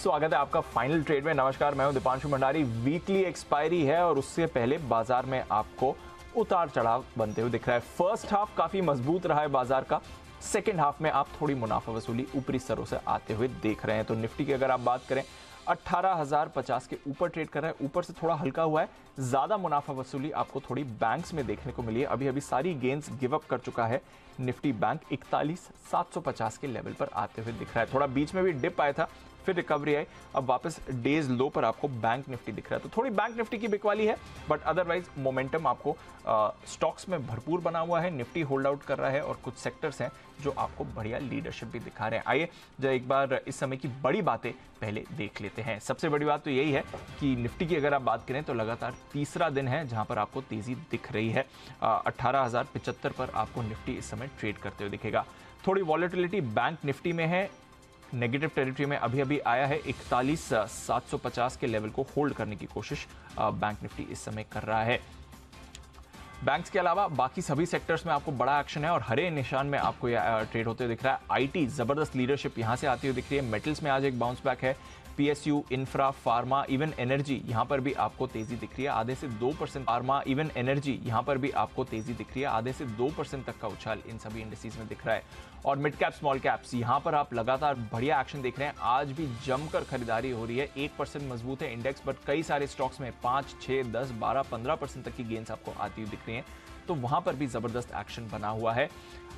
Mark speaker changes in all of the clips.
Speaker 1: स्वागत है आपका फाइनल ट्रेड में। नमस्कार, मैं हूं दीपांशु भंडारी। वीकली एक्सपायरी है और उससे पहले बाजार में आपको उतार चढ़ाव बनते हुए दिख रहा है। फर्स्ट हाफ काफी मजबूत रहा है बाजार का, सेकेंड हाफ में आप थोड़ी मुनाफा वसूली ऊपरी स्तरों से आते हुए देख रहे हैं। तो निफ्टी की अगर आप बात करें 18,050 के ऊपर ट्रेड कर रहा है, ऊपर से थोड़ा हल्का हुआ है। ज्यादा मुनाफा वसूली आपको थोड़ी बैंक्स में देखने को मिली है। अभी अभी सारी गेंस गिव अप कर चुका है निफ्टी बैंक 41,750 के लेवल पर आते हुए दिख रहा है। थोड़ा बीच में भी डिप आया था, फिर रिकवरी आई, अब वापस डेज लो पर आपको बैंक निफ्टी दिख रहा है। तो थोड़ी बैंक निफ्टी की बिकवाली है, बट अदरवाइज मोमेंटम आपको स्टॉक्स में भरपूर बना हुआ है। निफ्टी होल्ड आउट कर रहा है और कुछ सेक्टर्स हैं जो आपको बढ़िया लीडरशिप भी दिखा रहे हैं। आइए जो एक बार इस समय की बड़ी बातें पहले देख लेते हैं। सबसे बड़ी बात तो यही है कि निफ्टी की अगर आप बात करें तो लगातार तीसरा दिन है जहां पर आपको तेजी दिख रही है। 18,075 पर आपको निफ्टी इस समय ट्रेड करते हुए दिखेगा। थोड़ी वॉलेटिलिटी बैंक निफ्टी में है, नेगेटिव टेरिटरी में अभी अभी आया है। 41,750 के लेवल को होल्ड करने की कोशिश बैंक निफ्टी इस समय कर रहा है। बैंक्स के अलावा बाकी सभी सेक्टर्स में आपको बड़ा एक्शन है और हरे निशान में आपको यह ट्रेड होते हुए दिख रहा है। आईटी जबरदस्त लीडरशिप यहां से आती हुई दिख रही है। मेटल्स में आज एक बाउंस बैक है। PSU, infra, pharma, even energy यहां पर भी आपको तेजी दिख रही है, आधे से 2%। फार्मा, इवन एनर्जी यहां पर भी आपको तेजी दिख रही है, आधे से 2% तक का उछाल इन सभी इंडिसेस में दिख रहा है। और मिड कैप, स्मॉल कैप्स यहां पर आप लगातार बढ़िया एक्शन देख रहे हैं। आज भी जमकर खरीदारी हो रही है। 1% मजबूत है इंडेक्स, बट कई सारे स्टॉक्स में 5, 6, 10, 12, 15% तक की गेंस आपको आती हुई दिख रही है। तो वहां पर भी जबरदस्त एक्शन बना हुआ है।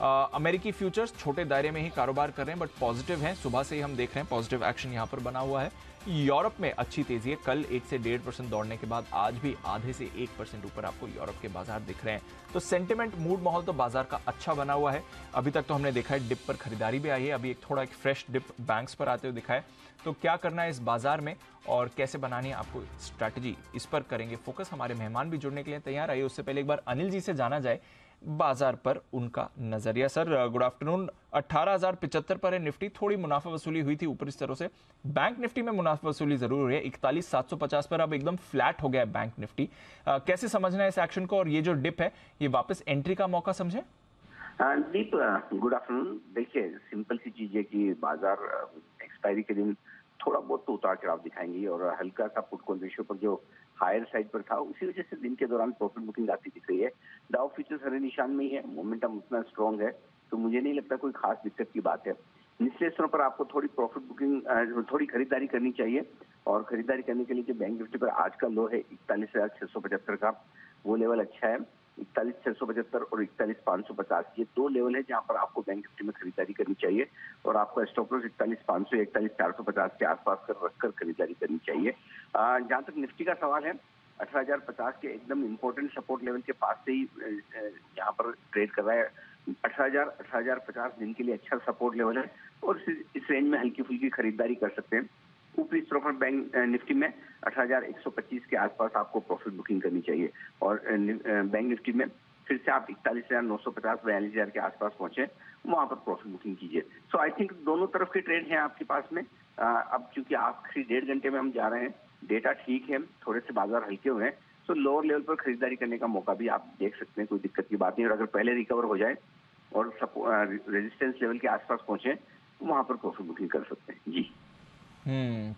Speaker 1: अमेरिकी फ्यूचर्स छोटे दायरे में ही कारोबार कर रहे हैं, बट पॉजिटिव हैं। सुबह से ही हम देख रहे हैं पॉजिटिव एक्शन यहां पर बना हुआ है। यूरोप में अच्छी तेजी है। कल 1 से 1.5% दौड़ने के बाद आज भी आधे से 1% ऊपर आपको यूरोप के बाजार दिख रहे हैं। तो सेंटिमेंट, मूड, माहौल तो बाजार का अच्छा बना हुआ है। अभी तक तो हमने देखा है डिप पर खरीदारी भी आई है। अभी एक फ्रेश डिप बैंक्स पर आते हुए दिखा है। तो क्या करना है इस बाजार में और कैसे बनानी है आपको स्ट्रैटेजी, इस पर करेंगे फोकस। हमारे मेहमान भी जुड़ने के लिए तैयार। आइए उससे पहले एक बार अनिल जी से जाना जाए बाजार पर उनका नजरिया। Sir good afternoon. 18,075 पर है निफ्टी, थोड़ी मुनाफा वसूली हुई थी ऊपरी स्तरों से। बैंक निफ्टी में मुनाफा वसूली जरूर हुई है। 41,750 पर अब एकदम फ्लैट हो गया है बैंक निफ्टी। कैसे समझना है इस एक्शन को और ये जो डिप है ये वापस एंट्री का मौका समझे?
Speaker 2: दीप, गुड आफ्टरनून। देखिए, सिंपल सी चीज है कि बाजार एक्सपायरी के दिन थोड़ा बहुत तो उतार चढ़ाव दिखाएंगी और हल्का सा पुट कॉल रेशियो पर जो हायर साइड पर था उसी वजह से दिन के दौरान प्रॉफिट बुकिंग आती दिख रही है। डाउ फ्यूचर्स हरे निशान में ही है, मोमेंटम उतना स्ट्रॉन्ग है, तो मुझे नहीं लगता कोई खास दिक्कत की बात है। निचले स्तरों पर आपको थोड़ी प्रॉफिट बुकिंग, थोड़ी खरीदारी करनी चाहिए और खरीदारी करने के लिए जो बैंक निफ्टी पर आज का लो है 41,675 का, वो लेवल अच्छा है। 41,675 और 41,550 ये दो लेवल है जहां पर आपको बैंक निफ्टी में खरीदारी करनी चाहिए और आपका स्टॉप लॉस 41,500 या 41,450 के आसपास कर रखकर खरीदारी करनी चाहिए। जहां तक निफ्टी का सवाल है, 18,050 के एकदम इंपॉर्टेंट सपोर्ट लेवल के पास से ही यहाँ पर ट्रेड कर रहा है। 18,050 दिन के लिए अच्छा सपोर्ट लेवल है और इस रेंज में हल्की फुल्की खरीदारी कर सकते हैं। ऊपरी स्तरों पर बैंक निफ्टी में 18,125 के आसपास आपको प्रॉफिट बुकिंग करनी चाहिए और बैंक निफ्टी में फिर से आप 41,950, 42,000 के आसपास पहुंचे, वहां पर प्रॉफिट बुकिंग कीजिए। सो आई थिंक दोनों तरफ के ट्रेड हैं आपके पास में। अब क्योंकि आखिरी 1.5 घंटे में हम जा रहे हैं, डेटा ठीक है, थोड़े से बाजार हल्के हुए हैं, तो लोअर लेवल पर खरीदारी करने का मौका भी आप देख सकते हैं, कोई दिक्कत की बात नहीं। और अगर पहले रिकवर हो जाए और रेजिस्टेंस लेवल के आसपास पहुंचे तो वहां पर प्रॉफिट बुकिंग कर सकते हैं। जी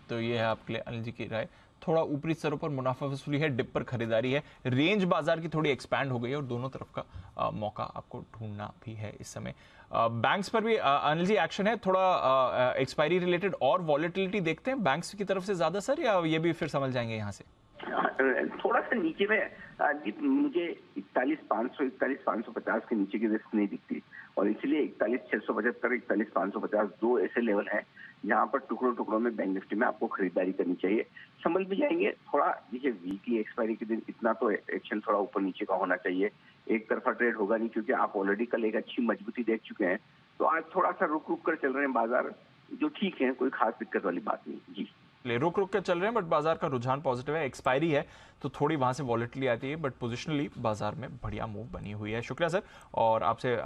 Speaker 1: तो ये है आपके लिए अनिल जी की राय। थोड़ा ऊपरी स्तरों पर मुनाफा वसूली है, डिप पर खरीदारी है। रेंज बाजार की थोड़ी एक्सपैंड हो गई है और दोनों तरफ का मौका आपको ढूंढना भी है इस समय। बैंक्स पर भी अनिल जी एक्शन है, थोड़ा एक्सपायरी रिलेटेड और वॉलेटिलिटी देखते हैं बैंक्स की तरफ से ज्यादा सर, या ये भी फिर समझ जाएंगे यहाँ से?
Speaker 2: थोड़ा सा नीचे में मुझे 41,500, 41,550 के नीचे की रिस्क नहीं दिखती और इसलिए 41,675, 41,550 दो ऐसे लेवल हैं जहां पर टुकड़ों टुकड़ों में बैंक निफ्टी में आपको खरीदारी करनी चाहिए। समझ भी जाएंगे। थोड़ा देखिए, वीकली एक्सपायरी के दिन इतना तो एक्शन थोड़ा ऊपर नीचे का होना चाहिए। एक तरफा ट्रेड होगा नहीं क्योंकि आप ऑलरेडी कल एक अच्छी मजबूती देख चुके हैं, तो आज थोड़ा सा रुक रुक कर चल रहे हैं बाजार, जो ठीक है, कोई खास दिक्कत वाली बात नहीं। जी
Speaker 1: रुक रुक के चल रहे हैं, बट बाजार का रुझान पॉजिटिव है। एक्सपायरी है तो थोड़ी वहाँ से वॉलेटिलिटी आती है, बट पोजिशनली बाजार में बढ़िया मूव बनी हुई है। शुक्रिया सर, और आपसे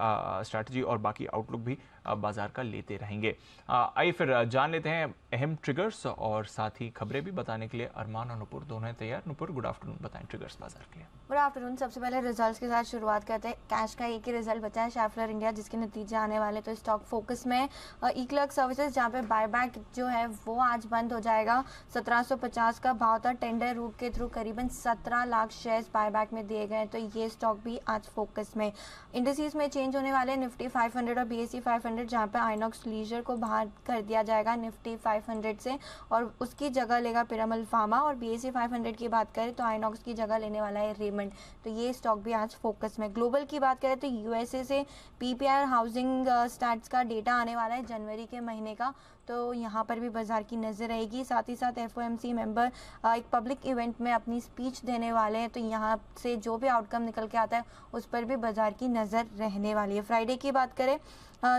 Speaker 1: स्ट्रैटेजी और बाकी आउटलुक भी बाजार का लेते रहेंगे। आइए फिर जान लेते हैं अहम ट्रिगर्स और साथ ही खबरें भी बताने के लिए अरमान और नुपुर दोनों हैं तैयार। नुपुर, गुड आफ्टरनून, बताएं ट्रिगर्स बाजार के लिए।
Speaker 3: Good afternoon. सबसे पहले रिजल्ट्स के साथ शुरुआत करते हैं। कैश का एक ही रिजल्ट बचा है, शैफलर इंडिया, जिसके नतीजे आने वाले, तो स्टॉक फोकस में। ई क्लर्क सर्विसेज, जहाँ पे बायबैक जो है वो आज बंद हो जाएगा। 1750 का भाव था, टेंडर रूट के थ्रू करीबन 17 लाख शेयर्स बायबैक में दिए गए, तो ये स्टॉक भी आज फोकस में। इंडिसेस में चेंज होने वाले निफ्टी 500 और BSE 500, जहाँ पे आइनॉक्स लीजर को बाहर कर दिया जाएगा निफ्टी 500 से, और उसकी जगह लेगा पिरामल फार्मा। और BSE 500 की बात करें तो आइनॉक्स की जगह लेने वाला है रेमंड, तो ये स्टॉक भी आज फोकस में। ग्लोबल की बात करें तो USA से PPI हाउसिंग स्टैट्स का डेटा आने वाला है जनवरी के महीने का, तो यहाँ पर भी बाजार की नज़र रहेगी। साथ ही साथ FOMC मेंबर एक पब्लिक इवेंट में अपनी स्पीच देने वाले हैं, तो यहाँ से जो भी आउटकम निकल के आता है उस पर भी बाजार की नज़र रहने वाली है। फ्राइडे की बात करें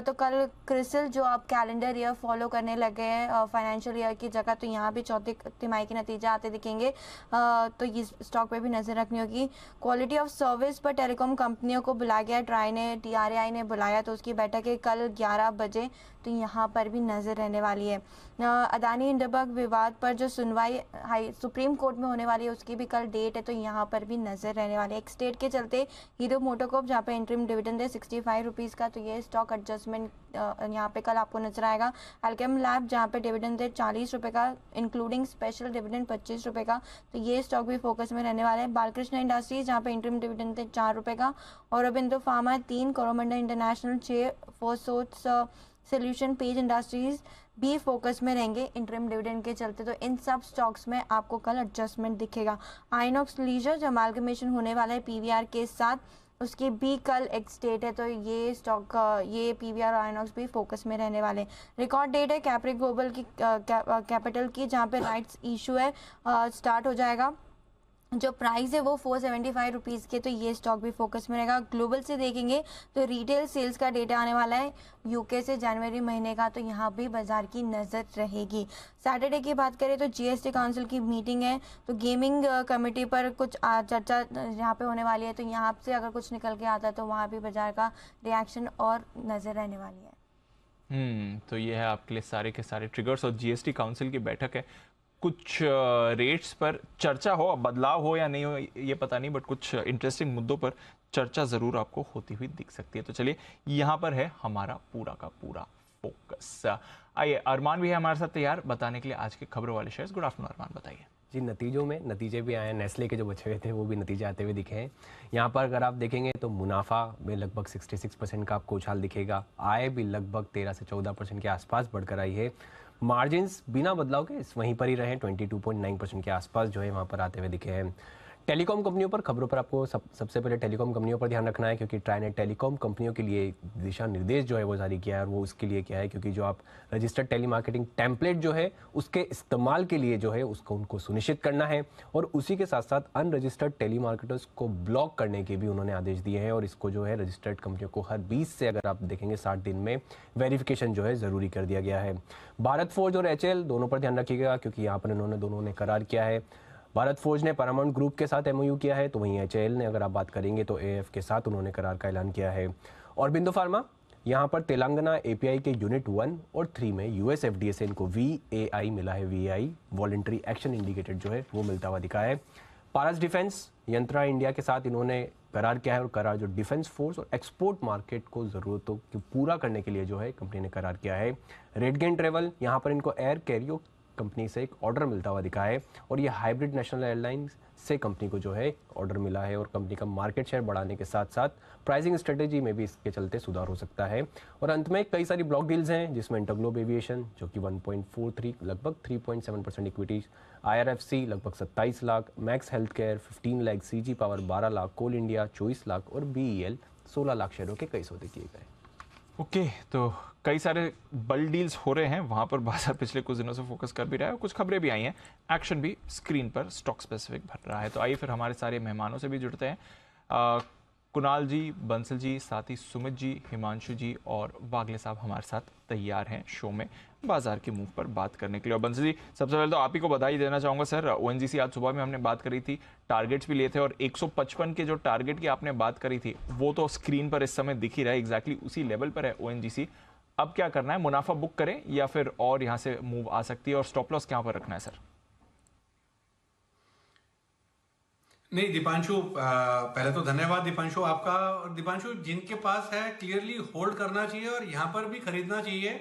Speaker 3: तो कल क्रिसिल जो अब कैलेंडर ईयर फॉलो करने लगे हैं फाइनेंशियल ईयर की जगह, तो यहाँ भी चौथी तिमाही के नतीजे आते दिखेंगे, तो ये स्टॉक पे भी नज़र रखनी होगी। क्वालिटी ऑफ सर्विस पर टेलीकॉम कंपनियों को बुलाया गया, ट्राई ने, TRAI ने बुलाया, तो उसकी बैठक है कल 11 बजे, तो यहाँ पर भी नज़र रहने वाली है। अदानी हिंडनबर्ग विवाद पर जो सुनवाई सुप्रीम कोर्ट में होने वाली है, उसकी भी कल डेट है, तो यहाँ पर भी नज़र रहने वाली है। एक स्टेट के चलते हीरो मोटोकॉर्प, जहाँ पे इंटरिम डिविडेंड है 65 रुपीज़ का, तो ये स्टॉक एडजस्टमेंट यहाँ पे कल आपको नजर आएगा। अल्केम लैब, जहाँ पे डिविडेंड है 40 रुपये का, इंक्लूडिंग स्पेशल डिविडेंड 25 रुपये का, तो ये स्टॉक भी फोकस में रहने वाला है। बालकृष्ण इंडस्ट्रीज, जहाँ पे इंटरिम डिविडेंड है 4 रुपये का, और अबिंदो फार्मा 3, कोरोमंडल इंटरनेशनल 6, फोर्सोट्स सोल्यूशन, पेज इंडस्ट्रीज भी फोकस में रहेंगे इंटरिम डिविडेंड के चलते, तो इन सब स्टॉक्स में आपको कल एडजस्टमेंट दिखेगा। आइनॉक्स लीजर, जो अमालगमेशन होने वाला है PVR के साथ, उसकी भी कल एक्स डेट है, तो ये स्टॉक, ये PVR और आइनॉक्स भी फोकस में रहने वाले। रिकॉर्ड डेट है कैप्री ग्लोबल की कैपिटल की, जहाँ पे राइट्स इशू है, स्टार्ट हो जाएगा। जो प्राइस है वो 475 रुपीज़ के, तो ये स्टॉक भी फोकस में रहेगा। ग्लोबल से देखेंगे तो रिटेल सेल्स का डेटा आने वाला है UK से जनवरी महीने का, तो यहाँ भी बाजार की नज़र रहेगी। सैटरडे की बात करें तो GST काउंसिल की मीटिंग है, तो गेमिंग कमेटी पर कुछ चर्चा यहाँ पे होने वाली है, तो यहाँ से अगर कुछ निकल के आता है तो वहाँ भी बाजार का रिएक्शन और नज़र रहने वाली है।
Speaker 1: तो ये है आपके लिए सारे के सारे ट्रिगर्स, और GST काउंसिल की बैठक है। कुछ रेट्स पर चर्चा हो, बदलाव हो या नहीं हो ये पता नहीं, बट कुछ इंटरेस्टिंग मुद्दों पर चर्चा ज़रूर आपको होती हुई दिख सकती है। तो चलिए, यहाँ पर है हमारा पूरा का पूरा फोकस। आइए, अरमान भी है हमारे साथ तैयार बताने के लिए आज के खबरों वाले शेयर्स। गुड आफ्टरनून अरमान, बताइए
Speaker 4: जी। नतीजे भी आए हैं, नेस्ले के जो बचे हुए थे वो भी नतीजे आते हुए दिखे हैं। यहाँ पर अगर आप देखेंगे तो मुनाफा में लगभग 66% का आपको उछाल दिखेगा। आय भी लगभग 13 से 14% के आसपास बढ़कर आई है। मार्जिन्स बिना बदलाव के वहीं पर ही रहे, 22.9% के आसपास जो है वहाँ पर आते हुए दिखे हैं। टेलीकॉम कंपनियों पर खबरों पर आपको सबसे पहले टेलीकॉम कंपनियों पर ध्यान रखना है, क्योंकि ट्राई ने टेलीकॉम कंपनियों के लिए दिशा निर्देश जो है वो जारी किया है। और वो उसके लिए क्या है, क्योंकि जो आप रजिस्टर्ड टेलीमार्केटिंग टेम्पलेट जो है उसके इस्तेमाल के लिए जो है उसको उनको सुनिश्चित करना है, और उसी के साथ साथ अनरजिस्टर्ड टेलीमार्केटर्स को ब्लॉक करने के भी उन्होंने आदेश दिए हैं। और इसको जो है रजिस्टर्ड कंपनियों को हर 20 से अगर आप देखेंगे 60 दिन में वेरिफिकेशन जो है ज़रूरी कर दिया गया है। भारत फोर्ज और HL दोनों पर ध्यान रखिएगा, क्योंकि यहाँ पर इन्होंने दोनों ने करार किया है। भारत फोर्ज ने पैरामाउंट ग्रुप के साथ MOU किया है, तो वहीं HL ने अगर आप बात करेंगे तो AF के साथ उन्होंने करार का ऐलान किया है। और बिंदु फार्मा, यहाँ पर तेलंगाना API के यूनिट 1 और 3 में US FDA से इनको VAI मिला है। VAI वॉलंटरी एक्शन इंडिकेटेड जो है वो मिलता हुआ दिखा है। पारस डिफेंस यंत्रा इंडिया के साथ इन्होंने करार किया है, और करार जो डिफेंस फोर्स और एक्सपोर्ट मार्केट को ज़रूरतों को पूरा करने के लिए जो है कंपनी ने करार किया है। रेडगेन ट्रेवल, यहाँ पर इनको एयर कैरियो कंपनी से एक ऑर्डर मिलता हुआ दिखा है, और ये हाइब्रिड नेशनल एयरलाइंस से कंपनी को जो है ऑर्डर मिला है, और कंपनी का मार्केट शेयर बढ़ाने के साथ साथ प्राइसिंग स्ट्रेटेजी में भी इसके चलते सुधार हो सकता है। और अंत में कई सारी ब्लॉक डील्स हैं, जिसमें इंटरग्लोब एविएशन जो कि 1.43 लगभग 3.7% इक्विटी, IRFC लगभग 27 लाख, मैक्स हेल्थ केयर 15 लाख, CG पावर 12 लाख, कोल इंडिया 24 लाख और BEL 16 लाख शेयरों के कई सौदे किए गए।
Speaker 1: ओके, तो कई सारे बल डील्स हो रहे हैं, वहाँ पर बाजार पिछले कुछ दिनों से फोकस कर भी रहा है, और कुछ खबरें भी आई हैं, एक्शन भी स्क्रीन पर स्टॉक स्पेसिफिक भर रहा है। तो आइए फिर हमारे सारे मेहमानों से भी जुड़ते हैं। कुणाल जी, बंसल जी, साथ ही सुमित जी, हिमांशु जी और वागले साहब हमारे साथ तैयार हैं शो में बाजार के मूव पर बात करने के लिए। और बंसल जी, सबसे पहले तो आप ही को बधाई देना चाहूँगा सर। ओएनजीसी आज सुबह में हमने बात करी थी, टारगेट्स भी लिए थे और 155 के जो टारगेट की आपने बात करी थी वो तो स्क्रीन पर इस समय दिख ही रहा है, एग्जैक्टली उसी लेवल पर है ओएनजीसी। अब क्या करना है, मुनाफा बुक करें या फिर और यहाँ से मूव आ सकती है, और स्टॉप लॉस कहाँ पर रखना है सर?
Speaker 5: नहीं दीपांशु, पहले तो धन्यवाद दीपांशु आपका। और दीपांशु, जिनके पास है क्लियरली होल्ड करना चाहिए और यहाँ पर भी खरीदना चाहिए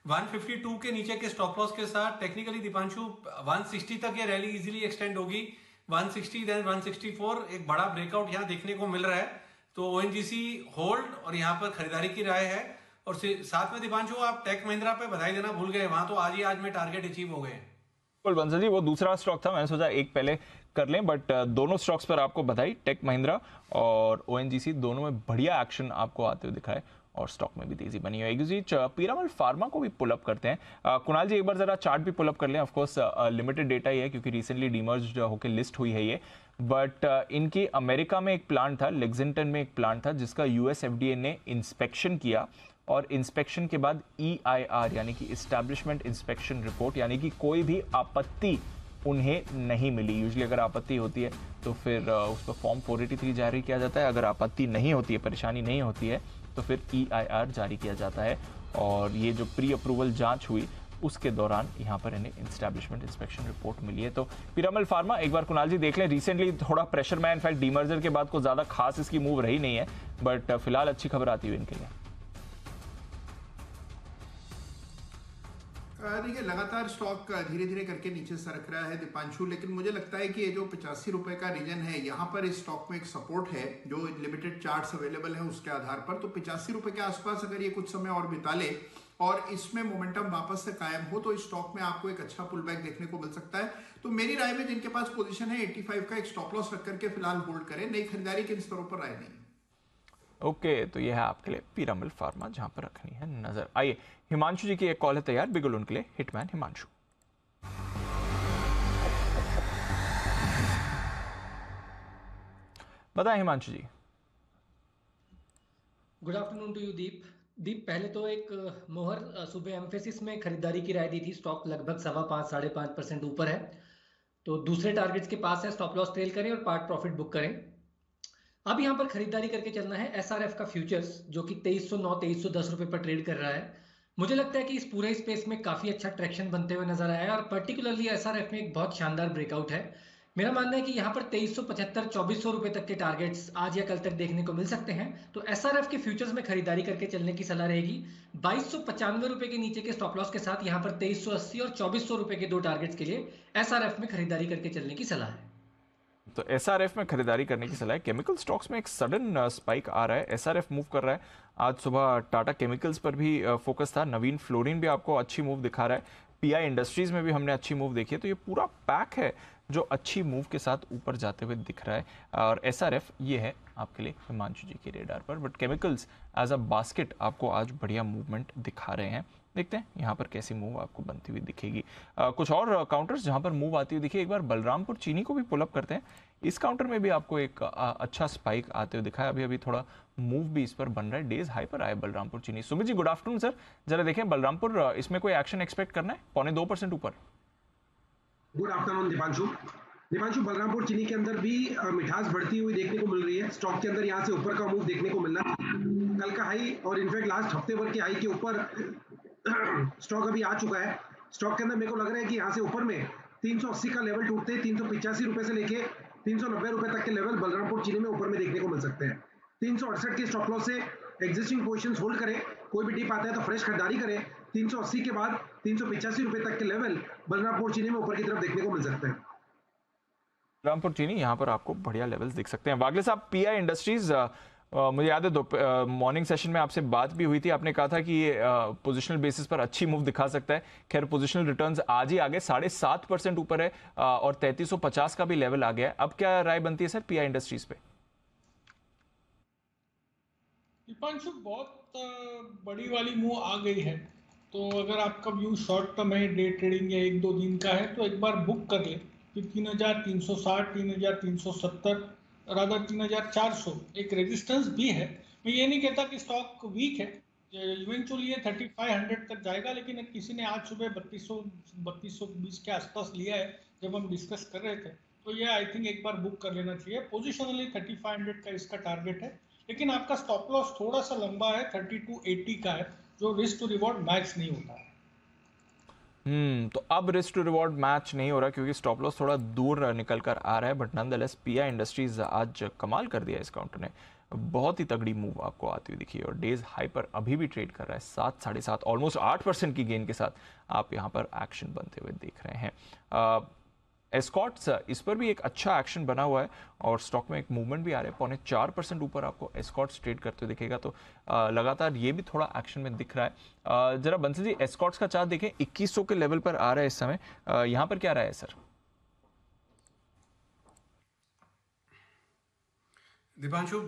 Speaker 5: 152 के नीचे के स्टॉप लॉस के साथ। टेक्निकली दीपांशु 160 तक ये रैली इजीली एक्सटेंड होगी, 160 देन 164 एक बड़ा ब्रेकआउट यहाँ देखने को मिल रहा है। तो ओएनजीसी होल्ड और यहाँ पर खरीदारी की राय है। और साथ में दीपांशु, आप टेक महिंद्रा पे बधाई देना भूल गए, वहां तो आज में टारगेट अचीव हो गए।
Speaker 1: बंसल जी, वो दूसरा स्टॉक था, मैंने सोचा एक पहले कर लें, बट दोनों स्टॉक्स पर आपको बधाई। टेक महिंद्रा और ओएनजीसी दोनों में बढ़िया एक्शन आपको आते हुए दिखा है और स्टॉक में भी तेजी बनी है। एक जी पीरामल फार्मा को भी पुल अप करते हैं। कुणाल जी, एक बार जरा चार्ट भी पुल अप कर लें। ऑफ कोर्स लिमिटेड डेटा ही है क्योंकि रिसेंटली डीमर्ज होकर लिस्ट हुई है ये, बट इनकी अमेरिका में एक प्लांट था, लेक्सिंगटन में एक प्लांट था जिसका यूएस एफडीए ने इंस्पेक्शन किया और इंस्पेक्शन के बाद EIR यानी कि इस्टेब्लिशमेंट इंस्पेक्शन रिपोर्ट, यानी कि कोई भी आपत्ति उन्हें नहीं मिली। यूजुअली अगर आपत्ति होती है तो फिर उस पर फॉर्म 483 जारी किया जाता है, अगर आपत्ति नहीं होती है, परेशानी नहीं होती है, तो फिर EIR जारी किया जाता है। और ये जो प्री अप्रूवल जांच हुई उसके दौरान यहाँ पर इन्हें इंस्टेब्लिशमेंट इंस्पेक्शन रिपोर्ट मिली है। तो पीरामल फार्मा एक बार कुणाल जी देख लें, रिसेंटली थोड़ा प्रेशर में, इनफैक्ट डीमर्जर के बाद को ज़्यादा खास इसकी मूव रही नहीं है, बट फिलहाल अच्छी खबर आती हुई इनके लिए।
Speaker 6: देखिए, लगातार स्टॉक धीरे धीरे करके नीचे सरक रहा है दीपांशु, लेकिन मुझे लगता है कि ये जो 85 रुपए का रीजन है, यहाँ पर इस स्टॉक में एक सपोर्ट है जो लिमिटेड चार्ट्स अवेलेबल है उसके आधार पर। तो 85 रुपए के आसपास अगर ये कुछ समय और बिता ले और इसमें मोमेंटम वापस से कायम हो तो इस स्टॉक में आपको एक अच्छा पुल बैक देखने को मिल सकता है। तो मेरी राय में जिनके पास पोजीशन है 85 का एक स्टॉप लॉस रख करके फिलहाल होल्ड करें, नई खरीदारी के स्तरों पर राय नहीं।
Speaker 1: ओके, तो ये है आपके लिए पीरामल फार्मा जहां पर रखनी है नजर। आइए, हिमांशु जी की एक कॉल है तैयार, बिगुल उनके लिए हिटमैन हिमांशु। बताएं हिमांशु जी।
Speaker 7: गुड आफ्टरनून टू यू दीप। पहले तो एक मोहर सुबह एम्फेसिस में खरीदारी की राय दी थी, स्टॉक लगभग 5.5% ऊपर है, तो दूसरे टारगेट्स के पास है, स्टॉप लॉस ट्रेल करें और पार्ट प्रॉफिट बुक करें। अब यहाँ पर खरीदारी करके चलना है SRF का फ्यूचर्स, जो कि 2309-2310 रुपए पर ट्रेड कर रहा है। मुझे लगता है कि इस पूरे स्पेस में काफी अच्छा ट्रैक्शन बनते हुए नजर आया है और पर्टिकुलरली SRF में एक बहुत शानदार ब्रेकआउट है। मेरा मानना है कि यहाँ पर 2375-2400 रुपए तक के टारगेट्स आज या कल तक देखने को मिल सकते हैं। तो SRF के फ्यूचर्स में खरीदारी करके चलने की सलाह रहेगी। 2295 रुपए के नीचे के स्टॉप लॉस के साथ यहाँ पर 2380 और 2400 रुपए के दो टारगेट्स के लिए SRF में खरीदारी करके चलने की सलाह है।
Speaker 1: तो SRF में खरीदारी करने की सलाह है। केमिकल स्टॉक्स में एक सडन स्पाइक आ रहा है, SRF मूव कर रहा है। आज सुबह टाटा केमिकल्स पर भी फोकस था, नवीन फ्लोरिन भी आपको अच्छी मूव दिखा रहा है, PI इंडस्ट्रीज में भी हमने अच्छी मूव देखी है। तो ये पूरा पैक है जो अच्छी मूव के साथ ऊपर जाते हुए दिख रहा है और SRF ये है आपके लिए हिमांशु जी के रेडार पर। But chemicals as a basket आपको आज बढ़िया मूवमेंट दिखा रहे हैं। देखते हैं यहाँ पर कैसी मूव आपको बनती हुई दिखेगी। कुछ और काउंटर्स जहाँ पर मूव आती हुई दिखी, एक बार बलरामपुर चीनी को भी पुल अप करते हैं। इस काउंटर में भी आपको एक अच्छा स्पाइक आते हुए दिखा है, अभी थोड़ा मूव भी इस पर बन रहा है, डेज हाई पर आए बलरामपुर चीनी। Sumit ji, good afternoon sir. जरा देखें बलरामपुर, इसमें कोई एक्शन एक्सपेक्ट करना है? 2.25% ऊपर।
Speaker 8: Good afternoon Deepanshu. बलरामपुर चीनी के अंदर भी मिठास बढ़ती हुई देखने को मिल रही है। स्टॉक के अंदर यहाँ से ऊपर का मूव देखने को मिलना, कल का हाई और इनफैक्ट लास्ट हफ्ते भर के हाई के ऊपर स्टॉक अभी आ चुका है। स्टॉक के अंदर मेरे को लग रहा है कि यहाँ से ऊपर में 380 का लेवल टूटते ही 385 रुपए से लेके 390 रुपए तक के लेवल बलरामपुर चीनी में ऊपर में देखने को मिल सकते हैं। 368 के स्टॉप लॉस से एग्जिस्टिंग पोजीशंस होल्ड करें, कोई भी डिप आता है तो फ्रेश खरीदारी करें। 380 के बाद 385 रुपए तक के लेवल बलरामपुर चीनी में ऊपर की तरफ देखने को मिल सकते हैं।
Speaker 1: बलरामपुर चीनी यहाँ पर आपको बढ़िया लेवल्स दिख सकते हैं। वागले साहब, PI इंडस्ट्रीज, मुझे याद है मॉर्निंग सेशन में आपसे बात भी हुई थी, आपने कहा था कि ये पोजिशनल बेसिस पर अच्छी मूव दिखा सकता है। खैर पोजिशनल रिटर्न्स आज ही आगे 7.5% ऊपर है और 3350 का भी लेवल आ गया है। अब क्या राय बनती है सर PI इंडस्ट्रीज पे?
Speaker 9: दीपांशु, बहुत बड़ी वाली मूव आ गई है, तो अगर आपका व्यू शॉर्ट टर्म है, डे ट्रेडिंग या 1-2 दिन का है, तो एक बार बुक कर ले। 3360, 3370 रादर 3400 एक रेजिस्टेंस भी है। मैं ये नहीं कहता कि स्टॉक वीक है, इवेंचुअली ये 3500 तक जाएगा, लेकिन किसी ने आज सुबह 3220 के आसपास लिया है जब हम डिस्कस कर रहे थे, तो ये आई थिंक एक बार बुक कर लेना चाहिए। पोजिशनली 3500 का इसका टारगेट है, लेकिन आपका स्टॉप लॉस थोड़ा सा लंबा है, 3280 का है, जो रिस्क टू रिवॉर्ड मैच नहीं होता है।
Speaker 1: तो अब रिस्क टू रिवॉर्ड मैच नहीं हो रहा क्योंकि स्टॉप लॉस थोड़ा दूर निकल कर आ रहा है, बट नॉनदलेस पीआई इंडस्ट्रीज आज कमाल कर दिया इस काउंटर ने, बहुत ही तगड़ी मूव आपको आती हुई दिखी और डेज हाई पर अभी भी ट्रेड कर रहा है 7, 7.5 ऑलमोस्ट 8% की गेन के साथ आप यहाँ पर एक्शन बनते हुए देख रहे हैं। एस्कॉर्ट्स इस पर भी एक अच्छा एक्शन बना हुआ है और स्टॉक में एक मूवमेंट भी आ रहा है, 4.25% ऊपर आपको एस्कॉर्ट्स ट्रेड करते हुए दिखेगा, तो लगातार ये भी थोड़ा एक्शन में दिख रहा है। जरा बंसल जी एस्कॉर्ट्स का चार्ट देखें, 2100 के लेवल पर आ रहा है इस समय, यहाँ पर क्या रहा है सर?
Speaker 5: दीपांशु,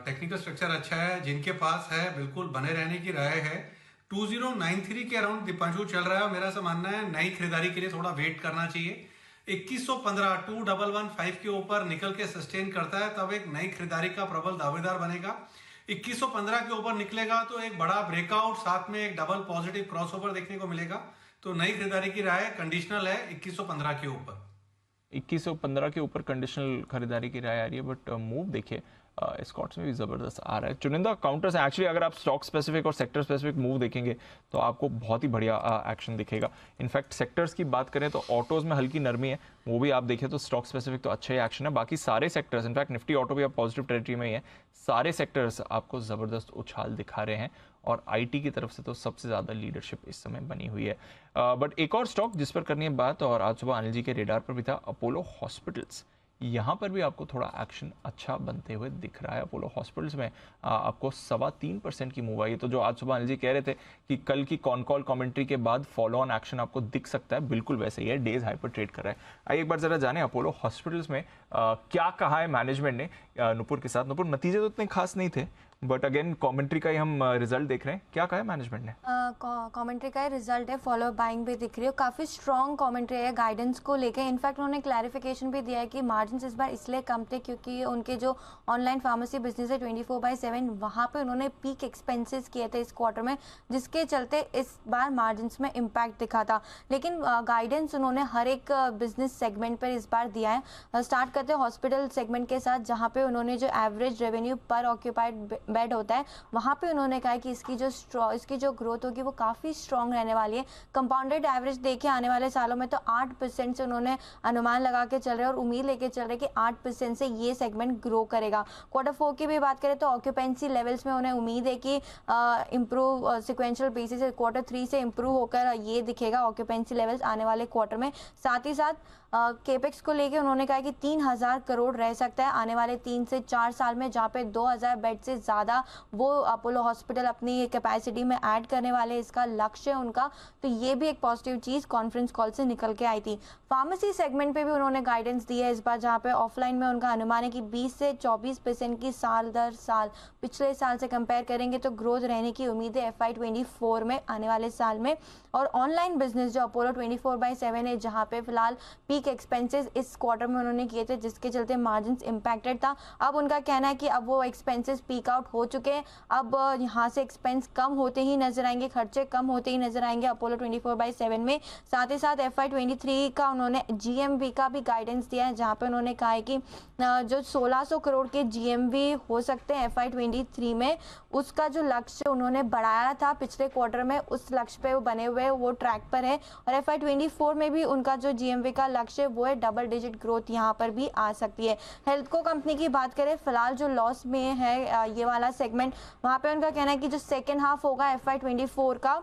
Speaker 5: टेक्निकल स्ट्रक्चर अच्छा है, जिनके पास है बिल्कुल बने रहने की राय है। 2093 के अराउंड दीपांशु चल रहा है, मेरा ऐसा मानना है नई खरीदारी के लिए थोड़ा वेट करना चाहिए। 2115 2115 के ऊपर निकल के सस्टेन करता है तब एक नई खरीदारी का प्रबल दावेदार बनेगा। 2115 के ऊपर निकलेगा तो एक बड़ा ब्रेकआउट, साथ में एक डबल पॉजिटिव क्रॉसओवर देखने को मिलेगा, तो नई खरीदारी की राय कंडीशनल है 2115 के ऊपर।
Speaker 1: 2115 के ऊपर कंडीशनल खरीदारी की राय आ रही है, बट मूव देखिए एस्कॉर्ट्स में भी ज़बरदस्त आ रहा है। चुनिंदा काउंटर्स हैं एक्चुअली, अगर आप स्टॉक स्पेसिफिक और सेक्टर स्पेसिफिक मूव देखेंगे तो आपको बहुत ही बढ़िया एक्शन दिखेगा। इनफैक्ट सेक्टर्स की बात करें तो ऑटोज़ में हल्की नरमी है, वो भी आप देखें तो स्टॉक स्पेसिफिक तो अच्छा ही एक्शन है। बाकी सारे सेक्टर्स, इनफैक्ट निफ्टी ऑटो भी आप पॉजिटिव टेरिटरी में ही है, सारे सेक्टर्स आपको ज़बरदस्त उछाल दिखा रहे हैं और आईटी की तरफ से तो सबसे ज़्यादा लीडरशिप इस समय बनी हुई है। बट एक और स्टॉक जिस पर करनी है बात, और आज सुबह अनिल जी के रेडार पर भी था, अपोलो हॉस्पिटल्स। यहाँ पर भी आपको थोड़ा एक्शन अच्छा बनते हुए दिख रहा है। अपोलो हॉस्पिटल्स में आपको 3.25% की मूव आई है, तो जो आज सुबह अनिल जी कह रहे थे कि कल की कॉन कॉल कमेंट्री के बाद फॉलो ऑन एक्शन आपको दिख सकता है, बिल्कुल वैसे ही है, डेज हाई पर ट्रेड कर रहा है। आइए एक बार जरा जाने अपोलो हॉस्पिटल्स में क्या कहा है मैनेजमेंट ने नुपुर के साथ। नुपुर, नतीजे तो इतने खास नहीं थे, बट अगेन कमेंट्री का ही हम रिजल्ट देख रहे हैं, क्या कहा है मैनेजमेंट ने?
Speaker 3: कमेंट्री का ही रिजल्ट है, फॉलो बाइंग भी दिख रही है, काफ़ी स्ट्रॉन्ग कमेंट्री है गाइडेंस को लेके। इनफैक्ट उन्होंने क्लैरिफिकेशन भी दिया है कि मार्जिन इस बार इसलिए कम थे क्योंकि उनके जो ऑनलाइन फार्मेसी बिजनेस है 24/7, वहाँ पे उन्होंने पीक एक्सपेंसेस किए थे इस क्वार्टर में, जिसके चलते इस बार मार्जिन में इम्पैक्ट दिखा था। लेकिन गाइडेंस उन्होंने हर एक बिजनेस सेगमेंट पर इस बार दिया है। स्टार्ट करते हैं हॉस्पिटल सेगमेंट के साथ, जहाँ पे उन्होंने जो एवरेज रेवेन्यू पर ऑक्यूपाइड बेड होता है, वहाँ पे उन्होंने कहा कि इसकी जो ग्रोथ होगी वो काफ़ी स्ट्रॉन्ग रहने वाली है। कंपाउंडेड एवरेज देखे आने वाले सालों में तो 8% से उन्होंने अनुमान लगा के चल रहे हैं और उम्मीद लेके चल रहे हैं कि 8% से ये सेगमेंट ग्रो करेगा। क्वार्टर 4 की भी बात करें तो ऑक्यूपेंसी लेवल्स में उन्हें उम्मीद है कि इम्प्रूव सिक्वेंशियल बेसिस से क्वार्टर 3 से इम्प्रूव होकर ये दिखेगा ऑक्यूपेंसी लेवल्स आने वाले क्वार्टर में। साथ ही साथ केपेक्स को लेके उन्होंने कहा कि 3000 करोड़ रह सकता है आने वाले 3 से 4 साल में, जहाँ पे 2000 बेड से ज़्यादा वो अपोलो हॉस्पिटल अपनी कैपेसिटी में ऐड करने वाले, इसका लक्ष्य है उनका। तो ये भी एक पॉजिटिव चीज़ कॉन्फ्रेंस कॉल से निकल के आई थी। फार्मेसी सेगमेंट पे भी उन्होंने गाइडेंस दी है इस बार, जहाँ पे ऑफलाइन में उनका अनुमान है कि 20 से 24% की साल दर साल पिछले साल से कंपेयर करेंगे तो ग्रोथ रहने की उम्मीद है FY24 में, आने वाले साल में। और ऑनलाइन बिजनेस जो अपोलो 24/7 है, जहाँ पे फिलहाल पीक एक्सपेंसेस इस क्वार्टर में उन्होंने किए थे, जिसके चलते मार्जिन इम्पैक्टेड था। अब उनका कहना है कि अब वो एक्सपेंसेस पीक आउट हो चुके हैं, अब यहाँ से एक्सपेंस कम होते ही नजर आएंगे, खर्चे कम होते ही नजर आएंगे अपोलो 24/7 में। साथ ही साथ FY23 का उन्होंने GMV का भी गाइडेंस दिया है, जहाँ पे उन्होंने कहा है कि जो 1600 करोड़ के GMV हो सकते हैं FY23 में, उसका जो लक्ष्य उन्होंने बढ़ाया था पिछले क्वार्टर में, उस लक्ष्य पे वो बने हुए, वो ट्रैक पर है। और FY24 में भी उनका जो GMV का लक्ष्य वो है डबल डिजिट ग्रोथ यहाँ पर भी आ सकती है। हेल्थ को कंपनी की बात करें, फिलहाल जो लॉस में है ये वाला सेगमेंट, वहाँ पे उनका कहना है कि जो सेकेंड हाफ होगा FY24 का,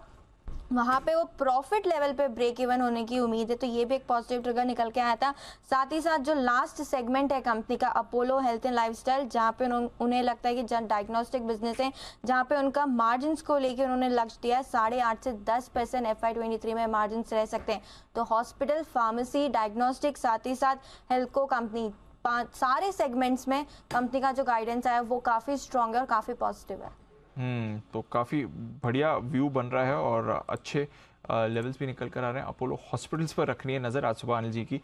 Speaker 3: वहाँ पे वो प्रॉफिट लेवल पे ब्रेक इवन होने की उम्मीद है। तो ये भी एक पॉजिटिव ट्रिगर निकल के आया था। साथ ही साथ जो लास्ट सेगमेंट है कंपनी का अपोलो हेल्थ एंड लाइफस्टाइल, जहाँ पे उन्हें लगता है कि जहाँ डायग्नोस्टिक बिजनेस है, जहाँ पे उनका मार्जिन्स को लेके उन्होंने लक्ष्य दिया है 8.5 से 10% FY23 में मार्जिन्स रह सकते हैं। तो हॉस्पिटल, फार्मेसी, डायग्नोस्टिक, साथ ही साथ हेल्थ को कंपनी, सारे सेगमेंट्स में कंपनी का जो गाइडेंस आया वो काफ़ी स्ट्रॉन्ग है और काफ़ी पॉजिटिव है।
Speaker 1: तो काफ़ी बढ़िया व्यू बन रहा है और अच्छे लेवल्स भी निकल कर आ रहे हैं। अपोलो हॉस्पिटल्स पर रखनी है नज़र। आज सुबह अनिल जी की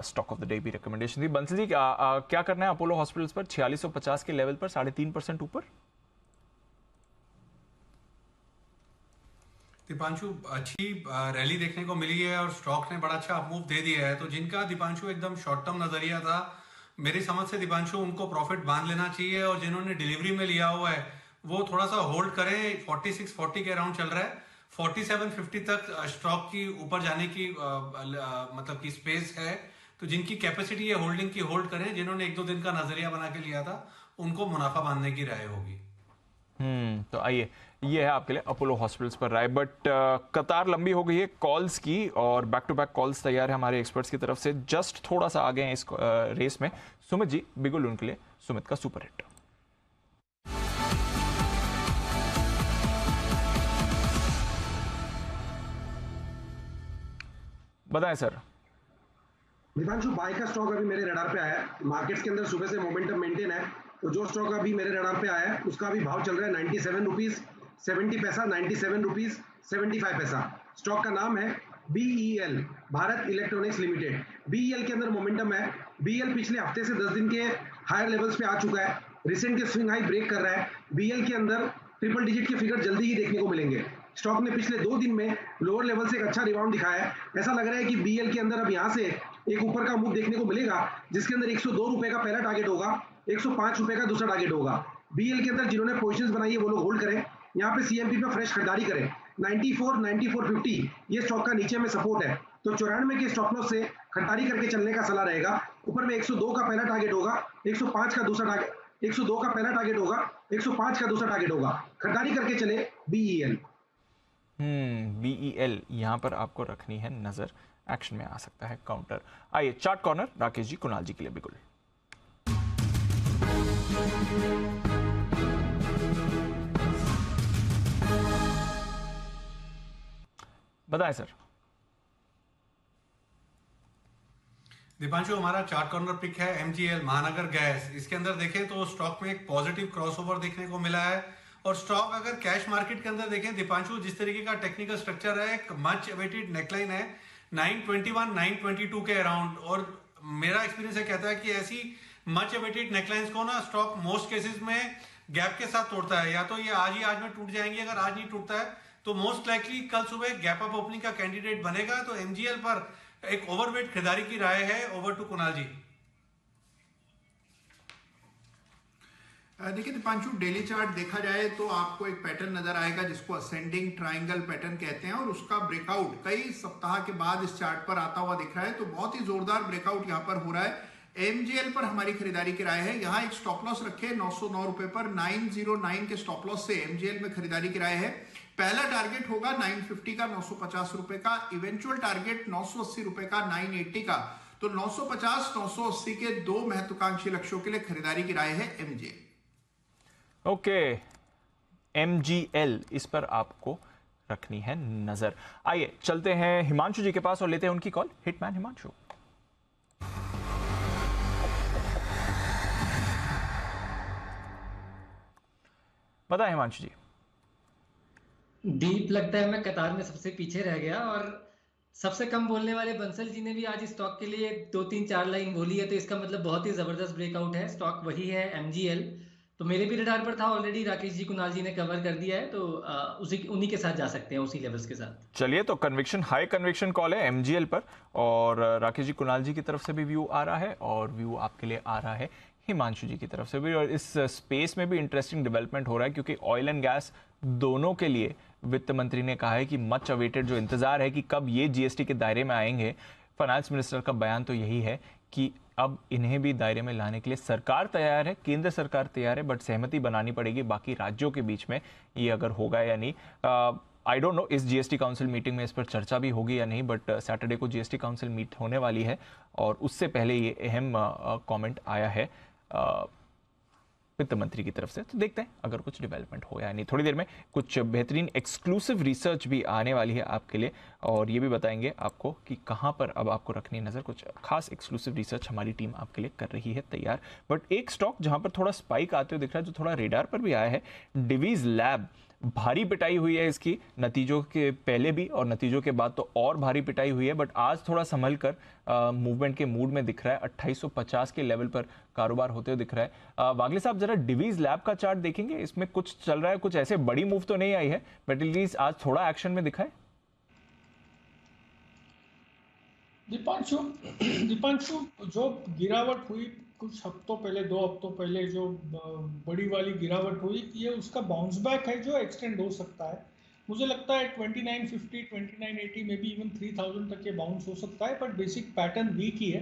Speaker 1: स्टॉक ऑफ द डे भी रिकमेंडेशन थी। बंसल जी क्या करना है अपोलो हॉस्पिटल्स पर 4650 के लेवल पर 3.5% ऊपर?
Speaker 5: दीपांशु, अच्छी रैली देखने को मिली है और स्टॉक ने बड़ा अच्छा अपमूव दे दिया है। तो जिनका दीपांशु एकदम शॉर्ट टर्म नजरिया था, मेरी समझ से दीपांशु उनको प्रॉफिट बांध लेना चाहिए, और जिन्होंने डिलीवरी में लिया हुआ है वो थोड़ा सा होल्ड करें। 4640 के अराउंड चल रहा है, 4750 तक स्टॉक की ऊपर जाने की मतलब की स्पेस है। तो जिनकी कैपेसिटी है होल्डिंग की, होल्ड करें। जिन्होंने 1-2 दिन का नजरिया बना के लिया था उनको मुनाफा बांधने की राय होगी।
Speaker 1: तो आइए, ये है आपके लिए अपोलो हॉस्पिटल्स पर राय। बट कतार लंबी हो गई है कॉल्स की और बैक टू बैक कॉल्स तैयार है हमारे एक्सपर्ट्स की तरफ से। जस्ट थोड़ा सा आगे हैं इस रेस में सुमित जी। बिगुल उनके लिए सुमित का सुपर हिट। बताएं सर।
Speaker 8: दीपांशु, बाय का स्टॉक अभी मेरे रडार पे आया है। मार्केट्स के अंदर सुबह से मोमेंटम मेंटेन है, तो जो स्टॉक अभी मेरे रडार पे आया है उसका अभी भाव चल रहा है 97 रुपीज 70 पैसा, 97 रुपीज 75 पैसा। स्टॉक का नाम है BEL, Bharat electronics limited. BEL के अंदर मोमेंटम है। BEL पिछले हफ्ते से 10 दिन के हायर लेवल्स पे आ चुका है, रिसेंट के स्विंग हाई ब्रेक कर रहा है। BEL के अंदर ट्रिपल डिजिट के फिगर जल्दी ही देखने को मिलेंगे। स्टॉक ने पिछले 2 दिन में लोअर लेवल से एक अच्छा रिबाउंड दिखाया है। ऐसा लग रहा है कि BEL के अंदर अब यहाँ से एक ऊपर का मूव देखने को मिलेगा, जिसके अंदर 102 रुपए का पहला टारगेट होगा, 105 रुपए का दूसरा टारगेट होगा। BEL के अंदर जिन्होंने पोजीशंस बनाई है वो लोग होल्ड करें। यहाँ पे CMP पे फ्रेश खरीदारी करें। 94, 94.50 ये स्टॉक का नीचे में सपोर्ट है, तो 94 के स्टॉप लॉस से खरीदारी करके चलने का सलाह रहेगा। ऊपर में 102 का पहला टारगेट होगा, 105 का दूसरा टारगेट, 102 का पहला टारगेट होगा, 105 का दूसरा टारगेट होगा। खरीदारी करके चले BEL।
Speaker 1: BEL यहाँ पर आपको रखनी है नजर। एक्शन में आ सकता है काउंटर। आइए चार्ट कॉर्नर, राकेश जी कुणाल जी के लिए बिल्कुल। बताएं सर।
Speaker 5: दीपांशु, हमारा चार्ट कॉर्नर पिक है MGL, महानगर गैस। इसके अंदर देखें तो स्टॉक में एक पॉजिटिव क्रॉसओवर देखने को मिला है, और स्टॉक अगर कैश मार्केट के अंदर देखें दीपांशु, जिस तरीके का टेक्निकल स्ट्रक्चर है, एक मच अवेटेड नेकलाइन है 921, 922 के अराउंड। और मेरा एक्सपीरियंस है कहता है कि ऐसी मच अवेटेड नेकलाइंस को ना स्टॉक मोस्ट केसेस में गैप के साथ तोड़ता है। या तो ये आज में टूट जाएंगे, अगर आज नहीं टूटता है तो मोस्ट लाइकली कल सुबह गैप अप ओपनिंग का कैंडिडेट बनेगा। तो MGL पर एक ओवरवेट खरीदारी की राय है। ओवर टू कुणाल जी।
Speaker 6: देखिए दीपांशु, डेली चार्ट देखा जाए तो आपको एक पैटर्न नजर आएगा जिसको असेंडिंग ट्रायंगल पैटर्न कहते हैं, और उसका ब्रेकआउट कई सप्ताह के बाद इस चार्ट पर आता हुआ दिख रहा है। तो बहुत ही जोरदार ब्रेकआउट यहाँ पर हो रहा है। MGL पर हमारी खरीदारी की राय है। यहाँ एक स्टॉप लॉस रखे 909 रुपए पर, 909 के स्टॉप लॉस से MGL में खरीदारी की राय है। पहला टारगेट होगा 950 का, 950 रुपए का। इवेंचुअल टारगेट 980 रुपए का, 980 का। तो 950, 980 के 2 महत्वाकांक्षी लक्ष्यों के लिए खरीदारी की राय है MGL।
Speaker 1: ओके, MGL इस पर आपको रखनी है नजर। आइए चलते हैं हिमांशु जी के पास और लेते हैं उनकी कॉल। हिटमैन हिमांशु। बताएं हिमांशु जी।
Speaker 7: दीप, लगता है मैं कतार में सबसे पीछे रह गया, और सबसे कम बोलने वाले बंसल जी ने भी आज स्टॉक के लिए 2-3-4 लाइन बोली है, तो इसका मतलब बहुत ही जबरदस्त ब्रेकआउट है। स्टॉक वही है MGL, तो मेरे भी रडार पर था ऑलरेडी। राकेश जी, कुणाल जी ने कवर कर दिया है, तो उन्हीं के साथ जा सकते हैं, उसी लेवल्स के साथ।
Speaker 1: चलिए, तो कन्विक्शन, हाई कन्विक्शन कॉल है MGL पर, और राकेश जी कुणाल जी की तरफ से भी व्यू आ रहा है, और व्यू आपके लिए आ रहा है हिमांशु जी की तरफ से भी। और इस स्पेस में भी इंटरेस्टिंग डेवलपमेंट हो रहा है, क्योंकि ऑयल एंड गैस दोनों के लिए वित्त मंत्री ने कहा है कि मच अवेटेड जो इंतजार है कि कब ये GST के दायरे में आएंगे, फाइनेंस मिनिस्टर का बयान तो यही है कि अब इन्हें भी दायरे में लाने के लिए सरकार तैयार है, केंद्र सरकार तैयार है, बट सहमति बनानी पड़ेगी बाकी राज्यों के बीच में, ये अगर होगा या नहीं। आई डोंट नो इस GST काउंसिल मीटिंग में इस पर चर्चा भी होगी या नहीं, बट सैटरडे को GST काउंसिल मीट होने वाली है, और उससे पहले ये अहम कमेंट आया है। वित्त मंत्री की तरफ से। तो देखते हैं अगर कुछ डेवलपमेंट हो या नहीं। थोड़ी देर में कुछ बेहतरीन एक्सक्लूसिव रिसर्च भी आने वाली है आपके लिए, और ये भी बताएंगे आपको कि कहाँ पर अब आपको रखनी है नज़र। कुछ खास एक्सक्लूसिव रिसर्च हमारी टीम आपके लिए कर रही है तैयार। बट एक स्टॉक जहाँ पर थोड़ा स्पाइक आते हुए दिख रहा है, जो थोड़ा रेडार पर भी आया है, डिवीज लैब। भारी पिटाई हुई है इसकी नतीजों के पहले भी और नतीजों के बाद तो और भारी पिटाई हुई है, बट आज थोड़ा संभल कर मूवमेंट के मूड में दिख रहा है। 2850 के लेवल पर कारोबार होते हुए दिख रहा है। वागले साहब जरा डिवीज लैब का चार्ट देखेंगे, इसमें कुछ चल रहा है, कुछ ऐसे बड़ी मूव तो नहीं आई है, बट एटलीस्ट आज थोड़ा एक्शन में दिखा है।
Speaker 9: दीपांशु, जो गिरावट हुई कुछ हफ्तों पहले, 2 हफ्तों पहले जो बड़ी वाली गिरावट हुई, ये उसका बाउंस बैक है जो एक्सटेंड हो सकता है। मुझे लगता है 2950, 2980 में भी इवन 3000 तक के बाउंस हो सकता है, बट बेसिक पैटर्न वीक ही है,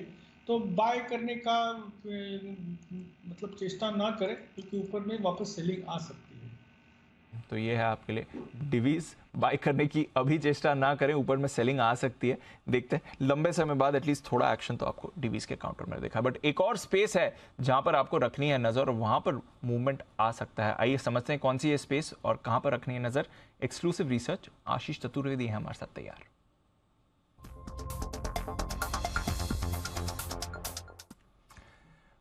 Speaker 9: तो बाय करने का मतलब चेष्टा ना करें, क्योंकि ऊपर में वापस सेलिंग आ सकती है।
Speaker 1: तो ये है आपके लिए डिवीज, बाय करने की अभी चेष्टा ना करें, ऊपर में सेलिंग आ सकती है। देखते हैं लंबे समय बाद एटलीस्ट थोड़ा एक्शन तो आपको डिवीज के काउंटर में देखा। बट एक और स्पेस है जहां पर आपको रखनी है नजर और वहां पर मूवमेंट आ सकता है। आइए समझते हैं कौन सी ये स्पेस और कहां पर रखनी है नजर। एक्सक्लूसिव रिसर्च आशीष चतुर्वेदी है हमारे साथ तैयार।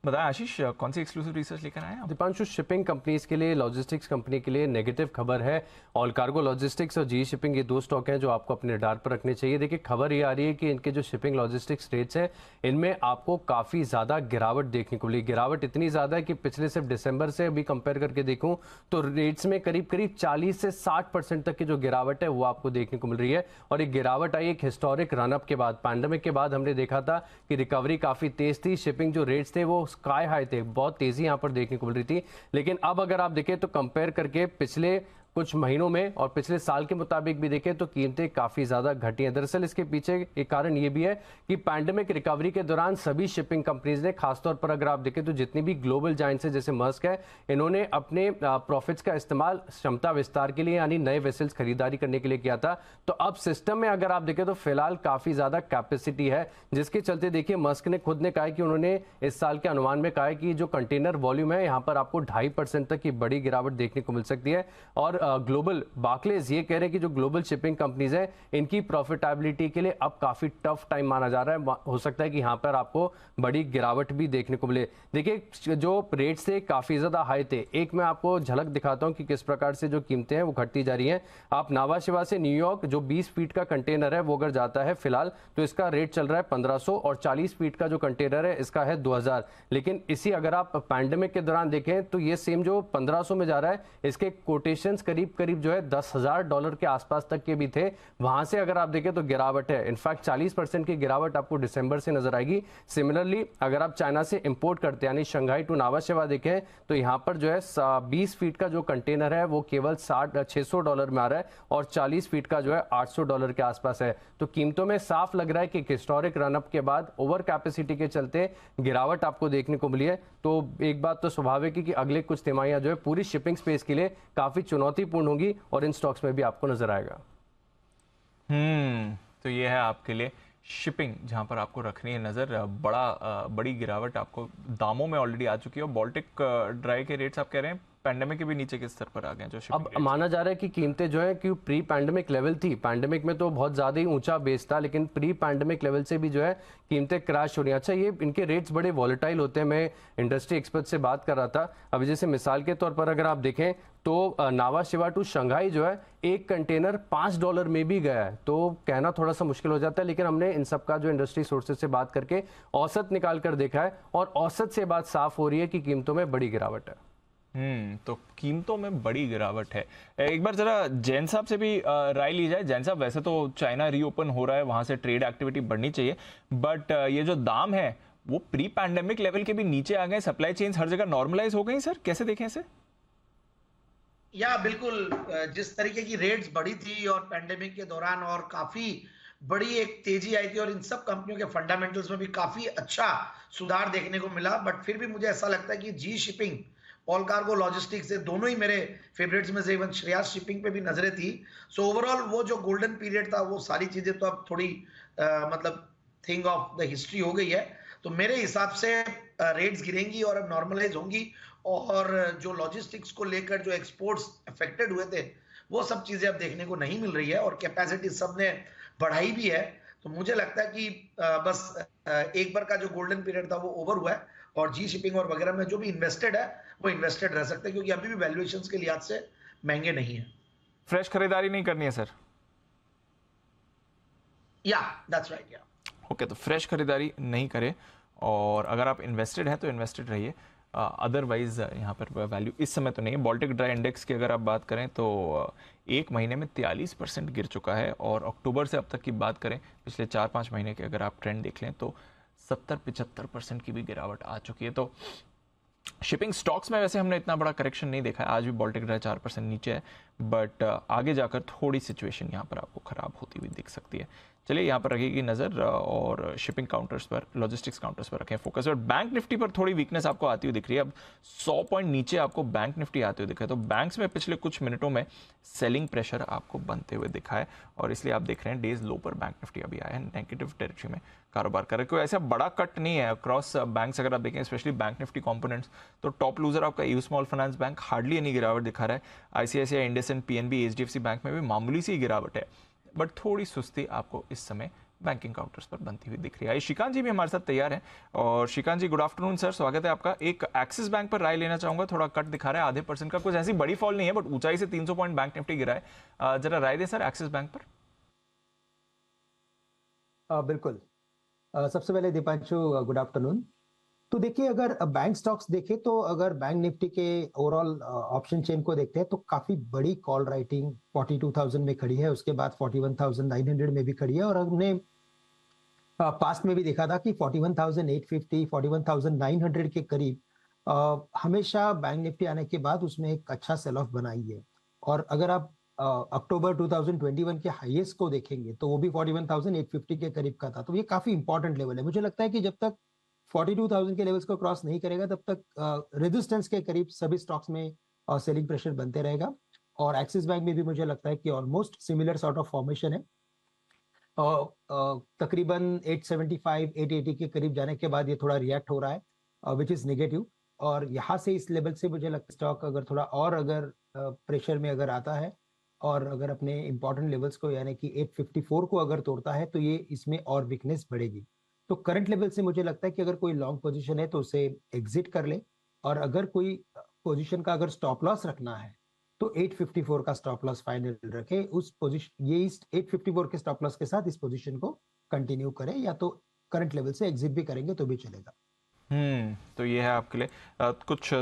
Speaker 1: बताएं आशीष, कौन सी एक्सक्लूसिव रिसर्च लेकर आए हैं?
Speaker 4: दीपांशु, शिपिंग कंपनीज के लिए, लॉजिस्टिक्स कंपनी के लिए नेगेटिव खबर है। ऑल कार्गो लॉजिस्टिक्स और जी शिपिंग, ये 2 स्टॉक हैं जो आपको अपने रडार पर रखने चाहिए। देखिए, खबर ये आ रही है कि इनके जो शिपिंग लॉजिस्टिक्स रेट्स हैं, इनमें आपको काफ़ी ज़्यादा गिरावट देखने को मिली। गिरावट इतनी ज़्यादा है कि पिछले सिर्फ दिसंबर से अभी कंपेयर करके देखूँ तो रेट्स में करीब करीब 40 से 60% तक की जो गिरावट है वो आपको देखने को मिल रही है। और ये गिरावट आई एक हिस्टोरिक रनअप के बाद। पैंडेमिक के बाद हमने देखा था कि रिकवरी काफ़ी तेज़ थी, शिपिंग जो रेट्स थे वो स्काई हाई थे, बहुत तेजी यहां पर देखने को मिल रही थी। लेकिन अब अगर आप देखें तो कंपेयर करके पिछले कुछ महीनों में और पिछले साल के मुताबिक भी देखें तो कीमतें काफी ज्यादा घटी हैं। दरअसल इसके पीछे एक कारण ये भी है कि पैंडेमिक रिकवरी के दौरान सभी शिपिंग कंपनीज ने, खासतौर पर अगर आप देखें तो जितनी भी ग्लोबल जायंट्स है जैसे मर्स्क है, इन्होंने अपने प्रॉफिट्स का इस्तेमाल क्षमता विस्तार के लिए यानी नए वेसल्स खरीदारी करने के लिए किया था। तो अब सिस्टम में अगर आप देखें तो फिलहाल काफी ज्यादा कैपेसिटी है, जिसके चलते देखिए मर्स्क ने खुद ने कहा कि उन्होंने इस साल के अनुमान में कहा है कि जो कंटेनर वॉल्यूम है यहाँ पर आपको 2.5% तक की बड़ी गिरावट देखने को मिल सकती है। और ग्लोबल बार्कलेज ये कह रहे हैं कि जो ग्लोबल शिपिंग कंपनीज हैं इनकी प्रॉफिटेबिलिटी के लिए अब काफी टफ टाइम माना जा रहा है। हो सकता है कि यहाँ पर आपको बड़ी गिरावट भी देखने को मिले। देखिए, जो रेट्स थे काफी ज्यादा हाई थे। एक मैं आपको झलक दिखाता हूं कि किस प्रकार से जो कीमतें हैं वो घटती जा रही हैं। आप नावा शिवा से न्यूयॉर्क जो 20 फीट का कंटेनर है वो अगर जाता है फिलहाल तो इसका रेट चल रहा है 1500, और 40 फीट का जो कंटेनर है इसका है 2000। लेकिन इसी अगर आप पैंडेमिक के दौरान देखें तो ये सेम जो 1500 में जा रहा है इसके कोटेशंस करीब जो है $10,000 के आसपास तक के भी थे। वहां से अगर आप देखें तो गिरावट है, इनफैक्ट 40% की गिरावट आपको दिसंबर से नजर आएगी। सिमिलरली अगर आप चाइना से इंपोर्ट करते हैं यानी शंघाई टू नावा शेवा देखें तो यहां पर जो है 20 फीट का जो कंटेनर है वो केवल $600 में आ रहा है और 40 फीट का जो है $800 के आसपास है। तो कीमतों में साफ लग रहा है कि हिस्टोरिक रनअप के बाद ओवर कैपेसिटी के चलते गिरावट आपको देखने को मिली है। तो एक बात तो स्वाभाविक है कि अगले कुछ तिमाहियां जो है पूरी शिपिंग स्पेस के लिए काफी चुनौतीपूर्ण होंगी और इन स्टॉक्स में भी आपको नजर आएगा।
Speaker 1: तो ये है आपके लिए शिपिंग जहां पर आपको रखनी है नजर। बड़ी गिरावट आपको दामों में ऑलरेडी आ चुकी है और बाल्टिक ड्राई के रेट्स आप कह रहे हैं पैंडेमिक के भी नीचे के स्तर पर आ गए जो
Speaker 4: अब माना जा रहा है कि कीमतें जो है कि प्री पैंडेमिक लेवल थी। पैंडेमिक में तो बहुत ज्यादा ही ऊंचा बेस था, लेकिन प्री पैंडेमिक लेवल से भी जो है कीमतें क्रैश हो रही हैं। अच्छा, ये इनके रेट्स बड़े वॉलेटाइल होते हैं। मैं इंडस्ट्री एक्सपर्ट से बात कर रहा था अभी, जैसे मिसाल के तौर पर अगर आप देखें तो नावा शिवा टू शंघाई जो है एक कंटेनर $5 में भी गया है। तो कहना थोड़ा सा मुश्किल हो जाता है, लेकिन हमने इन सब का जो इंडस्ट्री सोर्सेज से बात करके औसत निकाल कर देखा है और औसत से बात साफ हो रही है कि कीमतों में बड़ी गिरावट है।
Speaker 1: तो कीमतों में बड़ी गिरावट है। एक बार जरा जैन साहब से भी राय ली जाए। जैन साहब, वैसे तो चाइना रीओपन हो रहा है, वहां से ट्रेड एक्टिविटी बढ़नी चाहिए, बट ये जो दाम है वो प्री पैंडेमिक लेवल के भी नीचे आ गए। सप्लाई चेन्स हर जगह नॉर्मलाइज हो गई। सर कैसे देखें इसे?
Speaker 10: या बिल्कुल, जिस तरीके की रेट्स बढ़ी थी और पैंडेमिक के दौरान और काफी बड़ी एक तेजी आई थी और इन सब कंपनियों के फंडामेंटल्स में भी काफी अच्छा सुधार देखने को मिला, बट फिर भी मुझे ऐसा लगता है कि जी शिपिंग, ऑल कार्गो लॉजिस्टिक्स, दोनों ही मेरे फेवरेट्स में से, इवन श्रेयास शिपिंग पे भी नजरें थी। सो ओवरऑल वो जो गोल्डन पीरियड था वो सारी चीजें तो अब थोड़ी मतलब थिंग ऑफ द हिस्ट्री हो गई है। तो मेरे हिसाब से रेट्स गिरेंगी और अब नॉर्मलाइज होंगी और जो लॉजिस्टिक्स को लेकर जो एक्सपोर्ट्स अफेक्टेड हुए थे वो सब चीजें अब देखने को नहीं मिल रही है और कैपेसिटी सबने बढ़ाई भी है। तो मुझे लगता है कि बस एक बार का जो गोल्डन पीरियड था वो ओवर हुआ है और जी शिपिंग और वगैरह में जो भी इन्वेस्टेड है वो इन्वेस्टेड रह सकते हैं क्योंकि अभी भी वैल्यूएशंस के लिहाज से महंगे नहीं है।
Speaker 1: फ्रेश खरीदारी नहीं करनी है सर?
Speaker 10: या दैट्स राइट। या
Speaker 1: ओके, तो फ्रेश खरीदारी नहीं करें और अगर आप इन्वेस्टेड हैं तो इन्वेस्टेड रहिए। अदरवाइज यहाँ पर वैल्यू इस समय तो नहीं है। बाल्टिक ड्राई इंडेक्स की अगर आप बात करें तो एक महीने में 43% गिर चुका है और अक्टूबर से अब तक की बात करें पिछले 4-5 महीने के अगर आप ट्रेंड देख लें तो 70-75% की भी गिरावट आ चुकी है। तो शिपिंग स्टॉक्स में वैसे हमने इतना बड़ा करेक्शन नहीं देखा है, आज भी बाल्टिक ड्राई 4% नीचे है, बट आगे जाकर थोड़ी सिचुएशन यहाँ पर आपको ख़राब होती हुई दिख सकती है। चलिए यहाँ पर रखेगी नज़र और शिपिंग काउंटर्स पर, लॉजिस्टिक्स काउंटर्स पर रखें फोकस। और बैंक निफ्टी पर थोड़ी वीकनेस आपको आती हुई दिख रही है। अब 100 पॉइंट नीचे आपको बैंक निफ्टी आते हुए दिखा है, तो बैंक्स में पिछले कुछ मिनटों में सेलिंग प्रेशर आपको बनते हुए दिखा है और इसलिए आप देख रहे हैं डेज लो पर बैंक निफ्टी अभी आया है, नेगेटिव टेरिटरी में कारोबार कर रहे हैं। कोई ऐसा बड़ा कट नहीं है अक्रॉस बैंक्स। अगर आप देखें स्पेशली बैंक निफ्टी कंपोनेंट्स, तो टॉप लूजर आपका you small Finance bank hardly any गिरावट दिखा रहा है। ICICI, IndusInd, PNB, HDFC bank में भी मामूली सी गिरावट है, बट थोड़ी सुस्ती आपको इस समय बैंकिंग काउंटर्स पर बनती हुई दिख रही है। श्रीकांत जी भी हमारे साथ तैयार हैं और श्रीकांत जी गुड आफ्टरनून सर, स्वागत है आपका। एक एक्सिस बैंक पर राय लेना चाहूंगा, थोड़ा कट दिखा रहा है आधे % का, कुछ ऐसी बड़ी फॉल नहीं है बट ऊंचाई से 300 पॉइंट बैंक निफ्टी गिरा है, जरा राय दें सर एक्सिस बैंक पर।
Speaker 11: बिल्कुल। सबसे पहले दीपांशु गुड आफ्टरनून। तो देखिए, अगर बैंक स्टॉक्स देखें तो अगर बैंक निफ्टी के ओवरऑल ऑप्शन चेन को देखते हैं तो काफी बड़ी कॉल राइटिंग 42,000 में खड़ी है, उसके बाद 41,900 में भी खड़ी है और हमने पास्ट में भी देखा था कि 41,850, 41,900 के करीब हमेशा बैंक निफ्टी आने के बाद उसमें एक अच्छा सेल ऑफ बनाई है। और अगर आप अक्टूबर 2021 के हाईएस्ट को देखेंगे तो वो भी 41,850 के करीब का था। तो ये काफी इंपॉर्टेंट लेवल है। मुझे लगता है कि जब तक 42,000 के लेवल्स को क्रॉस नहीं करेगा तब तक रेजिस्टेंस के करीब सभी स्टॉक्स में सेलिंग प्रेशर बनते रहेगा। और एक्सिस बैंक में भी मुझे लगता है कि almost similar sort of formation है। तकरीबन 875, 880 के करीब जाने के बाद ये थोड़ा रिएक्ट हो रहा है विच इज नेगेटिव। और यहाँ से इस लेवल से मुझे लगता है स्टॉक अगर थोड़ा और अगर प्रेशर में अगर आता है और अगर अपने इंपॉर्टेंट लेवल्स को यानी कि 854 को अगर तोड़ता है तो ये इसमें और वीकनेस बढ़ेगी। तो करंट लेवल से मुझे लगता है कि अगर कोई लॉन्ग पोजीशन है तो उसे एग्जिट कर ले और अगर कोई पोजीशन का अगर स्टॉप लॉस रखना है तो 854 का स्टॉप लॉस फाइनल रखे। उस पोजीशन ये इस 854 के स्टॉप लॉस के साथ इस पोजीशन को कंटिन्यू करें, या तो करंट लेवल से एग्जिट भी करेंगे तो भी चलेगा।
Speaker 1: तो ये है आपके लिए कुछ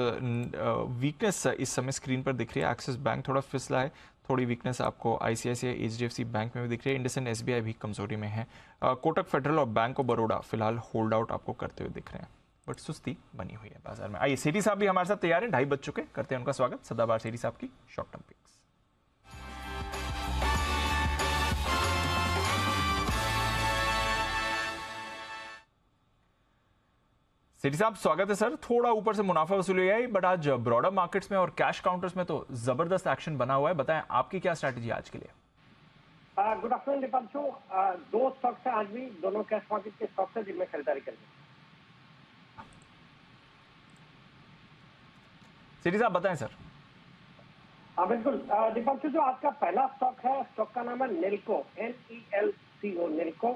Speaker 1: वीकनेस इस समय स्क्रीन पर दिख रही है। एक्सिस बैंक थोड़ा फिसला है, थोड़ी वीकनेस आपको आईसीआईसीआई, एचडीएफसी बैंक में भी दिख रही है। इंडसइंड, एसबीआई भी कमजोरी में है। कोटक फेडरल और बैंक ऑफ बड़ौदा फिलहाल होल्ड आउट आपको करते हुए दिख रहे हैं, बट सुस्ती बनी हुई है बाजार में। आइए सेठी साहब भी हमारे साथ तैयार हैं, 2:30 बज चुके, करते हैं उनका स्वागत। सदाबहार सेठी साहब की शॉर्ट टर्म पिक्स। सेठी साहब स्वागत है सर। थोड़ा ऊपर से मुनाफा वसूली आई, बट आज ब्रॉडर मार्केट्स में और कैश काउंटर्स में तो जबरदस्त एक्शन बना हुआ है। बताएं आपकी क्या स्ट्रैटेजी आज के लिए?
Speaker 12: Good afternoon Deepanshu. दो स्टॉक्स हैं आज भी, दोनों कैश मार्केट के स्टॉक्स हैं जिनमें खरीदारी करेंगे।
Speaker 1: सेठी साहब बताएं सर।
Speaker 12: हाँ बिल्कुल दीपांशु, जो आज का पहला स्टॉक है, स्टॉक का नाम है नेल्को, NELCO, नेल्को।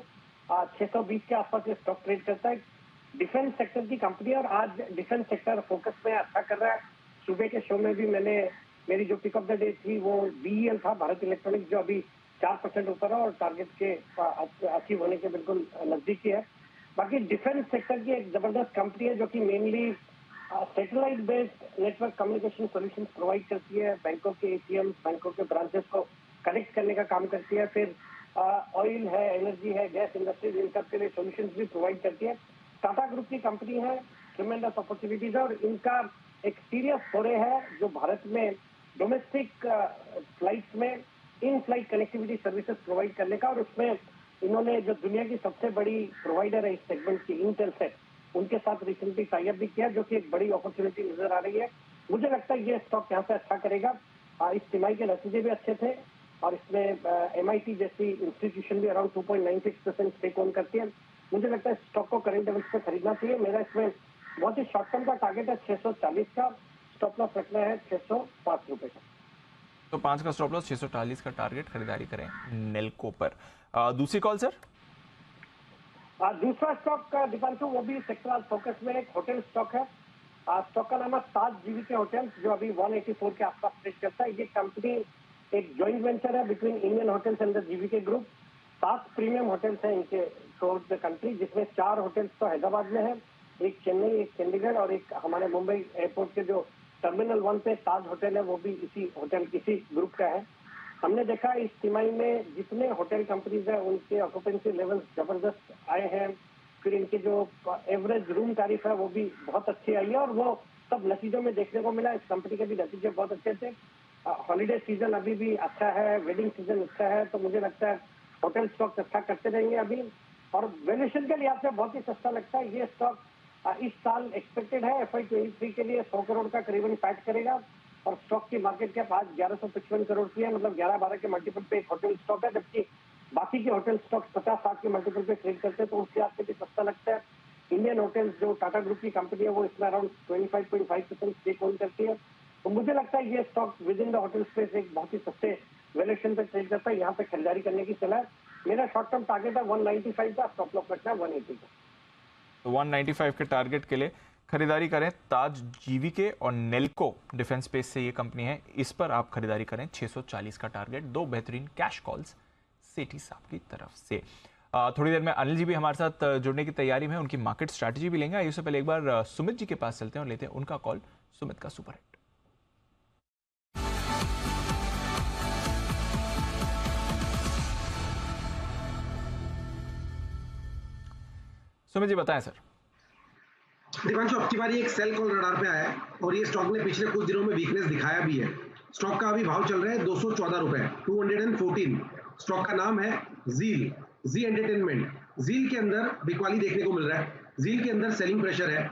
Speaker 12: 620 के आसपास ये स्टॉक ट्रेड करता है। डिफेंस सेक्टर की कंपनी है और आज डिफेंस सेक्टर फोकस में अच्छा कर रहा है। सुबह के शो में भी मेरी जो पिक ऑफ द डे थी वो BEL था, भारत इलेक्ट्रॉनिक्स, जो अभी 4% ऊपर है और टारगेट के अचीव होने के बिल्कुल नजदीक ही है। बाकी डिफेंस सेक्टर की एक जबरदस्त कंपनी है जो कि mainly satellite based network communication solutions provide करती है। बैंकों के ATMs, बैंकों के ब्रांचेस को कनेक्ट करने का काम करती है। फिर ऑयल है, एनर्जी है, गैस इंडस्ट्रीज, इन सब के लिए सॉल्यूशंस भी प्रोवाइड करती है। टाटा ग्रुप की कंपनी है, ट्रिमेंडस अपॉर्चुनिटीज है और इनका एक सीरियस फोरे है जो भारत में डोमेस्टिक फ्लाइट्स में in flight connectivity services provide करने का। और उसमें इन्होंने जो दुनिया की सबसे बड़ी प्रोवाइडर है इस सेगमेंट की, इंटेलसेट, उनके साथ रिसेंटली टाई अप भी किया, जो कि एक बड़ी अपॉर्चुनिटी नजर आ रही है। मुझे लगता है ये स्टॉक यहाँ से अच्छा करेगा। इस तिमाही के नतीजे भी अच्छे थे और इसमें MIT जैसी इंस्टीट्यूशन भी अराउंड 2.96% स्टेक ऑन करती है। मुझे लगता है स्टॉक को करंट लेवल्स पे खरीदना चाहिए। मेरा इसमें बहुत ही शॉर्ट टर्म का टारगेट है 640 का स्टॉप लॉस रखना है 605 रुपए का।
Speaker 1: तो 5 का स्टॉप लॉस, 640 का टारगेट, खरीदारी करें नेल्को पर। दूसरी कॉल सर।
Speaker 12: दूसरा स्टॉक का दीपांशु, वो भी सेक्टरल फोकस में एक होटल स्टॉक है। स्टॉक का नाम है ताज जीवीके होटल्स, जो अभी 184 के आसपास ट्रेड करता है। ये कंपनी एक जॉइंट वेंचर है between Indian hotels and the GVK group. 7 premium hotels हैं इनके थ्रू आउट द कंट्री, जिसमें 4 होटल्स तो हैदराबाद में है, एक चेन्नई, एक चंडीगढ़ और एक हमारे मुंबई एयरपोर्ट के जो टर्मिनल 1 पे ताज होटल है, वो भी इसी ग्रुप का है। हमने देखा इस तिमाही में जितने होटल कंपनीज है उनके ऑक्यूपेंसी लेवल्स जबरदस्त आए हैं। फिर इनके जो एवरेज रूम टैरिफ है वो भी बहुत अच्छी आई है, और वो सब नतीजों में देखने को मिला। इस कंपनी के भी नतीजे बहुत अच्छे थे। हॉलीडे सीजन अभी भी अच्छा है, वेडिंग सीजन अच्छा है, तो मुझे लगता है होटल स्टॉक अच्छा करते रहेंगे अभी। और वैल्यूएशन के लिहाज से बहुत ही सस्ता लगता है ये स्टॉक। इस साल एक्सपेक्टेड है FY23 के लिए 100 करोड़ का करीबन पैट करेगा, और स्टॉक की मार्केट कैप आज 1155 करोड़ की है, मतलब 11-12 के मल्टीपल पे एक होटल स्टॉक है, जबकि बाकी के होटल स्टॉक 50-60 के मल्टीपल पे ट्रेड करते हैं, तो उसके हाथ से भी सस्ता लगता है। इंडियन होटल्स जो टाटा ग्रुप की कंपनी है वो इसमें अराउंड 25.5% स्टेक होल्ड करती है, तो मुझे लगता है ये stock with in the hotel space एक बहुत ही सस्ते वैल्यूएशन पे ट्रेड करता है। यहाँ पे खरीदारी करने की सलाह। मेरा शॉर्ट टर्म टारगेट है 195 का, स्टॉप लॉस रखना है 180 का।
Speaker 1: तो 195 के टारगेट के लिए खरीदारी करें। ताज जीवीके और नेल्को डिफेंस स्पेस से ये कंपनी है, इस पर आप खरीदारी करें। 640 का टारगेट। 2 बेहतरीन कैश कॉल्स सेठी साहब की तरफ से। थोड़ी देर में अनिल जी भी हमारे साथ जुड़ने की तैयारी में, उनकी मार्केट स्ट्रैटेजी भी लेंगे। आइए उससे पहले एक बार सुमित जी के पास चलते हैं और लेते हैं उनका कॉल। सुमित का सुपर हिट। सुमित जी बताएं सर।
Speaker 8: दीपांशु, अब की बारी एक सेल कॉल रडार पे आया है, और ये स्टॉक ने पिछले कुछ दिनों में वीकनेस दिखाया भी है। स्टॉक का अभी भाव चल रहा है 214 रुपए, 214। स्टॉक का नाम है जील, जी एंटरटेनमेंट। जील के अंदर बिकवाली देखने को मिल रहा है, जील के अंदर सेलिंग प्रेशर है।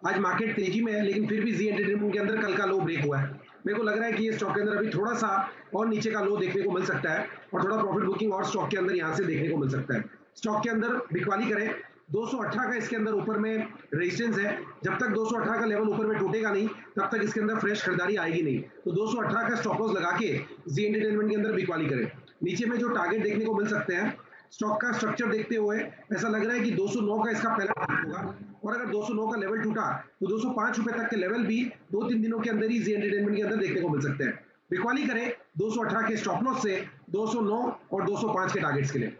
Speaker 8: आज मार्केट तेजी में है, लेकिन फिर भी जी एंटरटेनमेंट के अंदर कल का लो ब्रेक हुआ है। मेरे को लग रहा है कि ये स्टॉक के अंदर अभी थोड़ा सा और नीचे का लो देखने को मिल सकता है, और थोड़ा प्रॉफिट बुकिंग और स्टॉक के अंदर यहाँ से देखने को मिल सकता है। स्टॉक के अंदर बिकवाली करें। 218 का इसके अंदर ऊपर में रेजिस्टेंस है। जब तक 218 का लेवल ऊपर में टूटेगा नहीं, तब तक इसके अंदर फ्रेश खरीदारी आएगी नहीं। तो 218 का स्टॉप लॉस लगा के जी एंटरटेनमेंट के अंदर बिकवाली करें। नीचे में जो टारगेट देखने को मिल सकते हैं, स्टॉक का स्ट्रक्चर देखते हुए ऐसा लग रहा है कि 209 का इसका पहला टारगेट होगा, और अगर 209 का लेवल टूटा तो 205 रुपए तक के लेवल भी 2-3 दिनों के अंदर ही जी एंटरटेनमेंट के अंदर देखने को मिल सकते हैं। बिकवाली करें 218 के स्टॉप लॉस से 209 और 205 के टारगेट्स के लिए।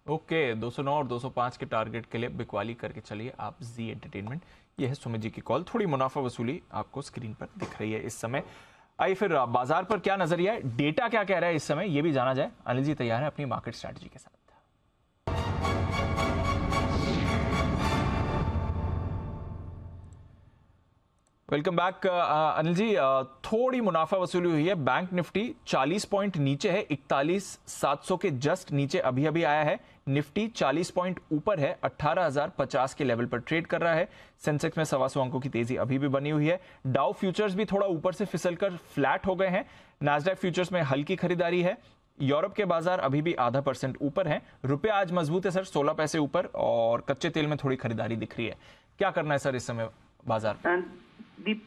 Speaker 1: ओके, 209 और 205 के टारगेट के लिए बिकवाली करके चलिए आप जी एंटरटेनमेंट। ये है सुमित जी की कॉल। थोड़ी मुनाफा वसूली आपको स्क्रीन पर दिख रही है इस समय। आइए फिर बाजार पर क्या नजरिया है, डेटा क्या कह रहा है इस समय, ये भी जाना जाए। अनिल जी तैयार है अपनी मार्केट स्ट्रैटेजी के साथ। Welcome back Anil ji. थोड़ी मुनाफा वसूली हुई है। बैंक निफ्टी 40 पॉइंट नीचे है, 41,700 के जस्ट नीचे अभी अभी आया है। निफ्टी 40 पॉइंट ऊपर है, 18,050 के लेवल पर ट्रेड कर रहा है। सेंसेक्स में 125 अंकों की तेजी अभी भी बनी हुई है। डाउ फ्यूचर्स भी थोड़ा ऊपर से फिसलकर फ्लैट हो गए हैं। नैस्डैक फ्यूचर्स में हल्की खरीदारी है। यूरोप के बाजार अभी भी 0.5% ऊपर हैं। रुपया आज मजबूत है सर, 16 पैसे ऊपर, और कच्चे तेल में थोड़ी खरीदारी दिख रही है। क्या करना है सर इस समय बाजार?
Speaker 2: दीप,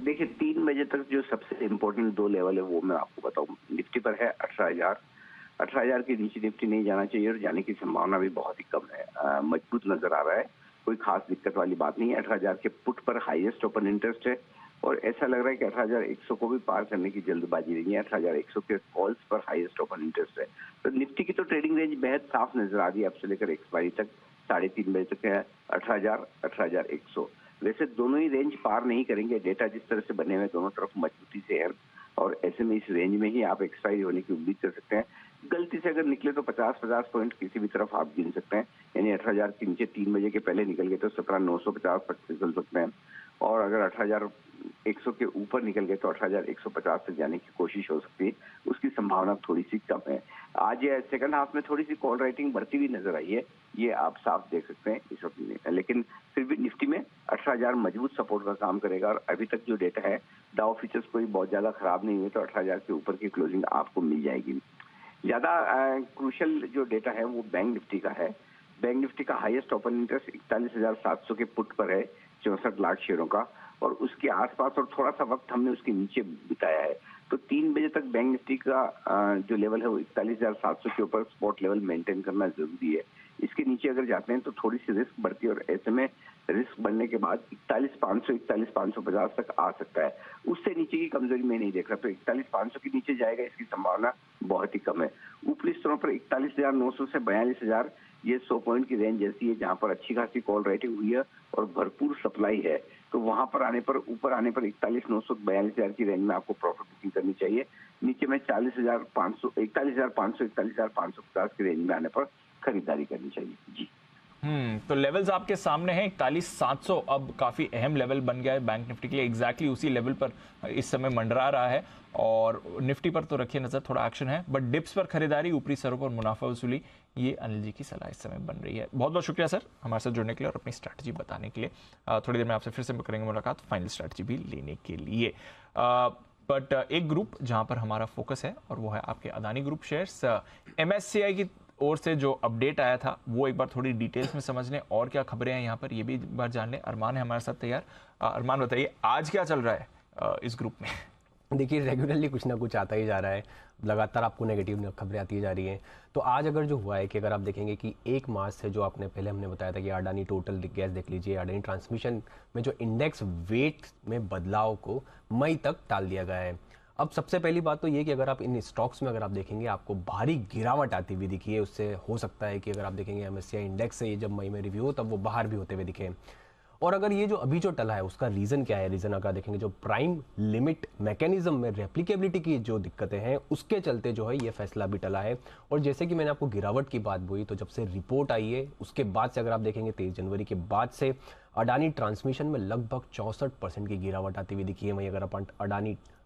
Speaker 2: देखिए 3 बजे तक जो सबसे इम्पोर्टेंट 2 लेवल है वो मैं आपको बताऊं। निफ्टी पर है 18,000 के नीचे निफ्टी नहीं जाना चाहिए, और जाने की संभावना भी बहुत ही कम है। मजबूत नजर आ रहा है, कोई खास दिक्कत वाली बात नहीं है। 18,000 के पुट पर हाईएस्ट ओपन इंटरेस्ट है, और ऐसा लग रहा है कि 18,100 को भी पार करने की जल्दबाजी नहीं है। 18,100 के कॉल्स पर हाईएस्ट ओपन इंटरेस्ट है। तो निफ्टी की तो ट्रेडिंग रेंज बेहद साफ नजर आ रही है, अब से लेकर एक्सपायरी तक 3:30 बजे तक है 18,000, 18,100। वैसे दोनों ही रेंज पार नहीं करेंगे। डेटा जिस तरह से बने हुए दोनों तरफ मजबूती से है, और ऐसे में इस रेंज में ही आप एक्सपायरी होने की उम्मीद कर सकते हैं। गलती से अगर निकले तो 50 पॉइंट किसी भी तरफ आप गिन सकते हैं, यानी 18,000 के नीचे 3 बजे के पहले निकल गए तो 17,950 तक निकल सकते हैं, और अगर 18,100 के ऊपर निकल गए तो 18,150 तक जाने की कोशिश हो सकती है। उसकी संभावना थोड़ी सी कम है। आज सेकंड हाफ में थोड़ी सी कॉल राइटिंग बढ़ती हुई नजर आई है, ये आप साफ देख सकते हैं इस वक्त में। लेकिन फिर भी निफ्टी में 18,000 मजबूत सपोर्ट का काम करेगा, और अभी तक जो डेटा है डाउ फीचर्स कोई बहुत ज्यादा खराब नहीं हुए, तो 18,000 के ऊपर की क्लोजिंग आपको मिल जाएगी। ज्यादा क्रूशल जो डेटा है वो बैंक निफ्टी का है। बैंक निफ्टी का हाईएस्ट ओपन इंटरेस्ट 41,700 के पुट पर है, 64 लाख शेयरों का, और उसके आसपास और थोड़ा सा वक्त हमने उसके नीचे बिताया है। तो 3 बजे तक बैंक निफ्टी का जो लेवल है वो 41,700 के ऊपर स्पॉट लेवल मेंटेन करना जरूरी है। इसके नीचे अगर जाते हैं तो थोड़ी सी रिस्क बढ़ती है और ऐसे में रिस्क बढ़ने के बाद 41,500 41,550 तक आ सकता है। उससे नीचे की कमजोरी मैं नहीं देख रहा, तो 41,500 के नीचे जाएगा इसकी संभावना बहुत ही कम है। ऊपरी स्तरों पर 41,900 से 42,000 ये 100 पॉइंट की रेंज ऐसी है जहां पर अच्छी खासी कॉल राइटिंग हुई है और भरपूर सप्लाई है। तो वहां पर आने पर ऊपर आने पर 41,900 42,000 की रेंज में आपको प्रॉफिट बुकिंग करनी चाहिए। नीचे में 41,500 41,550 की रेंज में आने पर खरीदारी करनी चाहिए जी।
Speaker 1: तो लेवल्स आपके सामने हैं। 41,700 अब काफी अहम लेवल बन गया है बैंक निफ्टी के लिए, एग्जैक्टली उसी लेवल पर इस समय मंडरा रहा है। और निफ्टी पर तो रखिए नजर, थोड़ा एक्शन है, बट डिप्स पर खरीदारी, ऊपरी स्तरों पर मुनाफा वसूली, ये अनिल जी की सलाह इस समय बन रही है। बहुत बहुत शुक्रिया सर हमारे साथ जुड़ने के लिए और अपनी स्ट्रैटेजी बताने के लिए। थोड़ी देर में आपसे फिर से करेंगे मुलाकात फाइनल स्ट्रैटेजी भी लेने के लिए। बट एक ग्रुप जहां पर हमारा फोकस है और वो है आपके अदानी ग्रुप शेयर्स। MSCI की ओर से जो अपडेट आया था वो एक बार थोड़ी डिटेल्स में समझ लें, और क्या खबरें हैं यहाँ पर ये भी एक बार जान लें। अरमान है हमारे साथ तैयार। अरमान बताइए आज क्या चल रहा है इस ग्रुप में?
Speaker 4: देखिए रेगुलरली कुछ ना कुछ आता ही जा रहा है, लगातार आपको नेगेटिव खबरें आती जा रही हैं। तो आज अगर जो हुआ है कि अगर आप देखेंगे कि 1 मार्च से जो आपने पहले हमने बताया था कि अडानी टोटल गैस देख लीजिए, अडानी ट्रांसमिशन में जो इंडेक्स वेट में बदलाव को मई तक टाल दिया गया है। अब सबसे पहली बात तो ये कि अगर आप इन स्टॉक्स में अगर आप देखेंगे आपको भारी गिरावट आती हुई दिखी है। उससे हो सकता है कि अगर आप देखेंगे MSCI इंडेक्स से ये जब मई में रिव्यू हो तब वो बाहर भी होते हुए दिखे। और अगर ये जो अभी जो टला है उसका रीज़न क्या है? रीज़न अगर देखेंगे जो प्राइम लिमिट मैकेनिज्म में रेप्लिकेबिलिटी की जो दिक्कतें हैं उसके चलते जो है ये फैसला भी टला है। और जैसे कि मैंने आपको गिरावट की बात बोली, तो जब से रिपोर्ट आई है उसके बाद से अगर आप देखेंगे 23 जनवरी के बाद से अडानी ट्रांसमिशन में लगभग 64% की गिरावट आती हुई दिखी है। वहीं अगर अपन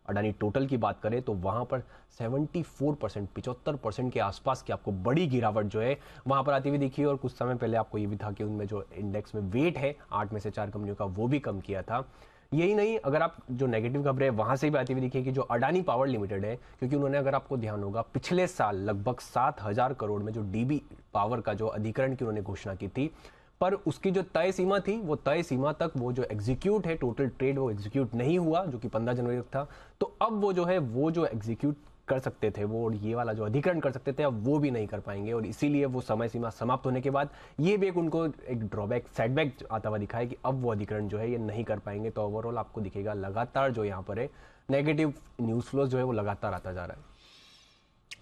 Speaker 4: अडानी टोटल की बात करें तो वहाँ पर 74% 75% के आसपास की आपको बड़ी गिरावट जो है वहाँ पर आती हुई दिखी। और कुछ समय पहले आपको ये भी था कि उनमें जो इंडेक्स में वेट है 8 में से 4 कंपनियों का वो भी कम किया था। यही नहीं, अगर आप जो नेगेटिव खबरें वहाँ से भी आती हुई दिखी कि जो अडानी पावर लिमिटेड है, क्योंकि उन्होंने अगर आपको ध्यान होगा पिछले साल लगभग 7,000 करोड़ में जो DB पावर का जो अधिकरण की उन्होंने घोषणा की थी, पर उसकी जो तय सीमा थी वो तय सीमा तक वो जो एग्जीक्यूट है टोटल ट्रेड वो एग्जीक्यूट नहीं हुआ, जो कि 15 जनवरी तक था। तो अब वो जो है वो जो एग्जीक्यूट कर सकते थे वो, ये वाला जो अधिकरण कर सकते थे, अब वो भी नहीं कर पाएंगे। और इसीलिए वो समय सीमा समाप्त होने के बाद ये भी एक उनको एक ड्रॉबैक सेटबैक आता हुआ दिखा है कि अब वो अधिकरण जो है ये नहीं कर पाएंगे। तो ओवरऑल आपको दिखेगा लगातार जो यहाँ पर है नेगेटिव न्यूज़ फ्लो जो है वो लगातार आता जा रहा है।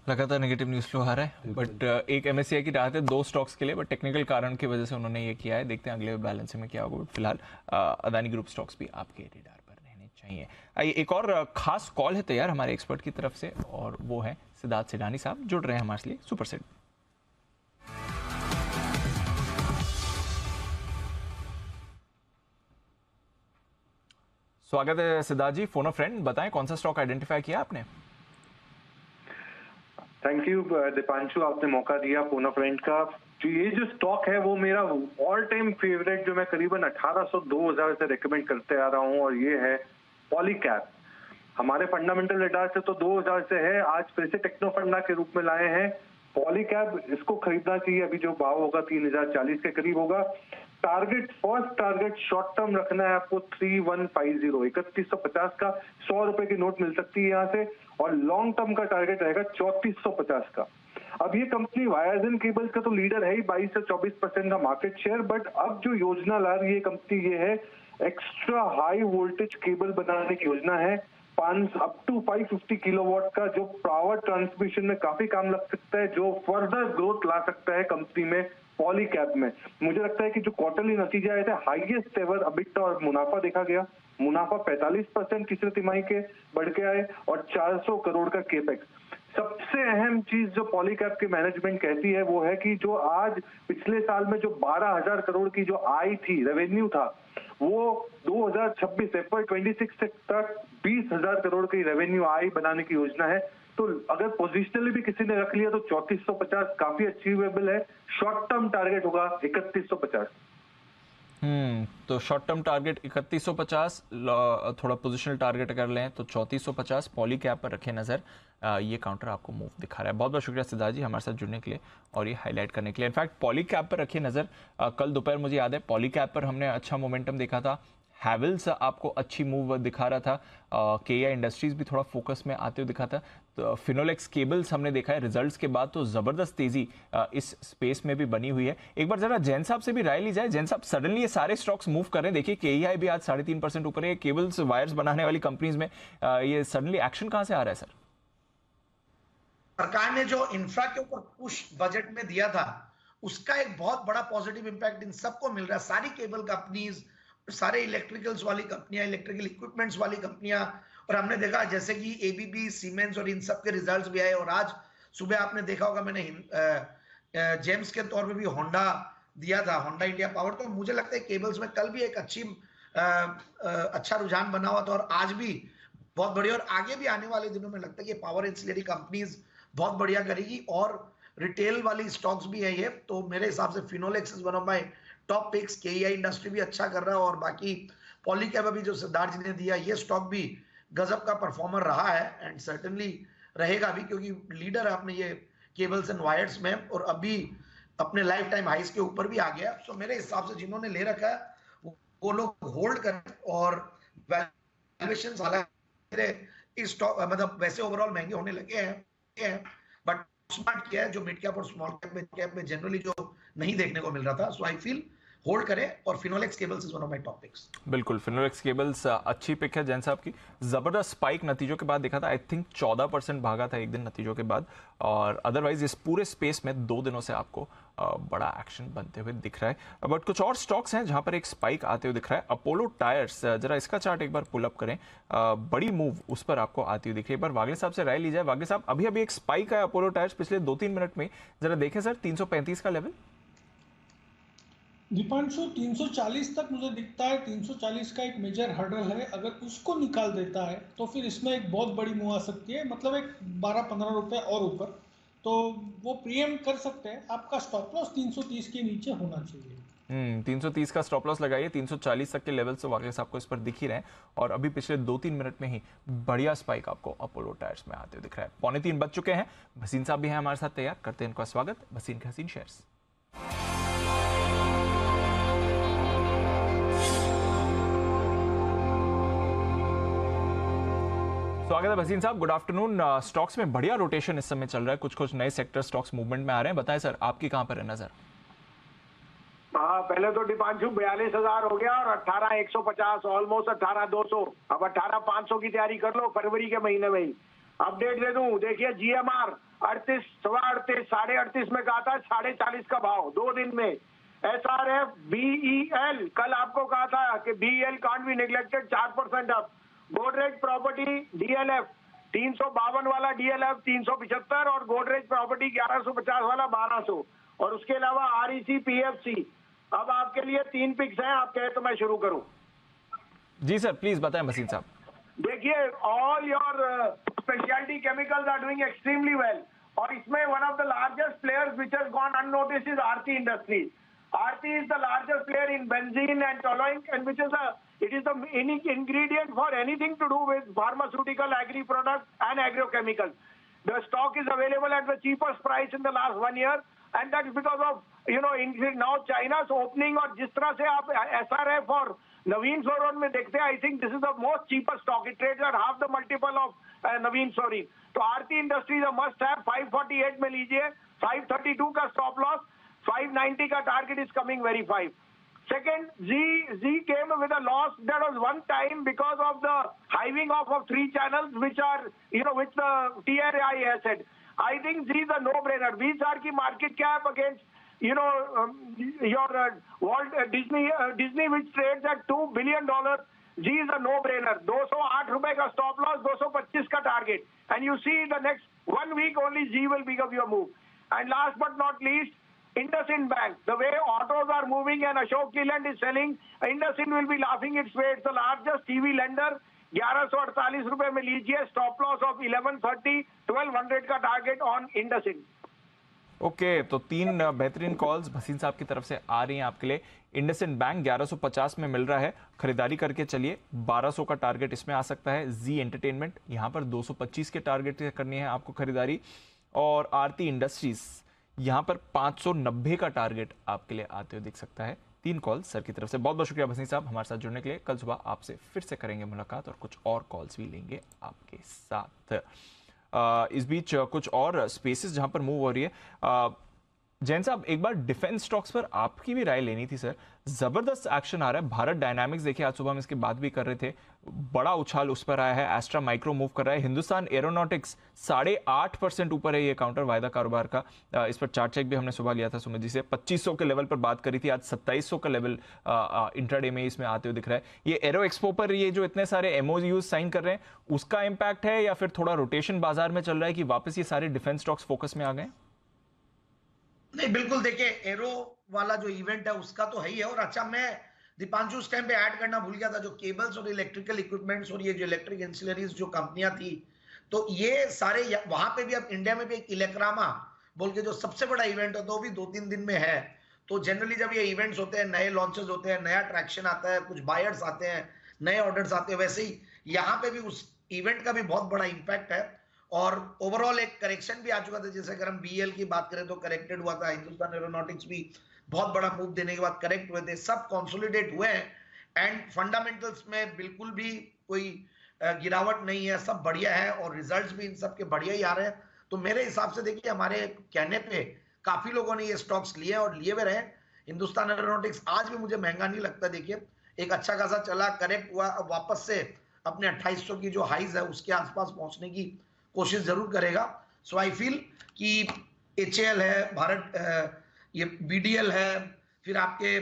Speaker 1: लगातार नेगेटिव न्यूज़ फ्लो आ रहा है, बट एक MSCI की राहत है 2 स्टॉक्स के लिए, बट टेक्निकल कारण की वजह से उन्होंने ये किया है। देखते हैं अगले बैलेंस में क्या होगा। फिलहाल अदानी ग्रुप स्टॉक्स भी आपके रेडार पर रहने चाहिए। आइए एक और खास कॉल है तैयार हमारे एक्सपर्ट की तरफ से, और वो है सिद्धार्थ सिडानी साहब, जुड़ रहे हैं हमारे लिए सुपर सेट। स्वागत है सिद्धार्थ जी, फोन ऑफ फ्रेंड। बताएं कौन सा स्टॉक आइडेंटिफाई किया आपने?
Speaker 13: थैंक यू दीपांशु, आपने मौका दिया पूना फ्रेंड का। जो ये जो स्टॉक है वो मेरा ऑल टाइम फेवरेट, जो मैं करीबन 1800-2000 से रेकमेंड करते आ रहा हूँ, और ये है पॉलीकैब। हमारे फंडामेंटल रेडार से तो 2000 से है, आज फिर से टेक्नो फंडा के रूप में लाए हैं पॉलीकैब। इसको खरीदना चाहिए, अभी जो भाव होगा 3040 के करीब होगा। Target, first target short term रखना है आपको 3150, 3150 का 100 रुपए की नोट मिल सकती है यहाँ से, और लॉन्ग टर्म का टारगेट रहेगा 3450 का। अब ये कंपनी वायरजेन केबल्स का तो लीडर है ही, 22 से 24% का मार्केट शेयर, बट अब जो योजना ला रही है कंपनी ये है एक्स्ट्रा हाई वोल्टेज केबल बनाने की योजना है, अप टू 550 किलोवाट का, जो पावर ट्रांसमिशन में काफी काम लग सकता है, जो फर्दर ग्रोथ ला सकता है कंपनी में पॉलीकैब में। मुझे लगता है कि जो क्वार्टरली नतीजे आए थे, हाईएस्ट एवर अबिटा और मुनाफा देखा गया। मुनाफा 45% तीसरे तिमाही के बढ़ के आए, और 400 करोड़ का केपेक्स। सबसे अहम चीज जो पॉलीकैब की मैनेजमेंट कहती है वो है कि जो आज पिछले साल में जो 12,000 करोड़ की जो आय थी, रेवेन्यू था, वो 2026 अप्रैल 26 तक 20,000 करोड़ की रेवेन्यू आय बनाने की योजना है। तो अगर पोजिशनली भी किसी ने रख लिया तो 3450 काफी अचीवेबल है। शॉर्ट टर्म टारगेट होगा 3150।
Speaker 1: तो शॉर्ट टर्म टारगेट 3150, थोड़ा पोजिशनल टारगेट कर लें तो 3450। पॉलीकैब पर रखें नजर, ये काउंटर आपको मूव दिखा रहा है। बहुत बहुत शुक्रिया सिद्धार्थ जी हमारे साथ जुड़ने के लिए और ये हाईलाइट करने के लिए। इनफैक्ट पॉलीकैब पर रखिए नजर। कल दोपहर मुझे याद है पॉलीकैब पर हमने अच्छा मोमेंटम देखा था, हैवेल्स आपको अच्छी मूव दिखा रहा था, केया इंडस्ट्रीज भी थोड़ा फोकस में आते हुए दिखा था। तो फिनोलेक्स केबल्स हमने देखा है रिजल्ट्स के बाद तो जबरदस्त तेजी इस स्पेस में भी बनी हुई है। एक बार जरा जैन साहब से भी राय ली जाए। जैन साहब, सडनली ये सारे स्टॉक्स मूव कर रहे हैं, देखिए केईआई भी आज 3.5% ऊपर है। केबल्स वायर्स बनाने वाली कंपनीज में ये सडनली एक्शन कहां से आ रहा है सर?
Speaker 10: सरकार ने जो इंफ्रा के ऊपर पुश बजट में दिया था उसका एक बहुत बड़ा पॉजिटिव इंपैक्ट इन सबको मिल रहा है। सारी केबल कंपनीज, सारे इलेक्ट्रिकल्स वाली कंपनियां, इलेक्ट्रिकल इक्विपमेंट्स वाली कंपनियां, और हमने देखा जैसे कि एबीबी, सीमेंस और इन सब के रिजल्ट्स भी आए। और आज सुबह आपने देखा होगा मैंने जेम्स के तौर पे भी होंडा दिया था, होंडा इंडिया पावर। तो मुझे लगता है केबल्स में कल भी एक अच्छा रुझान बना हुआ था और आज भी बहुत बढ़िया, और आगे भी आने वाले दिनों में लगता है कि पावर एंसिलरी कंपनीज बहुत बढ़िया करेगी। और रिटेल वाली स्टॉक्स भी है ये, तो मेरे हिसाब से Finolex is one of my top picks. KEI industry भी अच्छा कर रहा है, और बाकी पॉलीकैब अभी जो सिद्धार्थ जी ने दिया, ये स्टॉक भी गजब का परफॉर्मर रहा है एंड सर्टेनली रहेगा भी, क्योंकि लीडर है अपने ये केबल्स एंड वायर्स में, और अभी अपने लाइफ टाइम हाइस के ऊपर भी आ गया। सो मेरे हिसाब से जिन्होंने ले रखा है वो लोग होल्ड करें, और वैल्यूएशंस हालांकि इस स्टॉक मतलब वैसे ओवरऑल महंगे होने लगे हैं, बट स्मार्ट किया है जो मिड कैप और स्मॉल कैप में जनरली जो नहीं देखने को मिल रहा था। सो आई फील होल्ड करें, और Finolex cables is one of my top picks.
Speaker 1: बिल्कुल, फिनोलेक्स केबल्स अच्छी पिक है जैन साहब की। जबरदस्त स्पाइक नतीजों के बाद देखा था, आई थिंक 14% भागा था एक दिन नतीजों के बाद, और अदरवाइज इस पूरे स्पेस में 2 दिनों से आपको बड़ा एक्शन बनते हुए दिख रहा है। बट कुछ और स्टॉक्स हैं जहां पर एक स्पाइक आते हुए दिख रहा है। अपोलो टायर्स, जरा इसका चार्ट एक बार पुल अप करें, बड़ी मूव उस पर आपको आती हुई दिख रही है। एक बार वागले साहब से राय ली जाए। वागले साहब, अभी अभी एक स्पाइक है अपोलो टायर्स पिछले 2-3 मिनट में, जरा देखें सर 335 का लेवल।
Speaker 9: दीपांशु 340 तक मुझे दिखता है, 340 का एक मेजर हर्डल है। अगर उसको निकाल देता है तो फिर इसमें एक बहुत बड़ी मूव आ सकती है, मतलब एक 12-15 रुपए और ऊपर, तो वो प्रीएम कर सकते हैं। आपका स्टॉप लॉस 330 के नीचे होना चाहिए।
Speaker 1: 330 का स्टॉप लॉस लगाइए। 340 तक के लेवल से वाकई आपको इस पर दिख ही रहे हैं, और अभी पिछले 2-3 मिनट में ही बढ़िया स्पाइक आपको अपोलो टायर्स में आते हुए दिख रहा है। 2:45 बज चुके हैं। भसीन साहब भी हैं हमारे साथ तैयार, करते हैं इनका स्वागत। भसीन के हसीन शेयर्स। स्वागत है भसीन साहब, गुड आफ्टरनून। स्टॉक्स में बढ़िया रोटेशन इस समय चल रहा है, कुछ नए सेक्टर स्टॉक्स मूवमेंट में आ रहे हैं। बताएं सर, आपकी कहां पर है नजर?
Speaker 14: हाँ, पहले तो दीपांशु 42,000 हो गया, और 18,150, ऑलमोस्ट 18,200। अब 18,500 की तैयारी कर लो फरवरी के महीने में ही। अपडेट दे दूं, देखिए जीएमआर 38, 38, 38.5 में कहा था 40.5 का भाव 2 दिन में। एसआरएफ, बीईएल, कल आपको कहा था कि BEL can't be neglected, 4% up. Godrej property DLF 352 वाला डीएलएफ 375, और गोदरेज प्रॉपर्टी 1150 वाला 1200, और उसके अलावा आरईसी, पीएफसी। अब आपके लिए 3 पिक्स हैं, आप कहे तो मैं शुरू करूं?
Speaker 1: जी सर, प्लीज बताएं भसीन साहब।
Speaker 14: देखिए, all your speciality chemicals are doing extremely well, और इसमें one of the largest players which has gone unnoticed is Aarti Industries. Aarti is the largest player in benzene and toluene, and it is the ingredient for anything to do with pharmaceutical, agri products and agrochemicals. The stock is available at the cheapest price in the last 1 year, and that is because of now China's opening, और जिस तरह से आप SRF और नवीन fluorine में देखते हैं, I think this is the most cheapest stock. It trades at half the multiple of Naveen fluorine. तो आरती इंडस्ट्रीज मस्ट हैव, 548 में लीजिए, 532 का स्टॉप लॉस, 590 का target is coming verified. Second, Z came with a loss that was one time because of the hiving off of 3 channels, which are, which the TRI has said. I think Z is a no-brainer. V-Star की market cap against, your Walt Disney, which trades at $2 billion. Z is a no-brainer. 208 रुपए का stop loss, 225 का target. And you see the next 1 week only Z will be of your move. And last but not least, IndusInd Bank. The way autos are moving and Ashok Leyland is selling, IndusInd will be laughing its way. It's the largest TV lender. 1148 रुपए में लीजिए, stop loss of 1130, 1200 का target on IndusInd.
Speaker 1: Okay, तो 3 बेहतरीन calls Bhasin साहब की तरफ से आ रही हैं आपके लिए। IndusInd बैंक 1150 में मिल रहा है, खरीदारी करके चलिए। 1200 का टारगेट इसमें आ सकता है। जी एंटरटेनमेंट यहाँ पर 225 के टारगेट करनी है आपको खरीदारी, और आरती इंडस्ट्रीज यहाँ पर 590 का टारगेट आपके लिए आते हुए दिख सकता है। 3 कॉल सर की तरफ से। बहुत बहुत शुक्रिया भसीन साहब हमारे साथ जुड़ने के लिए। कल सुबह आपसे फिर से करेंगे मुलाकात और कुछ और कॉल्स भी लेंगे आपके साथ। इस बीच कुछ और स्पेसेस जहां पर मूव हो रही है। जैन साहब, एक बार डिफेंस स्टॉक्स पर आपकी भी राय लेनी थी सर। जबरदस्त एक्शन आ रहा है। भारत डायनामिक्स देखिए, आज सुबह हम इसकी बात भी कर रहे थे, बड़ा उछाल उस पर आया है। एस्ट्रा माइक्रो मूव कर रहा है। हिंदुस्तान एरोनॉटिक्स 8.5% ऊपर है। ये काउंटर वायदा कारोबार का। इस पर चार्ट चेक भी हमने सुबह लिया था सुमित जी से। 2500 के लेवल पर बात करी थी, आज 2700 का लेवल इंट्राडे में इसमें आते हुए दिख रहा है। ये एरो एक्सपो पर ये जो इतने सारे एमओयू साइन कर रहे हैं, उसका इंपैक्ट है या फिर थोड़ा रोटेशन बाजार में चल रहा है कि वापस ये सारे डिफेंस स्टॉक्स फोकस में आ गए?
Speaker 10: नहीं, बिल्कुल देखिए, एरो वाला जो इवेंट है उसका तो है ही है। और अच्छा, मैं दीपांशु उस टाइम पे ऐड करना भूल गया था, जो केबल्स और इलेक्ट्रिकल इक्विपमेंट्स और ये जो इलेक्ट्रिक इंसिलरीज जो कंपनियां थी, तो ये सारे वहां पे भी, अब इंडिया में भी एक इलेक्ट्रामा बोल के जो सबसे बड़ा इवेंट होता है वो भी 2-3 दिन में है। तो जनरली जब ये इवेंट्स होते हैं, नए लॉन्चेस होते हैं, नया ट्रैक्शन आता है, कुछ बायर्स आते हैं, नए ऑर्डर्स आते हैं, वैसे ही यहाँ पे भी उस इवेंट का भी बहुत बड़ा इंपैक्ट है। और ओवरऑल एक करेक्शन भी आ चुका था। जैसे अगर हम बीएल की बात करें तो करेक्टेड हुआ था। हिंदुस्तान एरोनॉटिक्स भी बहुत बड़ा मूव देने के बाद करेक्ट हुए थे। सब कंसोलिडेट हुए हैं एंड फंडामेंटल्स में बिल्कुल भी कोई गिरावट नहीं है, सब बढ़िया है और रिजल्ट्स भी इन सब के बढ़िया ही आ रहे हैं। तो मेरे हिसाब से देखिए, हमारे कहने पे काफी लोगों ने ये स्टॉक्स लिए और लिए हुए रहे। हिंदुस्तान एरोनॉटिक्स आज भी मुझे महंगा नहीं लगता। देखिए, एक अच्छा खासा चला, करेक्ट हुआ, अब वापस से अपने 2800 की जो हाइज है उसके आसपास पहुंचने की कोशिश जरूर करेगा। सो आई फील कि एचएएल है, भारत ये बीडीएल है, फिर आपके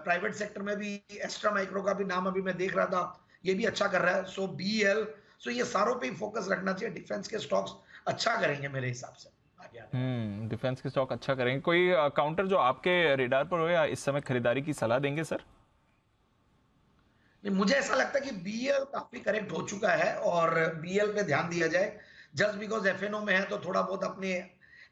Speaker 10: प्राइवेट सेक्टर में भी एस्ट्रा माइक्रो का भी नाम अभी मैं देख रहा था, ये भी अच्छा कर रहा है। सो बीएल, सो ये सारों पे ही फोकस रखना चाहिए। डिफेंस के स्टॉक्स अच्छा करेंगे मेरे हिसाब से आगे।
Speaker 1: डिफेंस के स्टॉक अच्छा करेंगे। कोई काउंटर जो आपके रेडार पर हो या इस समय खरीदारी की सलाह देंगे सर?
Speaker 10: मुझे ऐसा लगता है कि बीएल काफी करेक्ट हो चुका है और बीएल पे ध्यान दिया जाए। जस्ट बिकॉज एफएनओ में है तो थोड़ा बहुत अपने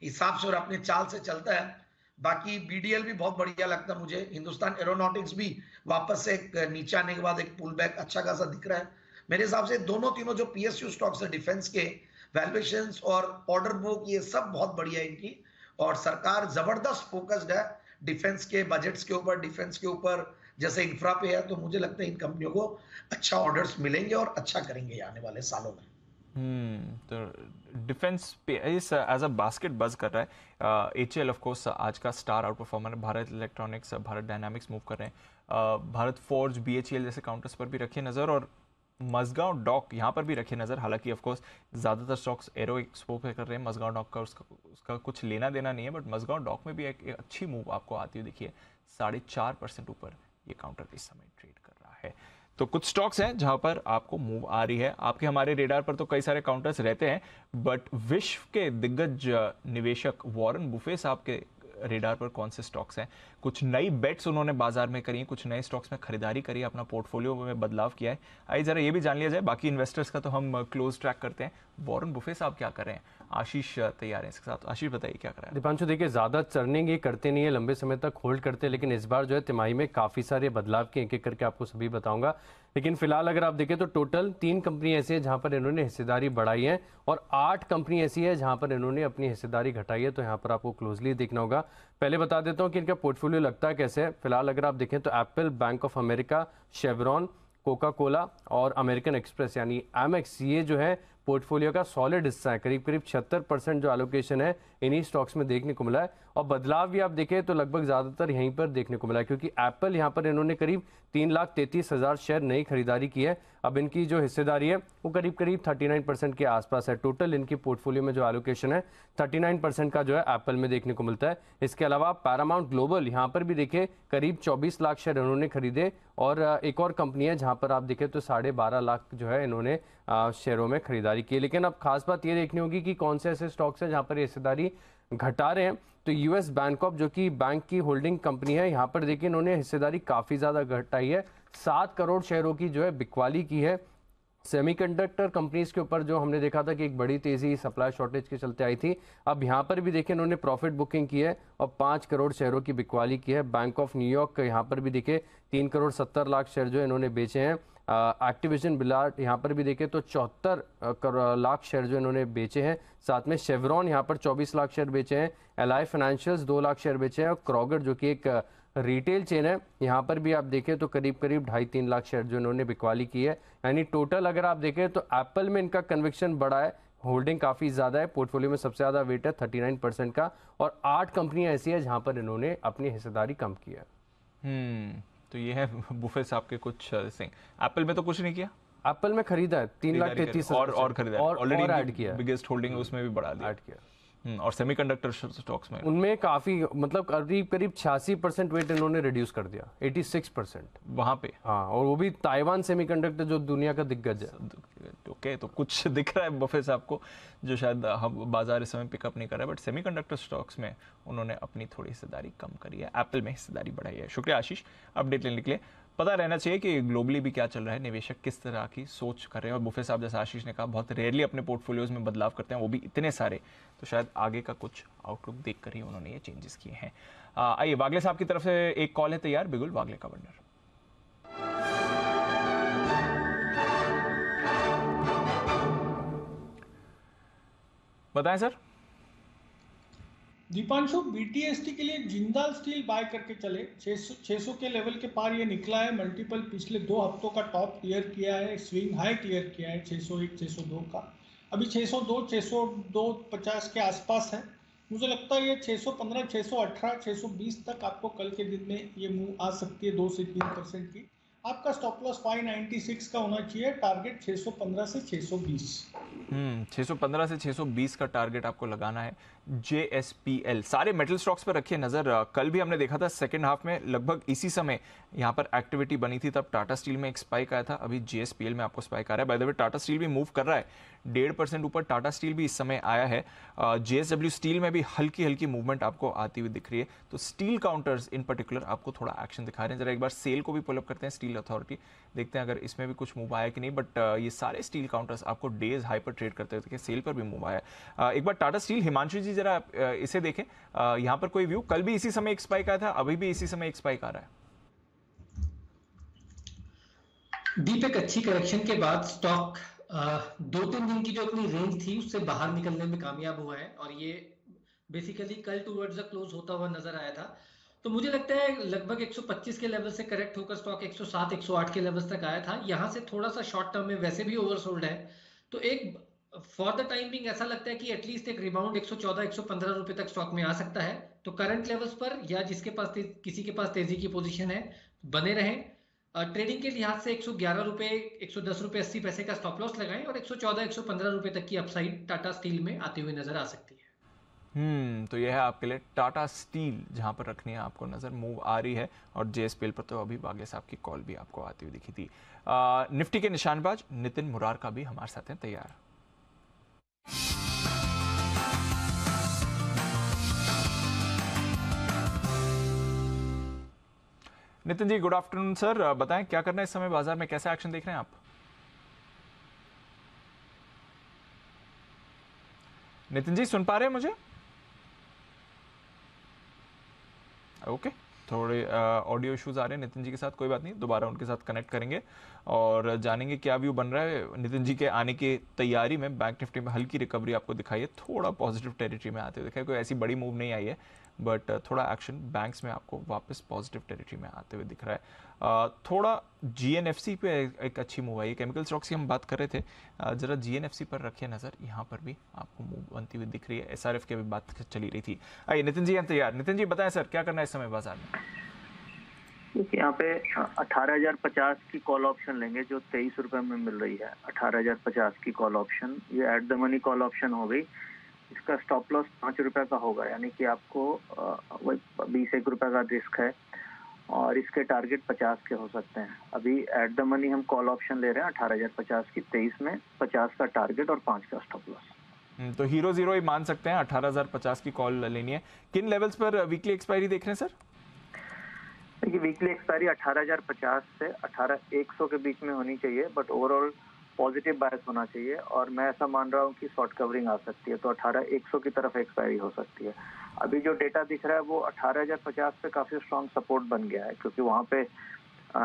Speaker 10: हिसाब से और अपने चाल से चलता है। बाकी बीडीएल भी बहुत बढ़िया लगता है मुझे। हिंदुस्तान एरोनॉटिक्स भी वापस से एक नीचे आने के बाद एक पुल बैक अच्छा खासा दिख रहा है। मेरे हिसाब से दोनों तीनों जो पीएसयू स्टॉक्स है डिफेंस के, वैल्यूएशंस और ऑर्डर बुक, ये सब बहुत बढ़िया है इनकी। और सरकार जबरदस्त फोकस्ड है डिफेंस के बजट्स के ऊपर, डिफेंस के ऊपर, जैसे इंफ्रा पे है। तो मुझे लगता है इन कंपनियों को अच्छा ऑर्डर्स मिलेंगे और अच्छा करेंगे आने वाले सालों में।
Speaker 1: तो डिफेंस पे एज अ बास्केट बज कर रहा है। एचएएल ऑफ कोर्स आज का star out performer. Bharat Electronics, Bharat dynamics move कर रहे हैं। भारत फोर्ज, बीएचईएल जैसे काउंटर्स पर भी रखिए नज़र और मजगांव डॉक यहाँ पर भी रखिए नज़र। हालांकि ऑफ कोर्स ज़्यादातर स्टॉक्स एरो एक्सपो पे कर रहे हैं। मजगांव डॉक का उसका कुछ लेना देना नहीं है, बट मजगांव डॉक में भी एक अच्छी मूव आपको आती हुई दिखिए। 4.5% ऊपर ये काउंटर इस समय ट्रेड कर रहा है। तो कुछ स्टॉक्स हैं जहां पर आपको मूव आ रही है। आपके हमारे रेडार पर तो कई सारे काउंटर्स रहते हैं, बट विश्व के दिग्गज निवेशक वॉरेन बुफे साहब के रेडार पर कौन से स्टॉक्स हैं? कुछ नई बेट्स उन्होंने बाजार में करी, कुछ नए स्टॉक्स में खरीदारी करी, अपना पोर्टफोलियो में बदलाव किया है। आइए जरा ये भी जान लिया जाए। बाकी इन्वेस्टर्स का तो हम क्लोज ट्रैक करते हैं, वॉरेन बुफे साहब क्या कर रहे हैं? आशीष तैयार है इसके साथ। आशीष बताइए क्या कर रहा है?
Speaker 15: दीपांशु, देखिए ज़्यादा चर्निंग ये करते नहीं है, लंबे समय तक होल्ड करते हैं, लेकिन इस बार जो है तिमाही में काफ़ी सारे बदलाव किए, एक एक करके आपको सभी बताऊंगा। लेकिन फिलहाल अगर आप देखें तो टोटल 3 कंपनी ऐसी है जहां पर इन्होंने हिस्सेदारी बढ़ाई है और 8 कंपनी ऐसी है जहां पर इन्होंने अपनी हिस्सेदारी घटाई है। तो यहाँ पर आपको क्लोजली देखना होगा। पहले बता देता हूँ कि इनका पोर्टफोलियो लगता है कैसे है। फिलहाल अगर आप देखें तो Apple, bank of America, chevron, Coca Cola और अमेरिकन एक्सप्रेस यानी एमएक्स, ये जो है पोर्टफोलियो का सॉलिड हिस्सा है। करीब करीब 76% जो एलोकेशन है इन्हीं स्टॉक्स में देखने को मिला है। और बदलाव भी आप देखें तो लगभग ज़्यादातर यहीं पर देखने को मिला है, क्योंकि एप्पल यहाँ पर इन्होंने करीब 3,33,000 शेयर नई खरीदारी की है। अब इनकी जो हिस्सेदारी है वो करीब करीब 39% के आसपास है। टोटल इनकी पोर्टफोलियो में जो एलोकेशन है 39% का जो है एप्पल में देखने को मिलता है। इसके अलावा पैरामाउंट ग्लोबल, यहाँ पर भी देखें करीब 24 लाख शेयर इन्होंने खरीदे। और एक और कंपनी है जहाँ पर आप देखें तो 12.5 लाख जो है इन्होंने शेयरों में खरीदारी की। लेकिन अब खास बात ये देखनी होगी कि कौन से ऐसे स्टॉक्स हैं जहाँ पर हिस्सेदारी घटा रहे हैं। तो यूएस बैंकॉप, जो कि बैंक की होल्डिंग कंपनी है, यहाँ पर देखिए इन्होंने हिस्सेदारी काफ़ी ज़्यादा घटाई है। 7 करोड़ शेयरों की जो है बिकवाली की है। सेमीकंडक्टर कंपनीज के ऊपर जो हमने देखा था कि एक बड़ी तेजी सप्लाई शॉर्टेज के चलते आई थी, अब यहाँ पर भी देखिए इन्होंने प्रॉफिट बुकिंग की है और 5 करोड़ शेयरों की बिकवाली की है। बैंक ऑफ न्यूयॉर्क यहाँ पर भी देखिए 3 करोड़ 70 लाख शेयर जो इन्होंने बेचे हैं। एक्टिविजन बिलार्ड यहाँ पर भी देखें तो 74 लाख शेयर जो इन्होंने बेचे हैं। साथ में शेवरॉन यहाँ पर 24 लाख शेयर बेचे हैं। एलआई फाइनेंशियल्स 2 लाख शेयर बेचे हैं और क्रॉगर जो कि एक रिटेल चेन है, यहाँ पर भी आप देखें तो करीब करीब 2.5-3 लाख शेयर जो इन्होंने बिकवाली की है। यानी टोटल अगर आप देखें तो एप्पल में इनका कन्विक्शन बड़ा है, होल्डिंग काफ़ी ज़्यादा है, पोर्टफोलियो में सबसे ज़्यादा वेट है 39% का, और 8 कंपनियां ऐसी है जहाँ पर इन्होंने अपनी हिस्सेदारी कम की है।
Speaker 1: तो ये है बुफे साहब के कुछ सिंह। एप्पल में तो कुछ नहीं किया,
Speaker 15: एप्पल में खरीदा है 3,33,000
Speaker 1: और खरीदा है, ऑलरेडी
Speaker 15: ऐड किया,
Speaker 1: बिगेस्ट होल्डिंग उसमें भी बढ़ा दिया,
Speaker 15: ऐड किया।
Speaker 1: और सेमीकंडक्टर स्टॉक्स में
Speaker 15: उनमें काफी मतलब करीब 86% वेट इन्होंने रिड्यूस कर दिया, 86%
Speaker 1: वहां पे।
Speaker 15: हाँ, और वो भी ताइवान सेमीकंडक्टर जो दुनिया का दिग्गज है।
Speaker 1: ओके, तो कुछ दिख रहा है बफे साहब को जो शायद हम बाजार इस समय पिकअप नहीं कर रहा है, बट सेमीकंडक्टर स्टॉक्स में उन्होंने अपनी थोड़ी हिस्सेदारी कम करी है, एप्पल में हिस्सेदारी बढ़ाई है। शुक्रिया आशीष, अपडेट लेने के लिए। पता रहना चाहिए कि ग्लोबली भी क्या चल रहा है, निवेशक किस तरह की सोच कर रहे हैं, और बुफे साहब जैसा आशीष ने कहा बहुत रेयरली अपने पोर्टफोलियोज में बदलाव करते हैं, वो भी इतने सारे, तो शायद आगे का कुछ आउटलुक देख कर ही उन्होंने ये चेंजेस किए हैं। आइए वागले साहब की तरफ से एक कॉल है तैयार, बिगुल वागले का वंडर। बताएं सर।
Speaker 9: दीपांशु, बीटीएसटी के लिए जिंदाल स्टील बाय करके चले, 600 के लेवल के पार ये निकला है, मल्टीपल पिछले 2 हफ्तों का टॉप क्लियर किया है, स्विंग हाई क्लियर किया है 601 602 का, अभी 602 के आसपास है। मुझे लगता है ये 615 618 620 तक आपको कल के दिन में ये मूव आ सकती है 2 से 3% की। आपका स्टॉप लॉस 596 का होना चाहिए, टारगेट 615 से 620।
Speaker 1: 615 से 620 का टारगेट आपको लगाना है। JSPL सारे मेटल स्टॉक्स पर रखिए नजर। कल भी हमने देखा था सेकंड हाफ में लगभग इसी समय यहाँ पर एक्टिविटी बनी थी, तब टाटा स्टील में एक स्पाइक आया था, अभी JSPL में आपको स्पाइक आ रहा है। By the way Tata steel भी मूव कर रहा है, 1.5% ऊपर टाटा स्टील भी इस समय आया है। JSW स्टील में भी हल्की हल्की मूवमेंट आपको आती हुई दिख रही है। तो स्टील काउंटर्स इन पर्टिकुलर आपको थोड़ा एक्शन दिखा रहे हैं। जरा एक बार सेल को भी पुलअप करते हैं, स्टील अथॉरिटी, देखते हैं अगर इसमें भी कुछ मूव आया कि नहीं। बट ये सारे स्टील काउंटर्स आपको डेज हाई पर ट्रेड करते हुए, सेल पर भी मूव आया। एक बार टाटा स्टील, हिमांशु जी जरा इसे देखें, यहाँ पर कोई व्यू, कल भी इसी समय एक स्पाइक आया था, अभी भी इसी समय एक स्पाइक आ रहा है।
Speaker 7: डीप एक अच्छी करेक्शन के बाद स्टॉक 2-3 दिन की जो अपनी रेंज थी उससे बाहर निकलने में कामयाब हुआ है, और ये बेसिकली कल टुवर्ड्स द क्लोज होता हुआ नजर आया था। तो मुझे लगता है लगभग 125 के लेवल से करेक्ट होकर स्टॉक 107 108 के लेवल्स तक आया था। यहाँ से थोड़ा सा शॉर्ट टर्म में वैसे भी ओवरसोल्ड है, तो एक फॉर द टाइम बिंग ऐसा लगता है कि एटलीस्ट एक रिबाउंड 114 115 रुपए तक स्टॉक में आ सकता है। तो करंट लेवल्स पर या जिसके पास किसी के पास तेजी की पोजीशन है बने रहें। ट्रेडिंग के लिहाज से 111 रुपए 110 रुपए 80 पैसे का स्टॉप लॉस लगाएं, और 114 115 रुपए तक की अपसाइड टाटा स्टील में आती हुई नजर आ सकती है।
Speaker 1: तो यह है आपके लिए टाटा स्टील, जहां पर रखनी है आपको नजर, मूव आ रही है। और JSPL पर तो अभी वागले साहब की कॉल भी आपको आती हुई दिखी थी। निफ्टी के निशानबाज नितिन मुरार का भी हमारे साथ हैं तैयार। Nitin ji, good afternoon sir, बताएं क्या करना है इस समय बाजार में, कैसा एक्शन देख रहे हैं आप? नितिन जी सुन पा रहे हैं मुझे? ओके, थोड़े ऑडियो इश्यूज आ रहे हैं नितिन जी के साथ, कोई बात नहीं, दोबारा उनके साथ कनेक्ट करेंगे और जानेंगे क्या व्यू बन रहा है। नितिन जी के आने की तैयारी में बैंक निफ्टी में हल्की रिकवरी आपको दिखाई है, थोड़ा पॉजिटिव टेरिटरी में आते हुए दिखाई, कोई ऐसी बड़ी मूव नहीं आई है, बट थोड़ा एक्शन बैंक्स में आपको वापस पॉजिटिव टेरिटरी में आते हुए दिख रहा है। थोड़ा GNFC पे एक अच्छी मूव आई है, केमिकल स्टॉक्स की हम बात कर रहे थे, जरा GNFC पर रखिए नजर, यहाँ पर भी आपको मूव बनती हुई दिख रही है। SRF की भी बात चली रही थी। आइए नितिन जी हैं तैयार। नितिन जी बताएं सर क्या करना है इस समय बाजार में?
Speaker 16: देखिए यहाँ पे 18,050 की कॉल ऑप्शन लेंगे जो 23 रुपए में मिल रही है। 18,050 की कॉल ऑप्शन, ये at the money call option हो गई। इसका स्टॉप लॉस 5 रुपए का होगा, यानी कि आपको 20-1 रुपए का रिस्क है, और इसके टारगेट 50 के हो सकते हैं। अभी एट द मनी हम कॉल ऑप्शन ले रहे हैं 18,050 की, 23 में 50 का टारगेट और 5 का स्टॉप लॉस।
Speaker 1: तो हीरो जीरो ही मान सकते हैं, 18,050 की कॉल लेनी है। किन लेवल्स पर वीकली एक्सपायरी देख रहे हैं सर?
Speaker 16: देखिए वीकली एक्सपायरी 18,050 से 18,100 के बीच में होनी चाहिए, बट ओवरऑल पॉजिटिव बायस होना चाहिए, और मैं ऐसा मान रहा हूँ कि शॉर्ट कवरिंग आ सकती है, तो 18,100 की तरफ एक्सपायरी हो सकती है। अभी जो डेटा दिख रहा है वो 18,050 पे काफी स्ट्रॉन्ग सपोर्ट बन गया है, क्योंकि वहाँ पे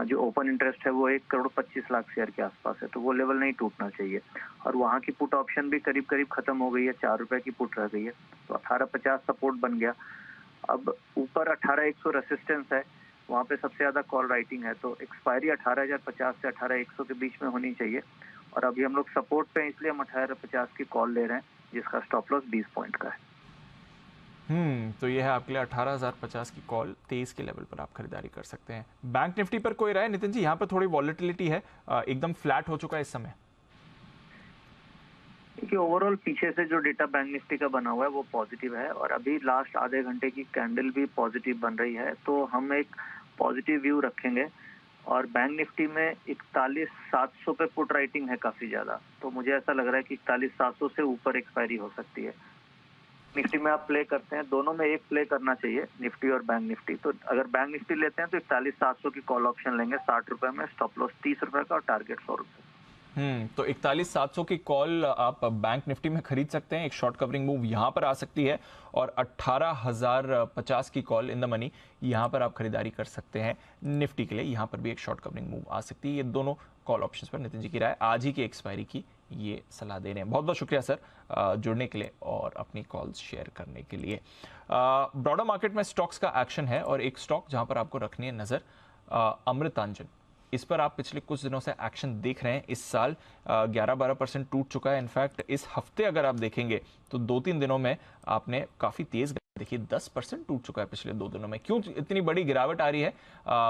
Speaker 16: जो ओपन इंटरेस्ट है वो 1,25,00,000 शेयर के आसपास है, तो वो लेवल नहीं टूटना चाहिए। और वहाँ की पुट ऑप्शन भी करीब करीब खत्म हो गई है, 4 रुपए की पुट रह गई है, तो 18,50 सपोर्ट बन गया। अब ऊपर 18,100 रेसिस्टेंस है, वहाँ पे सबसे ज्यादा कॉल राइटिंग है, तो एक्सपायरी 18,050 से 18,100 के बीच में होनी चाहिए। और अभी हम लोग सपोर्ट पे हैं, इसलिए हम 18,50 की कॉल ले रहे हैं, जिसका स्टॉप लॉस 20 पॉइंट का है।
Speaker 1: तो ये है आपके लिए 18,050 की कॉल, 23 के लेवल पर आप खरीदारी कर सकते हैं। बैंक निफ्टी पर कोई राय नितिन जी? यहाँ पर थोड़ी वॉलेटिलिटी है, एकदम फ्लैट हो चुका है इस समय।
Speaker 16: देखिए ओवरऑल पीछे से जो डेटा बैंक निफ्टी का बना हुआ है वो पॉजिटिव है, और अभी लास्ट आधे घंटे की कैंडल भी पॉजिटिव बन रही है, तो हम एक पॉजिटिव व्यू रखेंगे। और बैंक निफ्टी में 41,700 पे पुट राइटिंग है काफी ज्यादा, तो मुझे ऐसा लग रहा है कि 41,700 से ऊपर एक्सपायरी हो सकती है। निफ्टी में आप प्ले करते हैं, दोनों में एक प्ले करना चाहिए, निफ्टी और बैंक निफ्टी। तो अगर बैंक निफ्टी लेते हैं तो 41,700 की कॉल ऑप्शन लेंगे 60 रुपए में, स्टॉप लॉस 30 रुपए का और टारगेट 100 रुपए।
Speaker 1: तो 41,700 की कॉल आप बैंक निफ्टी में खरीद सकते हैं, एक शॉर्ट कवरिंग मूव यहां पर आ सकती है। और 18,050 की कॉल इन द मनी यहां पर आप खरीदारी कर सकते हैं निफ्टी के लिए, यहां पर भी एक शॉर्ट कवरिंग मूव आ सकती है। ये दोनों कॉल ऑप्शंस पर नितिन जी की राय, आज ही की एक्सपायरी की ये सलाह दे रहे हैं। बहुत बहुत शुक्रिया सर जुड़ने के लिए और अपनी कॉल्स शेयर करने के लिए। ब्रॉडर मार्केट में स्टॉक्स का एक्शन है और एक स्टॉक जहां पर आपको रखनी है नजर, अमृतांजन। इस पर आप पिछले कुछ दिनों से एक्शन देख रहे हैं। इस साल 11-12% टूट चुका है। इनफैक्ट इस हफ्ते अगर आप देखेंगे तो 2-3 दिनों में आपने काफी तेज, देखिए 10% टूट चुका है पिछले 2 दिनों में। क्यों इतनी बड़ी गिरावट आ रही है?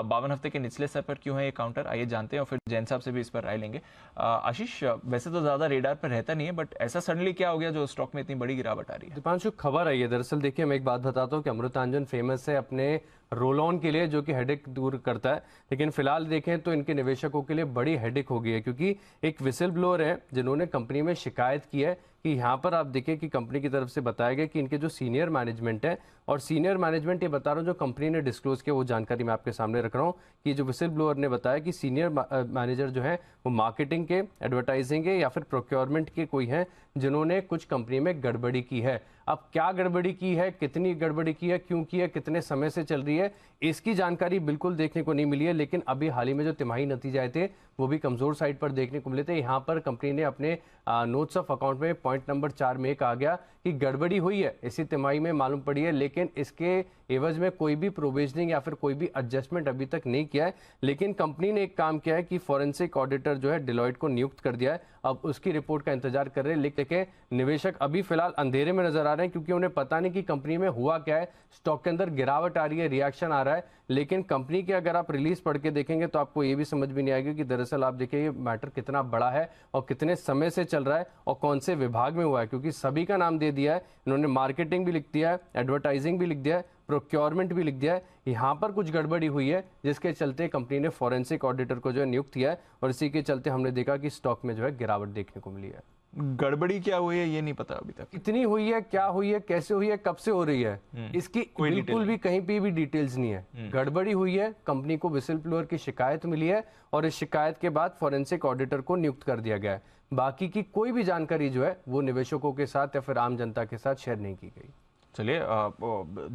Speaker 1: 52 हफ्ते के निचले स्तर पर क्यों है ये काउंटर, आइए जानते हैं और फिर जैन साहब से भी इस पर राय लेंगे। आशीष, वैसे तो ज्यादा रेडार पर रहता नहीं है, बट ऐसा सडनली क्या हो गया जो स्टॉक में इतनी बड़ी गिरावट आ रही है?
Speaker 15: दीपांशु, खबर आई है दरअसल। देखिए मैं एक बात बताता हूँ कि अमृतांजन फेमस है अपने रोल ऑन के लिए, जो कि हेडेक दूर करता है, लेकिन फिलहाल देखें तो इनके निवेशकों के लिए बड़ी हेडेक हो गई है, क्योंकि एक विसिल ब्लोअर है जिन्होंने कंपनी में शिकायत की है कि यहाँ पर आप देखें कि कंपनी की तरफ से बताया गया कि इनके जो सीनियर मैनेजमेंट है, और सीनियर मैनेजमेंट ये बता रहा हूँ जो कंपनी ने डिस्क्लोज किया वो जानकारी मैं आपके सामने रख रहा हूँ, कि जो विसिल ब्लोअर ने बताया कि सीनियर मैनेजर जो है वो मार्केटिंग के, एडवर्टाइजिंग के या फिर प्रोक्योरमेंट के कोई हैं जिन्होंने कुछ कंपनी में गड़बड़ी की है। अब क्या गड़बड़ी की है, कितनी गड़बड़ी की है, क्यों की है, कितने समय से चल रही है, इसकी जानकारी बिल्कुल देखने को नहीं मिली है। लेकिन अभी हाल ही में जो तिमाही नतीजे आए थे वो भी कमजोर साइड पर देखने को मिले थे। यहाँ पर कंपनी ने अपने नोट्स ऑफ अकाउंट में पॉइंट नंबर 4 में कहा गया कि गड़बड़ी हुई है, इसी तिमाही में मालूम पड़ी है, लेकिन इसके एवज में कोई भी प्रोविजनिंग या फिर कोई भी एडजस्टमेंट अभी तक नहीं किया है। लेकिन कंपनी ने एक काम किया है कि फॉरेंसिक ऑडिटर जो है डिलॉयट को नियुक्त कर दिया है, अब उसकी रिपोर्ट का इंतजार कर रहे हैं। लेकिन निवेशक अभी फिलहाल अंधेरे में नजर आ रहे हैं, क्योंकि उन्हें पता नहीं कि कंपनी में हुआ क्या है। स्टॉक के अंदर गिरावट आ रही है, रिएक्शन आ रहा है, लेकिन कंपनी के अगर आप रिलीज पढ़ के देखेंगे तो आपको ये भी समझ में नहीं आएगी कि दरअसल आप देखिए ये मैटर कितना बड़ा है और कितने समय से चल रहा है और कौन से विभाग में हुआ है, क्योंकि सभी का नाम दे दिया है इन्होंने। मार्केटिंग भी लिख दिया है, एडवर्टाइजिंग भी लिख दिया है, प्रोक्योरमेंट भी लिख दिया है। यहाँ पर कुछ गड़बड़ी हुई है जिसके चलते कंपनी ने फॉरेंसिक ऑडिटर को जो है नियुक्त किया है, और इसी के चलते हमने देखा कि स्टॉक में जो है गिरावट देखने को मिली है।
Speaker 1: गड़बड़ी क्या हुई है ये नहीं पता अभी तक,
Speaker 15: कितनी हुई है, क्या हुई है, कैसे हुई है, कब से हो रही है, इसकी बिल्कुल भी कहीं पे भी डिटेल्स नहीं है। गड़बड़ी हुई है, कंपनी को विसिल ब्लोअर की शिकायत मिली है और इस शिकायत के बाद फॉरेंसिक ऑडिटर को नियुक्त कर दिया गया है। बाकी की कोई भी जानकारी जो है वो निवेशकों के साथ या फिर आम जनता के साथ शेयर नहीं की गई।
Speaker 1: चलिए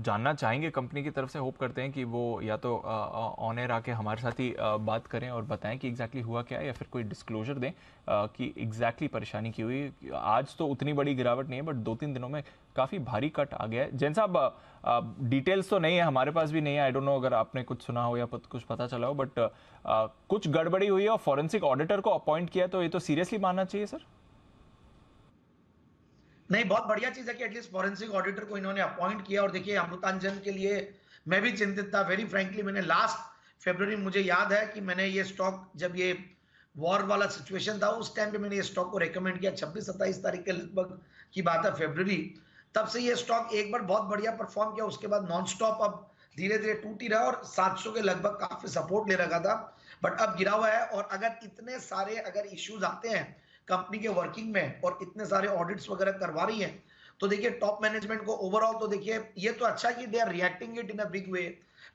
Speaker 1: जानना चाहेंगे कंपनी की तरफ से, होप करते हैं कि वो या तो ऑन एयर आके हमारे साथ ही बात करें और बताएं कि एग्जैक्टली हुआ क्या है, या फिर कोई डिस्क्लोजर दें कि एग्जैक्टली परेशानी की हुई। आज तो उतनी बड़ी गिरावट नहीं है, बट 2-3 दिनों में काफ़ी भारी कट आ गया है। जैन साहब, डिटेल्स तो नहीं है, हमारे पास भी नहीं है, आई डोंट नो अगर आपने कुछ सुना हो या कुछ पता चला हो, बट कुछ गड़बड़ी हुई है और फॉरेंसिक ऑडिटर को अपॉइंट किया, तो ये तो सीरियसली मानना चाहिए सर।
Speaker 10: नहीं, बहुत बढ़िया चीज है कि एटलीस्ट फॉरेंसिक ऑडिटर को इन्होंने अपॉइंट किया। और देखिए अमृतांजन के लिए मैं भी चिंतित था, वेरी फ्रैंकली। मैंने लास्ट फरवरी, मुझे याद है कि मैंने ये स्टॉक, जब ये वॉर वाला सिचुएशन था उस टाइम पे मैंने ये स्टॉक को रेकमेंड किया, 26-27 तारीख के लगभग की बात है, फरवरी। तब से ये स्टॉक एक बार बहुत बढ़िया परफॉर्म किया, उसके बाद नॉन स्टॉप अब धीरे धीरे टूट ही रहा और 700 के लगभग काफी सपोर्ट ले रखा था, बट अब गिरा हुआ है। और अगर इतने सारे अगर इश्यूज आते हैं कंपनी के वर्किंग में और इतने सारे ऑडिट्स वगैरह करवा रही है, तो देखिए टॉप मैनेजमेंट को ओवरऑल तो देखिए ये तो अच्छा कि they are reacting it in a big way,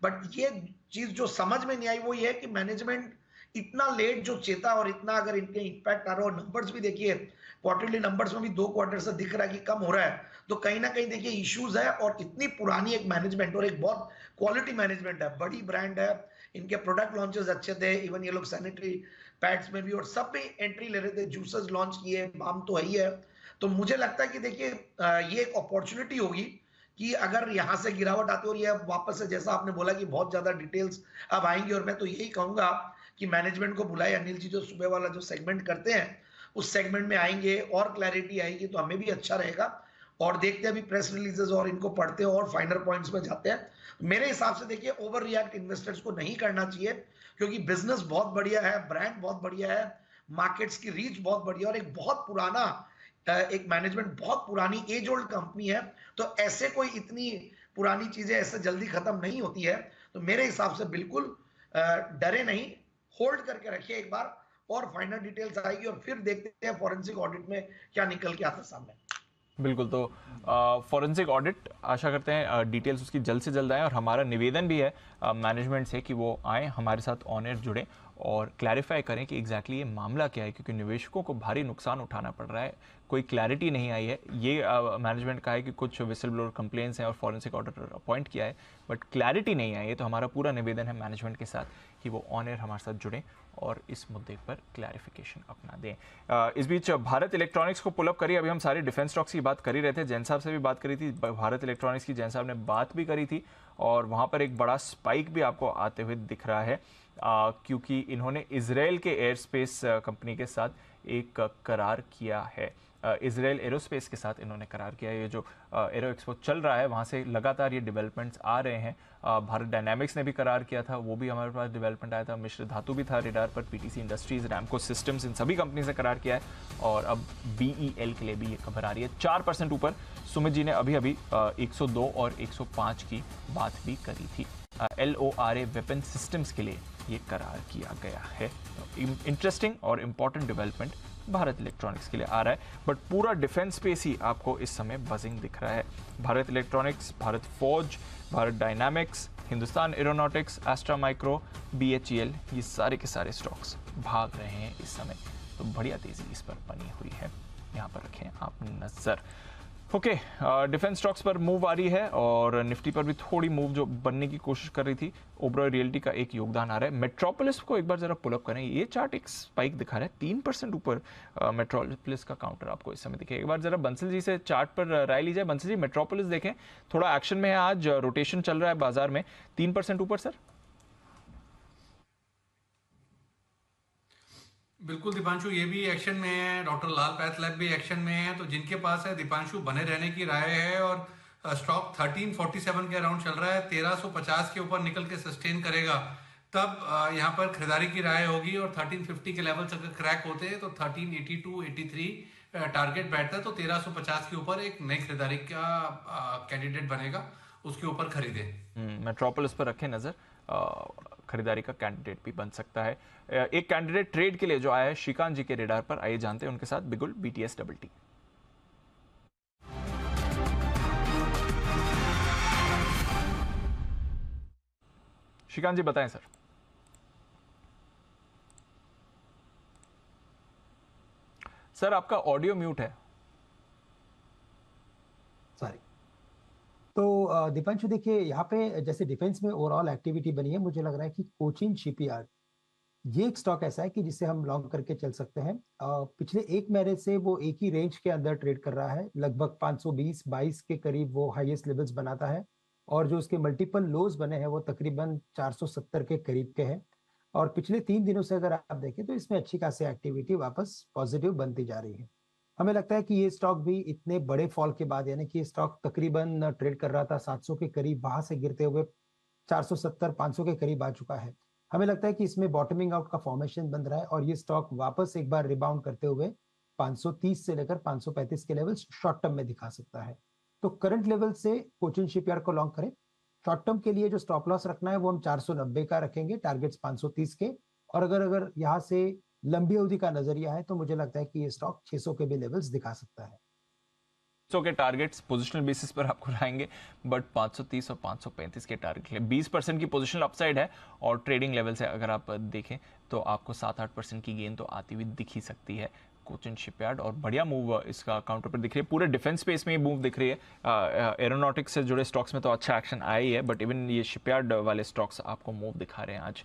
Speaker 10: but ये चीज जो समझ में नहीं आई वो ये है कि मैनेजमेंट इतना लेट जो चेता और इतना अगर इनके इंपैक्ट आ रहा है। और नंबर्स भी देखिए, क्वार्टरली नंबर्स में भी 2 क्वार्टर से दिख रहा है कि कम हो रहा है, तो कहीं ना कहीं देखिए इश्यूज है। और इतनी पुरानी एक मैनेजमेंट और एक बहुत क्वालिटी मैनेजमेंट है, बड़ी ब्रांड है, इनके प्रोडक्ट लॉन्चेस अच्छे थे, इवन ये लोग सैनिटरी पैड्स में भी और सब में एंट्री ले रहे थे, जूसेस लॉन्च किए, बाम तो है ही है। तो मुझे लगता है कि देखिए ये एक अपॉर्चुनिटी होगी कि अगर यहाँ से गिरावट आती है और ये वापस से, जैसा आपने बोला कि बहुत ज्यादा डिटेल्स अब आएंगी, और मैं तो यही कहूंगा कि मैनेजमेंट को बुलाए, अनिल जी जो सुबह वाला जो सेगमेंट करते हैं उस सेगमेंट में आएंगे और क्लैरिटी आएगी तो हमें भी अच्छा रहेगा। और देखते हैं अभी प्रेस रिलीजेस और इनको पढ़ते हैं और फाइनल पॉइंट्स में जाते हैं। मेरे हिसाब से देखिए ओवर रिएक्ट इन्वेस्टर्स को नहीं करना चाहिए, क्योंकि बिजनेस बहुत बढ़िया है, ब्रांड बहुत बढ़िया है, मार्केट्स की रीच बहुत बढ़िया और एक बहुत पुराना एक मैनेजमेंट, बहुत पुरानी एज ओल्ड कंपनी है, तो ऐसे कोई इतनी पुरानी चीजें ऐसे जल्दी खत्म नहीं होती है। तो मेरे हिसाब से बिल्कुल डरे नहीं, होल्ड करके रखिए एक बार, और फाइनल डिटेल्स आएगी और फिर देखते हैं फॉरेंसिक ऑडिट में क्या निकल के आता है सामने।
Speaker 1: बिल्कुल, तो फॉरेंसिक ऑडिट आशा करते हैं डिटेल्स उसकी जल्द से जल्द आए, और हमारा निवेदन भी है मैनेजमेंट से कि वो आए हमारे साथ ऑन एयर जुड़ें और क्लैरिफाई करें कि एग्जैक्टली ये मामला क्या है, क्योंकि निवेशकों को भारी नुकसान उठाना पड़ रहा है, कोई क्लैरिटी नहीं आई है। ये मैनेजमेंट का है कि कुछ विसल ब्लोअर कंप्लेंट्स हैं और फॉरेंसिक ऑडिटर अपॉइंट किया है, बट क्लैरिटी नहीं आई है। तो हमारा पूरा निवेदन है मैनेजमेंट के साथ कि वो ऑन एयर हमारे साथ जुड़ें और इस मुद्दे पर क्लैरिफिकेशन अपना दें। इस बीच भारत इलेक्ट्रॉनिक्स को पुल अप करिए। अभी हम सारे डिफेंस स्टॉक्स की बात कर ही रहे थे, जैन साहब से भी बात करी थी, भारत इलेक्ट्रॉनिक्स की जैन साहब ने बात भी करी थी, और वहाँ पर एक बड़ा स्पाइक भी आपको आते हुए दिख रहा है, क्योंकि इन्होंने इजराइल के एयर स्पेस कंपनी के साथ एक करार किया है। इजराइल एरोस्पेस के साथ इन्होंने करार किया है। ये जो एरो एक्सपो चल रहा है वहाँ से लगातार ये डेवलपमेंट्स आ रहे हैं। भारत डायनामिक्स ने भी करार किया था, वो भी हमारे पास डेवलपमेंट आया था। मिश्र धातु भी था रेडार पर, पीटीसी इंडस्ट्रीज, रैमको सिस्टम्स, इन सभी कंपनी से करार किया है, और अब बीईएल के लिए भी ये खबर आ रही है 4% ऊपर। सुमित जी ने अभी 102 और 105 की बात भी करी थी। LORA वेपन सिस्टम्स के लिए ये करार किया गया है। इंटरेस्टिंग और इम्पॉर्टेंट डेवलपमेंट भारत इलेक्ट्रॉनिक्स के लिए आ रहा है, बट पूरा डिफेंस स्पेस ही आपको इस समय बजिंग दिख रहा है। Bharat Electronics, Bharat Forge, Bharat Dynamics, Hindustan Aeronautics, Astra Micro, BHEL, ये सारे के सारे स्टॉक्स भाग रहे हैं इस समय, तो बढ़िया तेजी इस पर बनी हुई है, यहाँ पर रखें आप नजर। ओके, डिफेंस स्टॉक्स पर मूव आ रही है, और निफ्टी पर भी थोड़ी मूव जो बनने की कोशिश कर रही थी। ओबरॉय रियल्टी का एक योगदान आ रहा है। मेट्रोपोलिस को एक बार जरा पुल अप करें, ये चार्ट एक स्पाइक दिखा रहा है 3% ऊपर। मेट्रोपोलिस का काउंटर आपको इस समय दिखे। एक बार जरा बंसल जी से चार्ट पर राय ली जाए। बंसल जी, मेट्रोपोलिस देखें, थोड़ा एक्शन में है आज, रोटेशन चल रहा है बाजार में, 3% ऊपर सर।
Speaker 5: बिल्कुल दीपांशु, ये भी एक्शन में है, डॉक्टर लाल पैथ लैब भी एक्शन में है, तो जिनके पास है दीपांशु बने रहने की राय है। और स्टॉक 1347 के अराउंड चल रहा है, 1350 के ऊपर निकल के सस्टेन करेगा तब यहाँ पर खरीदारी की राय होगी। और 1350 के लेवल्स अगर क्रैक होते हैं तो 1382, 83 टारगेट बैठता है, तो 1350 के ऊपर एक नई खरीदारी का कैंडिडेट बनेगा, उसके ऊपर खरीदे।
Speaker 1: मेट्रोपोलिस पर रखें नजर, खरीदारी का कैंडिडेट भी बन सकता है। एक कैंडिडेट ट्रेड के लिए जो आया है श्रीकांत जी के रेडार पर, आइए जानते हैं उनके साथ बिगुल BTS BT। श्रीकांत जी बताएं सर। सर आपका ऑडियो म्यूट है।
Speaker 11: सॉरी। तो दीपांशु देखिए, यहाँ पे जैसे डिफेंस में ओवरऑल एक्टिविटी बनी है, मुझे लग रहा है कि कोचिन शिपयार्ड ये एक स्टॉक ऐसा है कि जिसे हम लॉन्ग करके चल सकते हैं। पिछले एक महीने से वो एक ही रेंज के अंदर ट्रेड कर रहा है, लगभग 520-22 के करीब वो हाईएस्ट लेवल्स बनाता है, और जो उसके मल्टीपल लोज बने हैं वो तकरीबन 470 के करीब के हैं। और पिछले 3 दिनों से अगर आप देखें तो इसमें अच्छी खासी एक्टिविटी वापस पॉजिटिव बनती जा रही है। हमें लगता है कि ये स्टॉक भी इतने बड़े फॉल के बाद, यानी कि ये स्टॉक तकरीबन ट्रेड कर रहा था 700 के करीब, वहां से गिरते हुए 470-500 के करीब आ चुका है। हमें लगता है कि इसमें बॉटमिंग आउट का फॉर्मेशन बन रहा है, और ये स्टॉक वापस एक बार रिबाउंड करते हुए 530 से लेकर 535 के लेवल्स शॉर्ट टर्म में दिखा सकता है। तो करंट लेवल से कोचिन शिपयार्ड को लॉन्ग करें। शॉर्ट टर्म के लिए जो स्टॉप लॉस रखना है वो हम 490 का रखेंगे, टारगेट्स 530 के, और अगर यहाँ से लंबी अवधि का नजरिया है तो मुझे लगता है कि ये स्टॉक 600 के भी लेवल्स दिखा सकता है।
Speaker 1: 600 के टारगेट्स पोजिशनल बेसिस पर आपको रहेंगे, बट 530 और 535 के टारगेट ले 20% की पोजिशनल अपसाइड है, और ट्रेडिंग लेवल से अगर आप देखें तो आपको 7-8% की गेन तो आती हुई दिख ही सकती है कोचिन शिपयार्ड। और बढ़िया मूव इसका काउंटर पर दिख रही है, पूरे डिफेंस स्पेस में ये मूव दिख रही है। एरोनॉटिक्स से जुड़े स्टॉक्स में तो अच्छा एक्शन आया ही है, बट इवन ये शिपयार्ड वाले स्टॉक्स आपको मूव दिखा रहे हैं आज,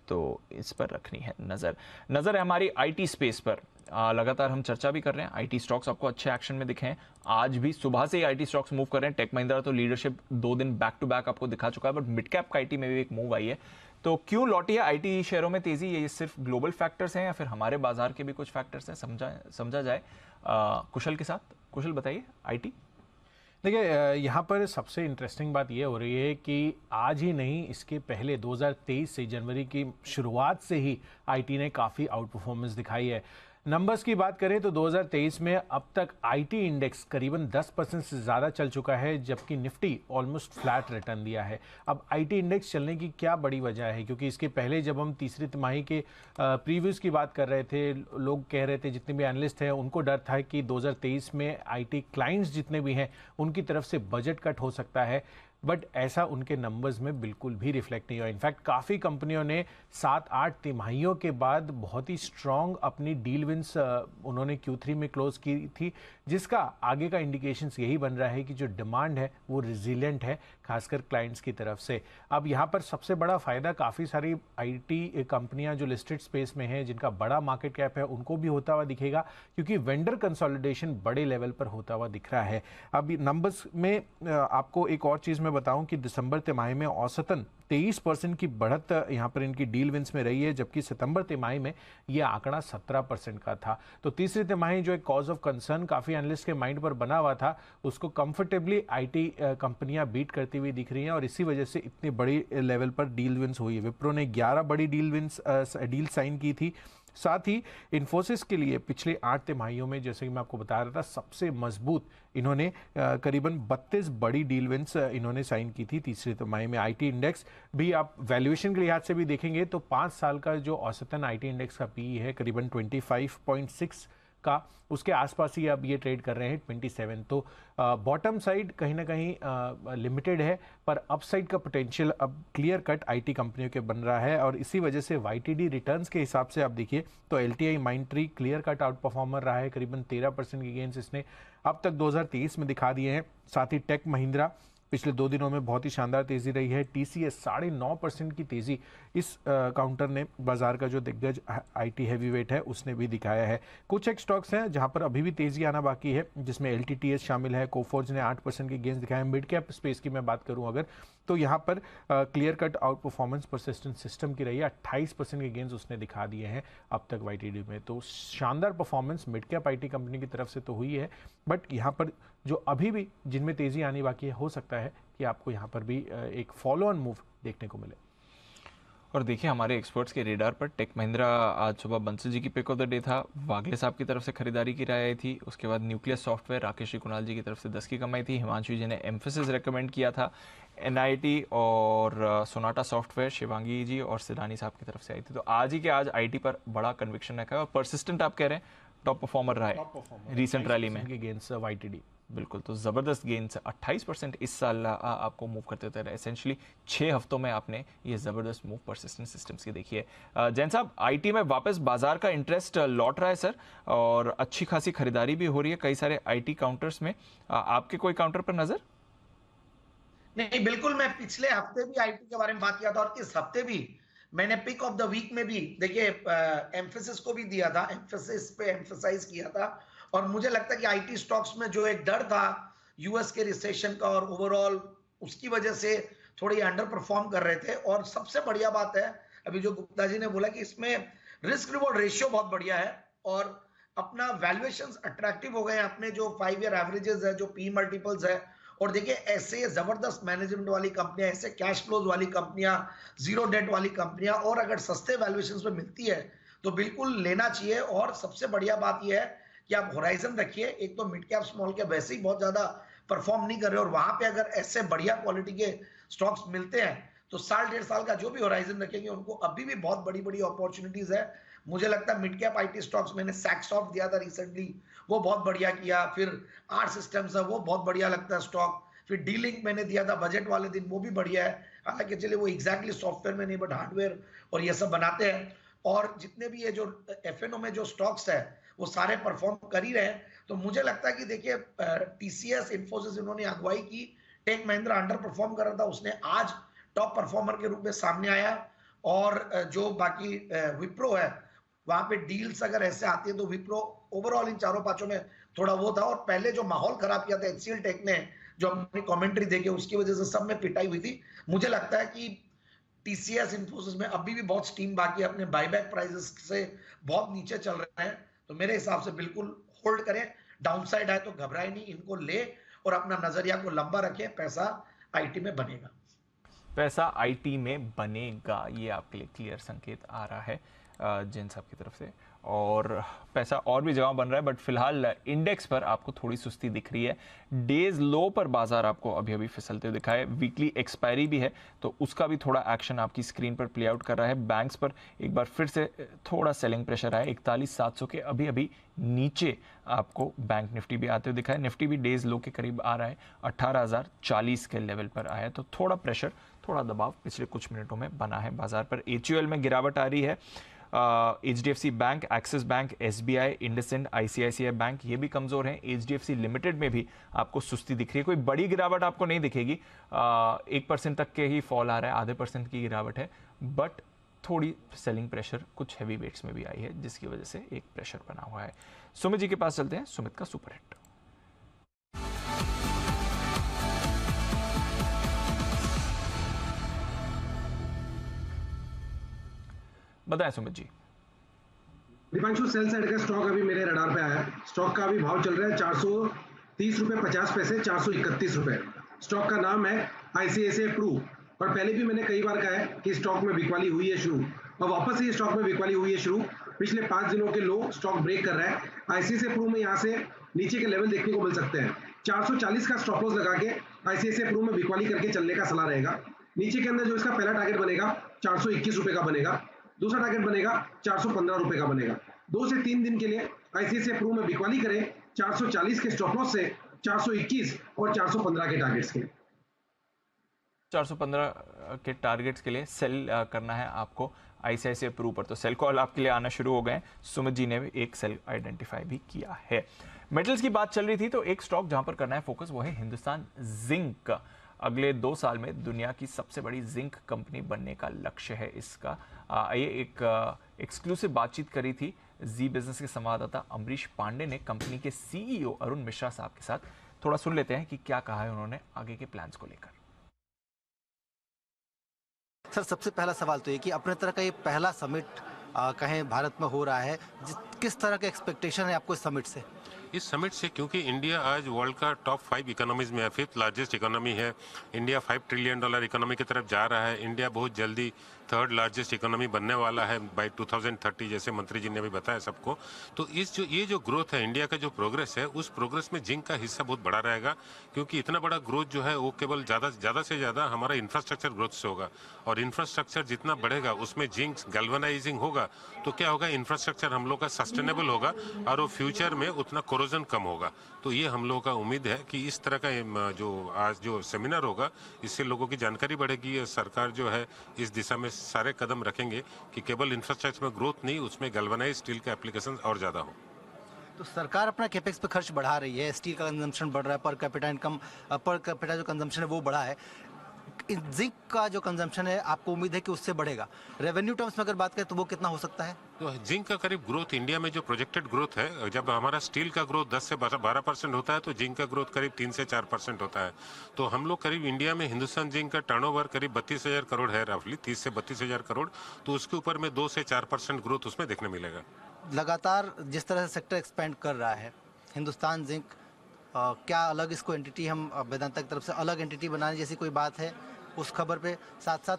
Speaker 1: तो इस पर रखनी है नज़र है हमारी IT स्पेस पर। लगातार हम चर्चा भी कर रहे हैं, आईटी स्टॉक्स आपको अच्छे एक्शन में दिखे हैं। आज भी सुबह से ही आईटी स्टॉक्स मूव कर रहे हैं। टेक महिंद्रा तो लीडरशिप 2 दिन बैक टू बैक आपको दिखा चुका है, बट मिड कैप का आईटी में भी एक मूव आई है। तो क्यों लौटी है आईटी शेयरों में तेजी? ये सिर्फ ग्लोबल फैक्टर्स हैं या फिर हमारे बाजार के भी कुछ फैक्टर्स हैं, समझा जाए कुशल के साथ। कुशल बताइए आईटी।
Speaker 17: देखिए, यहाँ पर सबसे इंटरेस्टिंग बात ये हो रही है कि आज ही नहीं, इसके पहले 2023 से जनवरी की शुरुआत से ही आईटी ने काफ़ी आउट परफॉर्मेंस दिखाई है। नंबर्स की बात करें तो 2023 में अब तक आईटी इंडेक्स करीबन 10% से ज़्यादा चल चुका है, जबकि निफ्टी ऑलमोस्ट फ्लैट रिटर्न दिया है। अब आईटी इंडेक्स चलने की क्या बड़ी वजह है? क्योंकि इसके पहले जब हम तीसरी तिमाही के प्रीव्यूज़ की बात कर रहे थे, लोग कह रहे थे, जितने भी एनालिस्ट हैं उनको डर था कि 2023 में आईटी क्लाइंट्स जितने भी हैं उनकी तरफ से बजट कट हो सकता है, बट ऐसा उनके नंबर्स में बिल्कुल भी रिफ्लेक्ट नहीं हुआ। इनफैक्ट काफ़ी कंपनियों ने 7-8 तिमाहियों के बाद बहुत ही स्ट्रॉन्ग अपनी डील विंस उन्होंने Q3 में क्लोज की थी, जिसका आगे का इंडिकेशंस यही बन रहा है कि जो डिमांड है वो रिजिलियंट है, खासकर क्लाइंट्स की तरफ से। अब यहाँ पर सबसे बड़ा फ़ायदा काफ़ी सारी आईटी कंपनियाँ जो लिस्टेड स्पेस में हैं, जिनका बड़ा मार्केट कैप है, उनको भी होता हुआ दिखेगा, क्योंकि वेंडर कंसोलिडेशन बड़े लेवल पर होता हुआ दिख रहा है। अब नंबर्स में आपको एक और चीज़ मैं बताऊं कि दिसंबर तिमाही में औसतन 23% की बढ़त यहाँ पर इनकी डील विंस में रही है, जबकि सितंबर तिमाही में ये आंकड़ा 17% का था। तो तीसरी तिमाही जो एक कॉज ऑफ कंसर्न काफ़ी एनालिस्ट के माइंड पर बना हुआ था, उसको कंफर्टेबली आईटी कंपनियां बीट करती हुई दिख रही हैं, और इसी वजह से इतनी बड़ी लेवल पर डील विंस हुई है। विप्रो ने 11 बड़ी डील साइन की थी। साथ ही इन्फोसिस के लिए पिछले 8 तिमाहियों में, जैसे कि मैं आपको बता रहा था, सबसे मजबूत इन्होंने करीबन 32 बड़ी डील विंस इन्होंने साइन की थी तीसरी तिमाही में। आईटी इंडेक्स भी आप वैल्यूएशन के लिहाज से भी देखेंगे तो 5 साल का जो औसतन आईटी इंडेक्स का पीई है करीबन 25.6 का, उसके आसपास ही अब ये ट्रेड कर रहे हैं 27। तो बॉटम साइड कहीं ना कहीं लिमिटेड है, पर अपसाइड का पोटेंशियल अब क्लियर कट आईटी कंपनियों के बन रहा है, और इसी वजह से वाईटीडी रिटर्न्स के हिसाब से आप देखिए तो LTI Mindtree clear cut out performer रहा है, करीबन 13% के गेंस इसने अब तक 2023 में दिखा दिए हैं। साथ ही टेक महिंद्रा पिछले 2 दिनों में बहुत ही शानदार तेजी रही है। टीसीएस 9.5% की तेजी इस काउंटर ने बाजार का जो दिग्गज आईटी हैवीवेट है उसने भी दिखाया है। कुछ एक स्टॉक्स हैं जहां पर अभी भी तेजी आना बाकी है, जिसमें एलटीटीएस शामिल है। कोफोर्ज ने 8% की गेंस दिखाए। मिड कैप स्पेस की मैं बात करूं अगर, तो यहाँ पर clear cut out performance persistent system की रही है, 28% के गेंस उसने दिखा दिए हैं अब तक वाईटीडी में। तो शानदार performance mid cap IT company की तरफ से तो हुई है, बट यहाँ पर जो अभी भी जिनमें तेजी आनी बाकी है, हो सकता है कि आपको यहाँ पर भी एक फॉलो ऑन मूव देखने को मिले।
Speaker 1: और देखिए हमारे एक्सपर्ट्स के रेडार पर टेक महिंद्रा आज सुबह बंसल जी की पिक ऑफ द डे था, वागले साहब की तरफ से खरीदारी की राय आई थी। उसके बाद न्यूक्लियस सॉफ्टवेयर राकेश जी कुणाल जी की तरफ से 10 की कमाई थी। हिमांशु जी ने एम्फेसिस रेकमेंड किया था। एनआईटी और सोनाटा सॉफ्टवेयर शिवांगी जी और सिलानी साहब की तरफ से आई थी। तो आज ही के आज आईटी पर बड़ा कन्विक्शन रखा है, और परसिस्टेंट आप कह रहे हैं टॉप परफॉर्मर रहा है रिसेंट रैली में
Speaker 17: गेंस वाईटीडी।
Speaker 1: बिल्कुल, तो ज़बरदस्त गेन से 28% इस साल आपको मूव करते थे। एसेंशली 6 हफ्तों में आपने ये ज़बरदस्त मूव परसिस्टेंट सिस्टम्स की देखी है। जैन साहब, आईटी में वापस बाजार का इंटरेस्ट लौट रहा है सर, और अच्छी खासी खरीदारी भी हो रही है कई सारे आईटी काउंटर्स में। आपके कोई काउंटर पर नजर?
Speaker 10: नहीं, बिल्कुल, मैं पिछले हफ्ते भी आईटी के बारे में बात किया था, और इस हफ्ते भी मैंने पिक ऑफ द वीक में भी देखिए एम्फेसिस को भी दिया था, एम्फेसिस पे एम्फेसाइज किया था। और मुझे लगता है कि आईटी स्टॉक्स में जो एक डर था यूएस के रिसेशन का और ओवरऑल, उसकी वजह से थोड़ी अंडर परफॉर्म कर रहे थे। और सबसे बढ़िया बात है, अभी जो गुप्ता जी ने बोला कि इसमें रिस्क रिवॉर्ड रेशियो बहुत बढ़िया है, और अपना वैल्यूएशंस अट्रैक्टिव हो गए हैं। अपने जो 5 ईयर एवरेजेस है, जो पी मल्टीपल्स है, और देखिए ऐसे जबरदस्त मैनेजमेंट वाली कंपनियां, ऐसे कैश फ्लोज वाली कंपनियां, जीरो डेट वाली कंपनियां, और अगर सस्ते वैल्यूएशंस में मिलती है तो बिल्कुल लेना चाहिए। और सबसे बढ़िया बात यह है कि आप होराइजन रखिए। एक तो मिड कैप स्मॉल कैप वैसे ही बहुत ज्यादा परफॉर्म नहीं कर रहे, और वहां पे अगर ऐसे बढ़िया क्वालिटी के स्टॉक्स मिलते हैं तो 1.5 साल का जो भी होराइजन रखेंगे उनको अभी भी बहुत बड़ी बड़ी अपॉर्चुनिटीज है। मुझे लगता है मिड कैप आईटी स्टॉक्स, मैंने सैक्सॉफ्ट दिया था रिसेंटली, वो बहुत बढ़िया किया। फिर आर सिस्टम्स है, वो बहुत बढ़िया लगता है स्टॉक। फिर डी लिंक मैंने दिया था बजट वाले दिन, वो भी बढ़िया है। हालांकि चलिए वो एग्जैक्टली सॉफ्टवेयर में नहीं, बट हार्डवेयर और ये सब बनाते हैं। और जितने भी ये जो एफएनओ में जो स्टॉक्स है वो सारे परफॉर्म कर ही रहे हैं। तो मुझे लगता है कि देखिए टीसीएस, इन्फोसिस, इन्होंने अगुवाई की। टेक महिंद्रा अंडर परफॉर्म कर रहा था, उसने आज टॉप परफॉर्मर के रूप में सामने आया। और जो बाकी विप्रो है वहां पे डील्स अगर ऐसे आती है तो विप्रो ओवरऑल इन चारों पांचों में थोड़ा वो था, और पहले जो माहौल खराब किया था एचसीएल टेक ने, जो अपनी कमेंट्री देके, उसकी वजह से सब में पिटाई हुई थी। मुझे लगता है कि टीसीएस इन्फोसिस में अभी भी बहुत स्टीम बाकी है, अपने बायबैक प्राइसेस से बहुत नीचे चल रहे हैं, तो मेरे हिसाब से बिल्कुल होल्ड करें। डाउनसाइड आए तो घबराए नहीं, इनको ले और अपना नजरिया को लंबा रखें, पैसा आईटी में बनेगा।
Speaker 1: पैसा आईटी में बनेगा, ये आपके लिए क्लियर संकेत आ रहा है जैन साहब की तरफ से, और पैसा और भी जगह बन रहा है, बट फिलहाल इंडेक्स पर आपको थोड़ी सुस्ती दिख रही है। डेज लो पर बाजार आपको अभी अभी फिसलते हुए दिखा है। वीकली एक्सपायरी भी है तो उसका भी थोड़ा एक्शन आपकी स्क्रीन पर प्ले आउट कर रहा है। बैंक्स पर एक बार फिर से थोड़ा सेलिंग प्रेशर है। 41,700 के अभी अभी नीचे आपको बैंक निफ्टी भी आते हुए दिखा है। निफ्टी भी डेज लो के करीब आ रहा है, 18,040 के लेवल पर आया है, तो थोड़ा प्रेशर, थोड़ा दबाव पिछले कुछ मिनटों में बना है बाजार पर। एचयूएल में गिरावट आ रही है। HDFC bank, axis bank, SBI, IndusInd, ICICI bank ये भी कमजोर हैं। एचडीएफसी लिमिटेड में भी आपको सुस्ती दिख रही है। कोई बड़ी गिरावट आपको नहीं दिखेगी, 1% तक के ही फॉल आ रहा है, आधे % की गिरावट है, बट थोड़ी सेलिंग प्रेशर कुछ हैवी वेट्स में भी आई है, जिसकी वजह से एक प्रेशर बना हुआ है। सुमित जी के पास चलते हैं, सुमित का सुपर हिट। बताएं सुमित जी।
Speaker 8: दीपांशु, सेल साइड का स्टॉक अभी मेरे रडार पे आया है। स्टॉक का अभी भाव चल रहा है 430 रुपए 50 पैसे, 431 रुपए। स्टॉक का नाम है आईसीआईसीआई प्रू, और पहले भी मैंने कई बार कहा है कि स्टॉक में बिकवाली हुई है शुरू, और वापस से स्टॉक में बिकवाली हुई है शुरू। पिछले 5 दिनों के लो स्टॉक ब्रेक कर रहा है। आईसीआईसीआई प्रू में यहाँ से नीचे के लेवल देखने को मिल सकते हैं। 440 का स्टॉप लॉस लगा के आईसीआईसीआई प्रू में बिकवाली करके चलने का सलाह रहेगा। नीचे के अंदर जो इसका पहला टारगेट बनेगा 421 रुपए का बनेगा, दूसरा टारगेट बनेगा 415 रुपए का बनेगा। 2 से 3 दिन के लिए आईसीआईसीआई प्रू में बिकवाली करें 440 के स्टॉप लॉस से 421 और 415 के टारगेट्स के।
Speaker 1: 415 के टारगेट्स के लिए सेल करना है आपको आईसीआईसीआई प्रू पर, तो सेल कॉल आपके लिए आना शुरू हो गए। सुमित जी ने भी एक सेल आइडेंटिफाई भी किया है। मेटल्स की बात चल रही थी, तो एक स्टॉक जहां पर करना है फोकस वो है हिंदुस्तान जिंक। अगले 2 साल में दुनिया की सबसे बड़ी जिंक कंपनी बनने का लक्ष्य है इसका। ये एक एक्सक्लूसिव बातचीत करी थी जी बिजनेस के संवाददाता अमरीश पांडे ने कंपनी के सीईओ अरुण मिश्रा साहब के साथ। थोड़ा सुन लेते हैं कि क्या कहा है उन्होंने आगे के प्लान्स को लेकर।
Speaker 18: सर, सबसे पहला सवाल तो ये कि अपने तरह का ये पहला समिट कहें भारत में हो रहा है, किस तरह का एक्सपेक्टेशन है आपको इस समिट से?
Speaker 19: इस समिट से, क्योंकि इंडिया आज वर्ल्ड का टॉप 5 इकोनॉमीज में है, 5th लार्जेस्ट इकोनॉमी है। इंडिया $5 ट्रिलियन इकोनॉमी की तरफ जा रहा है। इंडिया बहुत जल्दी 3rd लार्जेस्ट इकोनॉमी बनने वाला है बाय 2030, जैसे मंत्री जी ने भी बताया सबको। तो ये जो ग्रोथ है, इंडिया का जो प्रोग्रेस है, उस प्रोग्रेस में जिंक का हिस्सा बहुत बड़ा रहेगा, क्योंकि इतना बड़ा ग्रोथ जो है वो केवल ज़्यादा से ज़्यादा हमारा इंफ्रास्ट्रक्चर ग्रोथ से होगा, और इंफ्रास्ट्रक्चर जितना बढ़ेगा उसमें जिंक गैल्वेनाइजिंग होगा, तो क्या होगा, इंफ्रास्ट्रक्चर हम लोग का सस्टेनेबल होगा और वो फ्यूचर में उतना कोरोजन कम होगा। तो ये हम लोगों का उम्मीद है कि इस तरह का जो आज जो सेमिनार होगा, इससे लोगों की जानकारी बढ़ेगी। सरकार जो है इस दिशा में सारे कदम रखेंगे कि केवल इंफ्रास्ट्रक्चर में ग्रोथ नहीं, उसमें गैल्वेनाइज्ड स्टील का एप्लीकेशन और ज़्यादा हो।
Speaker 18: तो सरकार अपना कैपेक्स पे खर्च बढ़ा रही है, स्टील का कंजम्पशन बढ़ रहा है, पर कैपिटा जो कंजम्पशन है वो बढ़ा है। जिंक का जो कंजम्पशन है आपको उम्मीद है कि उससे बढ़ेगा? रेवेन्यू टर्म्स में अगर बात करें तो वो कितना हो सकता है?
Speaker 19: तो जिंक का करीब ग्रोथ इंडिया में जो प्रोजेक्टेड ग्रोथ है, जब हमारा स्टील का ग्रोथ 10 से 12% होता है, तो जिंक का ग्रोथ करीब 3 से 4% होता है। तो हम लोग करीब इंडिया में हिंदुस्तान जिंक का टर्नओवर करीब 32,000 करोड़ है, रफली 30 से 32,000 करोड़। तो उसके ऊपर में 2 से 4% ग्रोथ उसमें देखने मिलेगा।
Speaker 18: लगातार जिस तरह से सेक्टर एक्सपेंड कर रहा है हिंदुस्तान जिंक, क्या अलग इसको एंटिटी हम वेदांता की तरफ से अलग एंटिटी बनाने जैसी कोई बात है उस खबर पे? साथ साथ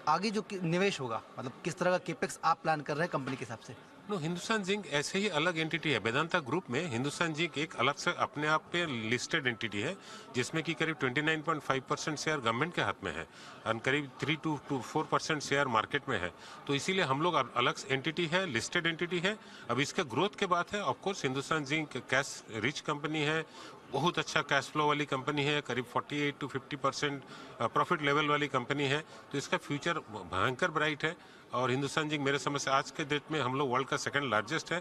Speaker 18: आगे जो निवेश होगा, मतलब किस तरह का केपेक्स आप प्लान कर रहे हैं कंपनी के हिसाब से?
Speaker 19: नो, हिंदुस्तान जिंक ऐसे ही अलग एंटिटी है। वेदांता ग्रुप में हिंदुस्तान जिंक एक अलग से अपने आप पे लिस्टेड एंटिटी है, जिसमें कि करीब 29.5% शेयर गवर्नमेंट के हाथ में है और करीब 3 to 4% शेयर मार्केट में है। तो इसीलिए हम लोग अलग एंटिटी है, लिस्टेड एंटिटी है। अब इसके ग्रोथ के बात है, of course Hindustan zinc cash rich company है, बहुत अच्छा कैश फ्लो वाली कंपनी है, करीब 48 to 50% प्रॉफिट लेवल वाली कंपनी है। तो इसका फ्यूचर भयंकर ब्राइट है। और हिंदुस्तान जिंक मेरे समझ से आज के डेट में हम लोग वर्ल्ड का 2nd लार्जेस्ट है।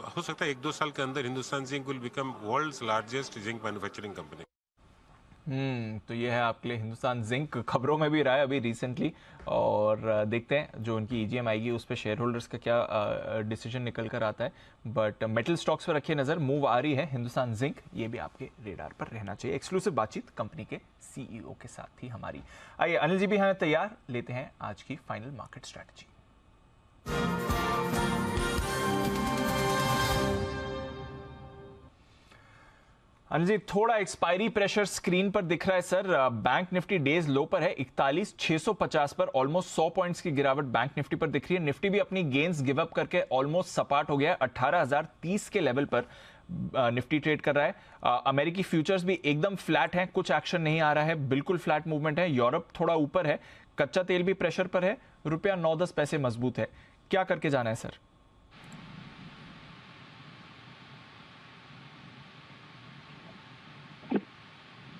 Speaker 19: हो सकता है 1-2 साल के अंदर Hindustan Zinc will become world's largest zinc manufacturing company.
Speaker 1: तो ये है आपके लिए हिंदुस्तान जिंक, खबरों में भी रहा है अभी रिसेंटली, और देखते हैं जो उनकी ईजीएम आएगी उस पर शेयर होल्डर्स का क्या डिसीजन निकल कर आता है। बट मेटल स्टॉक्स पर रखिए नज़र, मूव आ रही है हिंदुस्तान जिंक, ये भी आपके रेडार पर रहना चाहिए। एक्सक्लूसिव बातचीत कंपनी के सीईओ के साथ थी हमारी। आइए अनिल जी भी हैं तैयार, लेते हैं आज की final market strategy. Anil ji, थोड़ा एक्सपायरी प्रेशर स्क्रीन पर दिख रहा है सर। बैंक निफ्टी डेज लो पर है, 41,650 पर ऑलमोस्ट 100 पॉइंट्स की गिरावट बैंक निफ्टी पर दिख रही है। निफ्टी भी अपनी गेन्स गिव अप करके ऑलमोस्ट सपाट हो गया है, 18,030 के लेवल पर निफ्टी ट्रेड कर रहा है। अमेरिकी फ्यूचर्स भी एकदम फ्लैट हैं, कुछ एक्शन नहीं आ रहा है, बिल्कुल फ्लैट मूवमेंट है। यूरोप थोड़ा ऊपर है, कच्चा तेल भी प्रेशर पर है, रुपया 9-10 पैसे मजबूत है। क्या करके जाना है सर?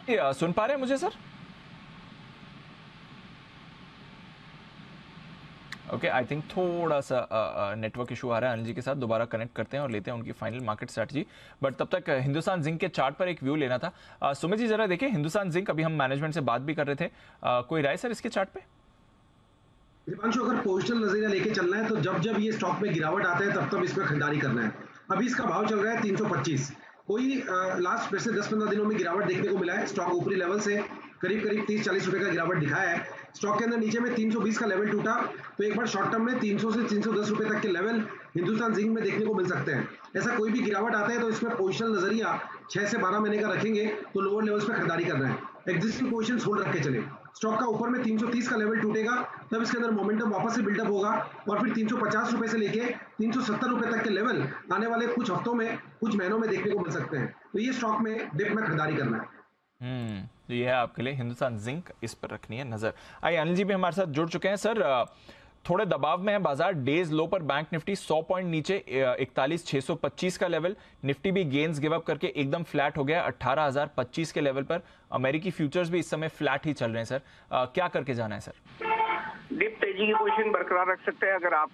Speaker 1: सुन पा रहे हैं मुझे सर? ओके, आई थिंक थोड़ा सा नेटवर्क इशू आ रहा है अनिल जी के साथ। दोबारा कनेक्ट करते हैं और लेते हैं उनकी फाइनल मार्केट स्ट्रैटेजी। बट तब तक हिंदुस्तान जिंक के चार्ट पर एक व्यू लेना था। सुमित जी जरा देखिए, हिंदुस्तान जिंक, अभी हम मैनेजमेंट से बात भी कर रहे थे, कोई राय सर इसके चार्ट पे?
Speaker 8: दीपांशु, अगर पोजिशनल नजरिया लेके चलना है तो जब जब ये स्टॉक में गिरावट आता है तब इसमें खरीदारी करना है। अभी इसका भाव चल रहा है 325। कोई लास्ट वैसे 10-15 दिनों में गिरावट देखने को मिला है। स्टॉक ऊपरी लेवल से करीब 30-40 रुपए का गिरावट दिखाया है। स्टॉक के अंदर नीचे में 320 का लेवल टूटा, तो एक बार शॉर्ट टर्म में 300 से 310 रुपए तक के लेवल हिंदुस्तान जिंक में देखने को मिल सकते हैं। ऐसा कोई भी गिरावट आता है तो इसमें पोजिशनल नजरिया 6 से 12 महीने का रखेंगे तो लोअर लेवल्स पे खरीदारी करना है। एग्जिस्टिंग पोजिशन होल्ड रख के चले। स्टॉक का ऊपर में 330 का लेवल टूटेगा तब इसके अंदर मोमेंटम वापस से बिल्डअप होगा और फिर 350 रुपए से लेके 370 रुपए तक के लेवल आने वाले कुछ हफ्तों में, कुछ महीनों में देखने को मिल सकते हैं। तो ये स्टॉक में डिप में खरीदारी करना है।
Speaker 1: तो ये है आपके लिए हिंदुस्तान जिंक, इस पर रखनी है नजर। आइए अनिल जी भी हमारे साथ जुड़ चुके हैं। सर, थोड़े दबाव में है बाजार, डेज लो पर बैंक निफ्टी 100 पॉइंट नीचे, 41,625 का लेवल। निफ्टी भी गेन्स गिव अप करके एकदम फ्लैट हो गया 18,025 के लेवल पर। अमेरिकी फ्यूचर्स भी इस समय फ्लैट ही चल रहे हैं सर, क्या करके जाना है सर?
Speaker 2: डिप तेजी की पोजीशन बरकरार रख सकते हैं। अगर आप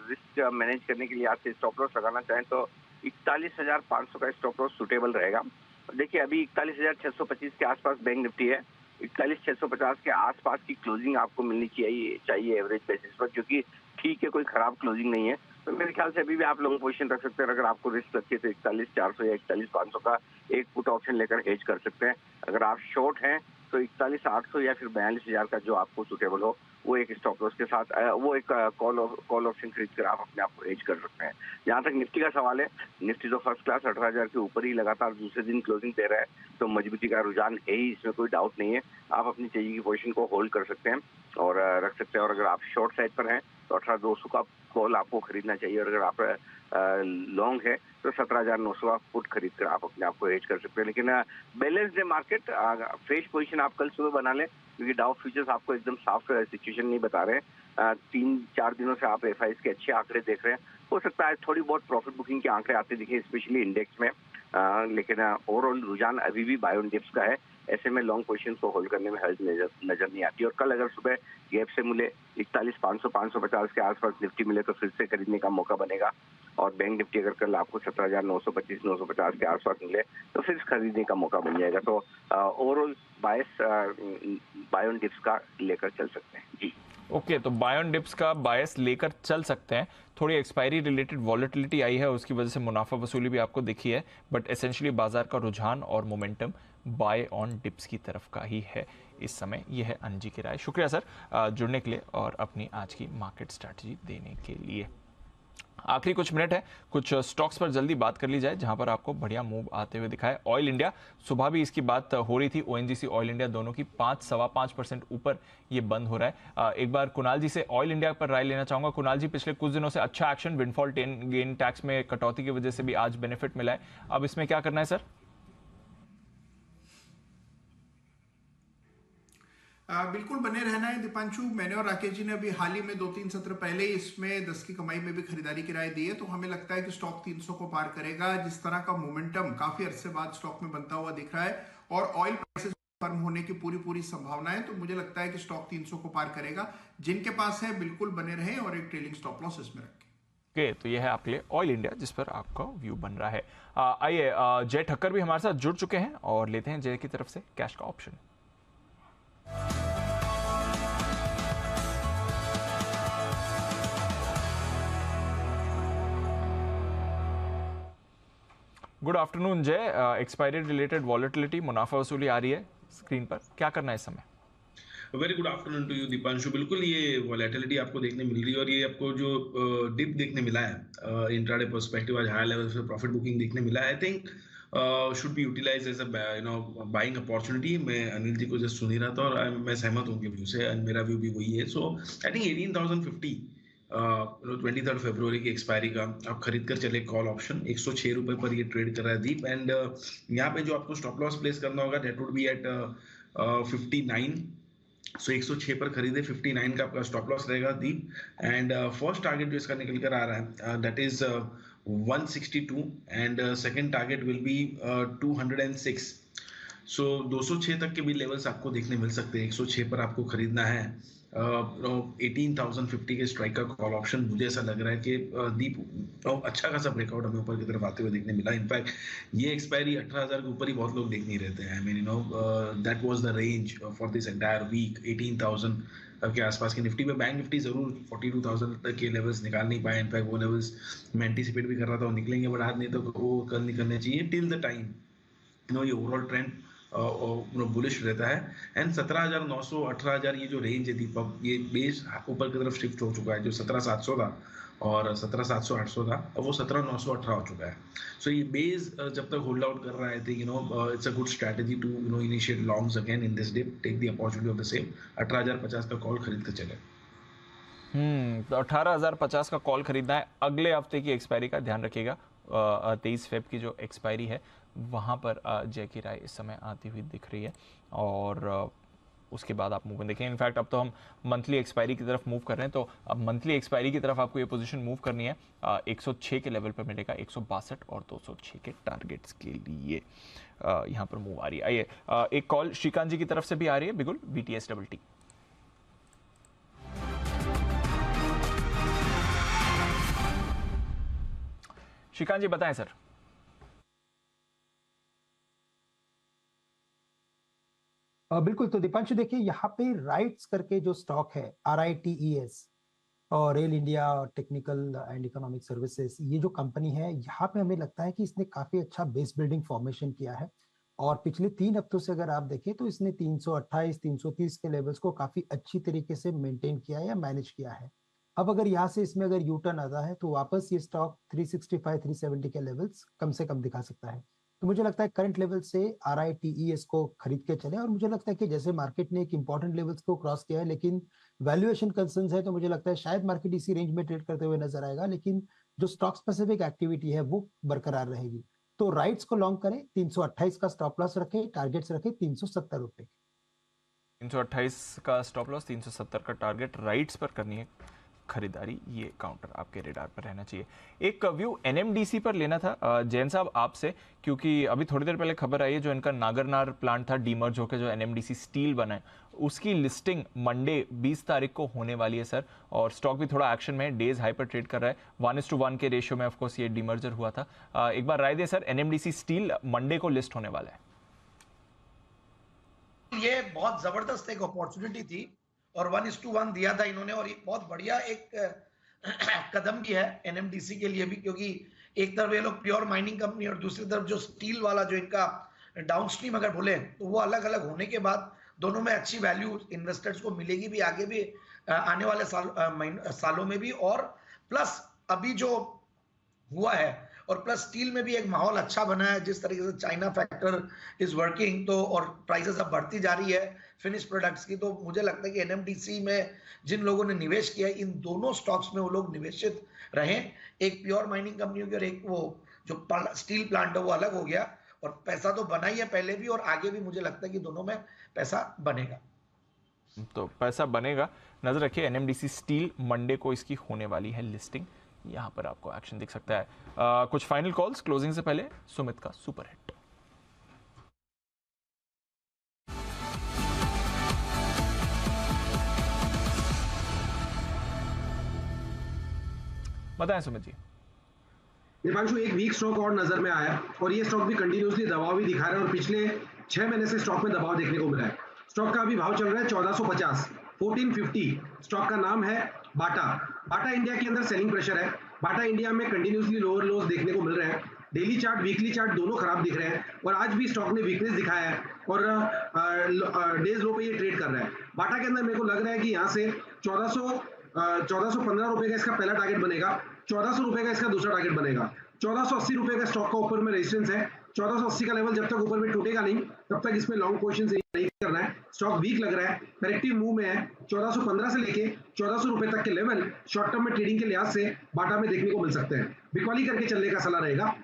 Speaker 2: रिस्क मैनेज करने के लिए आज से स्टॉप लॉस लगाना चाहें तो 41,500 का स्टॉप लॉस सुटेबल रहेगा। देखिए, अभी 41,625 के आसपास बैंक निफ्टी है। 41,650 के आसपास की क्लोजिंग आपको मिलनी चाहिए एवरेज बेसिस पर, क्योंकि ठीक है, कोई खराब क्लोजिंग नहीं है। तो मेरे ख्याल से अभी भी आप लोगों पोजीशन रख सकते हैं। अगर आपको रिस्क लगती है तो 41,400 या 41,500 का एक पुट ऑप्शन लेकर हेज कर सकते हैं। अगर आप शॉर्ट हैं तो 41,800 या फिर 42,000 का जो आपको सुटेबल हो वो एक स्टॉप लॉस के साथ वो एक कॉल ऑप्शन खरीद कर आप अपने आप को हेज कर सकते हैं। जहां तक निफ्टी का सवाल है, निफ्टी तो फर्स्ट क्लास 18,000 के ऊपर ही लगातार दूसरे दिन क्लोजिंग दे रहा है, तो मजबूती का रुझान है ही, इसमें कोई डाउट नहीं है। आप अपनी तेजी की पोजीशन को होल्ड कर सकते हैं और रख सकते हैं। और अगर आप शॉर्ट साइड पर हैं तो 18,200 का कॉल आपको खरीदना चाहिए, और अगर आप लॉन्ग है तो 17,900 का पुट खरीद कर आप अपने आप को हेज कर सकते हैं। लेकिन बैलेंस्ड है मार्केट, फ्रेश पोजीशन आप कल सुबह बना लें, क्योंकि डाउ फ्यूचर्स आपको एकदम साफ सिचुएशन नहीं बता रहे हैं। 3-4 दिनों से आप एफआईएस के अच्छे आंकड़े देख रहे हैं। हो सकता है थोड़ी बहुत प्रॉफिट बुकिंग के आंकड़े आते दिखे, स्पेशली इंडेक्स में, लेकिन ओवरऑल रुझान अभी भी बाय ऑन डिप्स का है। ऐसे में लॉन्ग पोजीशन को होल्ड करने में हर्ज नजर नहीं आती। और कल अगर सुबह गैप से मिले 41,500, 550 के आसपास निफ्टी मिले तो फिर से खरीदने का मौका बनेगा। और बैंक निफ्टी अगर कल आपको 17,925, 950 के आसपास मिले तो फिर खरीदने का मौका बन जाएगा। तो overall bias buy on dips का लेकर चल सकते हैं जी।
Speaker 1: ओके, तो बाय ऑन डिप्स का बायस लेकर चल सकते हैं। थोड़ी एक्सपायरी रिलेटेड वॉलेटिलिटी आई है, उसकी वजह से मुनाफा वसूली भी आपको दिखी है, बट एसेंशियली बाजार का रुझान और मोमेंटम बाय ऑन डिप्स की तरफ का ही है इस समय। यह है अनिल जी की राय। शुक्रिया सर जुड़ने के लिए और अपनी आज की मार्केट स्ट्रैटेजी देने के लिए। आखिरी कुछ मिनट है, कुछ स्टॉक्स पर जल्दी बात कर ली जाए जहां पर आपको बढ़िया मूव आते हुए दिखाए। ऑयल इंडिया, सुबह भी इसकी बात हो रही थी, ओएनजीसी ऑयल इंडिया दोनों की 5-5.25% ऊपर ये बंद हो रहा है। एक बार कुणाल जी से ऑयल इंडिया पर राय लेना चाहूंगा। कुणाल जी, पिछले कुछ दिनों से अच्छा एक्शन, विंडफॉल गेन टैक्स में कटौती की वजह से भी आज बेनिफिट मिला है, अब इसमें क्या करना है सर?
Speaker 6: बिल्कुल बने रहना है दीपांशु। मैंने और राकेश जी ने अभी हाल ही में 2-3 सत्र पहले इसमें 10 की कमाई में भी खरीदारी की राय दी है, तो हमें लगता है कि स्टॉक 300 को पार करेगा। जिस तरह का मोमेंटम काफी अरसे बाद स्टॉक में बनता हुआ दिख रहा है और ऑयल प्राइसेस फर्म होने की पूरी संभावना है, तो मुझे लगता है कि स्टॉक 300 को पार करेगा। जिनके पास है बिल्कुल बने रहे और एक ट्रेलिंग स्टॉप लॉस इसमें रखें।
Speaker 1: ओके, तो ये है आपके लिए ऑयल इंडिया जिस पर आपका व्यू बन रहा है। आइए जय ठक्कर भी हमारे साथ जुड़ चुके हैं और लेते हैं जय की तरफ से कैश का ऑप्शन। गुड आफ्टरनून जय, एक्सपायरी रिलेटेड वॉलेटिलिटी, मुनाफा वसूली आ रही है स्क्रीन पर, क्या करना है इस समय?
Speaker 20: Very good afternoon to you Deepanshu. बिल्कुल ये वॉलेटिलिटी आपको देखने मिल रही है और ये आपको जो डिप देखने मिला है इंट्राडे पर्सपेक्टिव, आज हाई लेवल पे प्रॉफिट बुकिंग देखने मिला है, I think should be utilize as a buying opportunity. मैं अनिल जी को जस्ट सुन ही रहा था और मैं सहमत हूँ उनके व्यू से, एंड मेरा व्यू भी वही है। सो आई थिंक 18,050 23 फरवरी की एक्सपायरी का आप खरीद कर चले कॉल ऑप्शन। 106 रुपए पर ये ट्रेड कर रहा है दीप, एंड यहाँ पे जो आपको स्टॉप लॉस प्लेस करना होगा दैट वुड बी एट 59। सो 106 पर खरीदे, 59 का आपका स्टॉप लॉस रहेगा दीप। एंड फर्स्ट टारगेट जो इसका निकल कर आ रहा है that is 162 and second target will be 206। सो 206 तक के भी लेवल्स आपको देखने मिल सकते हैं। 106 पर आपको खरीदना है। 18,050 के स्ट्राइक का कॉल ऑप्शन मुझे ऐसा लग रहा है कि दीप अच्छा खासा ब्रेकआउट हमें ऊपर की तरफ आते हुए देखने मिला। इनफैक्ट ये एक्सपायरी 18,000 के ऊपर ही बहुत लोग देख नहीं रहते हैं। I mean that was the range for this entire week. 18,000 के आसपास की निफ्टी में, बैंक निफ्टी जरूर 42,000 तक के लेवल्स निकाल नहीं पाए। इनफैक्ट वो लेवल्स मैं एंटिसिपेट भी कर रहा था वो निकलेंगे, बट आज नहीं तो वो कल निकलने चाहिए। टिल द टाइम ये ओवरऑल ट्रेंड बुलिश रहता है। एंड 17,900 18,000 ये जो रेंज है दीपक, ये बेस ऊपर की तरफ शिफ्ट हो चुका है। जो 17,700 था और 17,700 था, अब वो 17,918 हो चुका है। सो ये बेस जब तक होल्ड आउट कर रहा है, think it's a good strategy to initiate longs again in this dip, take the opportunity of the same. 18,050 का कॉल खरीद कर चले।
Speaker 1: तो 18,050 का कॉल खरीदना है। अगले हफ्ते की एक्सपायरी का ध्यान रखिएगा, 23 फेब की जो एक्सपायरी है वहाँ पर जय की राय इस समय आती हुई दिख रही है और उसके बाद आप मूवमेंट देखें। इनफैक्ट अब तो हम मंथली एक्सपायरी की तरफ मूव कर रहे हैं, तो अब मंथली एक्सपायरी की तरफ आपको ये पोजीशन मूव करनी है। 106 के लेवल पर मिलेगा, 162 और 206 के टारगेट्स के लिए यहाँ पर मूव आ रही है। आइए एक कॉल श्रीकांत जी की तरफ से भी आ रही है, बिगुल BTST। श्रीकांत जी बताएं सर।
Speaker 11: बिल्कुल, तो दीपांशु देखिए यहाँ पे राइट्स करके जो स्टॉक है RITES और rail India technical and economic services, ये जो कंपनी है यहाँ पे हमें लगता है कि इसने काफी अच्छा बेस बिल्डिंग फॉर्मेशन किया है और पिछले 3 हफ्तों से अगर आप देखें तो इसने 328 330 के लेवल्स को काफी अच्छी तरीके से मेंटेन किया है या मैनेज किया है। अब अगर यहाँ से इसमें अगर यू टर्न आता है तो वापस ये स्टॉक 365 370 के लेवल्स कम से कम दिखा सकता है। तो मुझे लगता है करंट लेवल से RITES को खरीद के चले, और मुझे लगता है कि जैसे मार्केट ने एक इंपॉर्टेंट लेवल्स को क्रॉस किया है लेकिन वैल्यूएशन कंसर्न्स है, तो मुझे लगता है शायद मार्केट इसी रेंज में ट्रेड करते हुए नजर आएगा, लेकिन जो स्टॉक स्पेसिफिक एक्टिविटी है वो बरकरार रहेगी। तो राइट्स को लॉन्ग करें, 328 का स्टॉप लॉस रखें, टारगेट्स रखें 370 रुपए।
Speaker 1: 328 का स्टॉप लॉस, 370 का टारगेट, राइट्स पर करनी है खरीदारी, ये काउंटर आपके रेडार पर रहना चाहिए। एक व्यू NMDC पर लेना था जैन साहब आपसे, क्योंकि अभी थोड़ी देर पहले खबर आई है जो इनका नागरनार प्लांट था डीमर्ज होकर जो NMDC स्टील बना है, उसकी लिस्टिंग मंडे 20 तारीख को होने वाली है सर, और स्टॉक भी थोड़ा एक्शन में डेज हाई पर ट्रेड कर रहा है। 1:1 के रेशियो में ऑफकोर्स ये डीमर्जर हुआ था। एक बार राय दें सर, NMDC स्टील मंडे को लिस्ट होने वाला है।
Speaker 10: ये बहुत जबरदस्त एक अपॉर्चुनिटी थी और 1:1 दिया था इन्होंने, और एक बहुत बढ़िया एक कदम भी है NMDC के लिए भी, क्योंकि एक तरफ ये लोग प्योर माइनिंग कंपनी और दूसरी तरफ जो स्टील वाला जो इनका डाउनस्ट्रीम अगर बोले तो वो अलग अलग होने के बाद दोनों में अच्छी वैल्यू इन्वेस्टर्स को मिलेगी भी, आगे भी आने वाले सालों में भी। और प्लस अभी जो हुआ है और प्लस स्टील में भी एक माहौल अच्छा बना है, जिस तरीके से चाइना फैक्टर इज वर्किंग, तो और प्राइसेस अब बढ़ती जा रही है फिनिश प्रोडक्ट्स की। तो मुझे लगता है कि NMDC में जिन लोगों ने निवेश किया है, इन दोनों स्टॉक्स में वो लोग निवेशित रहें। एक प्योर माइनिंग कंपनी की और एक वो जो स्टील प्लांट है वो अलग हो गया, और पैसा तो बना ही है पहले भी और आगे भी मुझे लगता है कि दोनों में पैसा बनेगा।
Speaker 1: तो पैसा बनेगा, नजर रखिए। NMDC स्टील मंडे को इसकी होने वाली है लिस्टिंग, यहाँ पर आपको एक्शन दिख सकता है। कुछ फाइनल कॉल्स क्लोजिंग से पहले, सुमित का सुपर हिट। बताएं सुमित जी।
Speaker 8: दीपांशु, एक वीक स्टॉक और नजर में आया और ये स्टॉक भी कंटिन्यूसली दबाव भी दिखा रहा है और पिछले 6 महीने से स्टॉक में दबाव देखने को मिला है। स्टॉक का अभी भाव चल रहा है 1450, 1450। स्टॉक का नाम है बाटा। बाटा इंडिया के अंदर सेलिंग प्रेशर है। बाटा इंडिया में कंटिन्यूसली लोअर लोज देखने को मिल रहे हैं। डेली चार्ट, वीकली चार्ट दोनों खराब दिख रहे हैं और आज भी स्टॉक ने वीकनेस दिखाया है और डेज लो पे ये ट्रेड कर रहा है। बाटा के अंदर मेरे को लग रहा है कि यहाँ से 1415 रुपए का इसका पहला टारगेट बनेगा, 1400 रुपए का इसका दूसरा टारगेट बनेगा। 1480 रुपए का स्टॉक का ऊपर में रेजिस्टेंस है। 1480 का लेवल जब तक ऊपर में टूटेगा नहीं तब तक इसमें लॉन्ग पोजीशन नहीं करना है। स्टॉक वीक लग रहा है, करेक्टिव मूव में है। 1415 से लेके 1400 रुपए तक के लेवल शॉर्ट टर्म में ट्रेडिंग के लिहाज से बाटा में देखने को मिल सकते हैं। बिकवाली करके चलने का सलाह रहेगा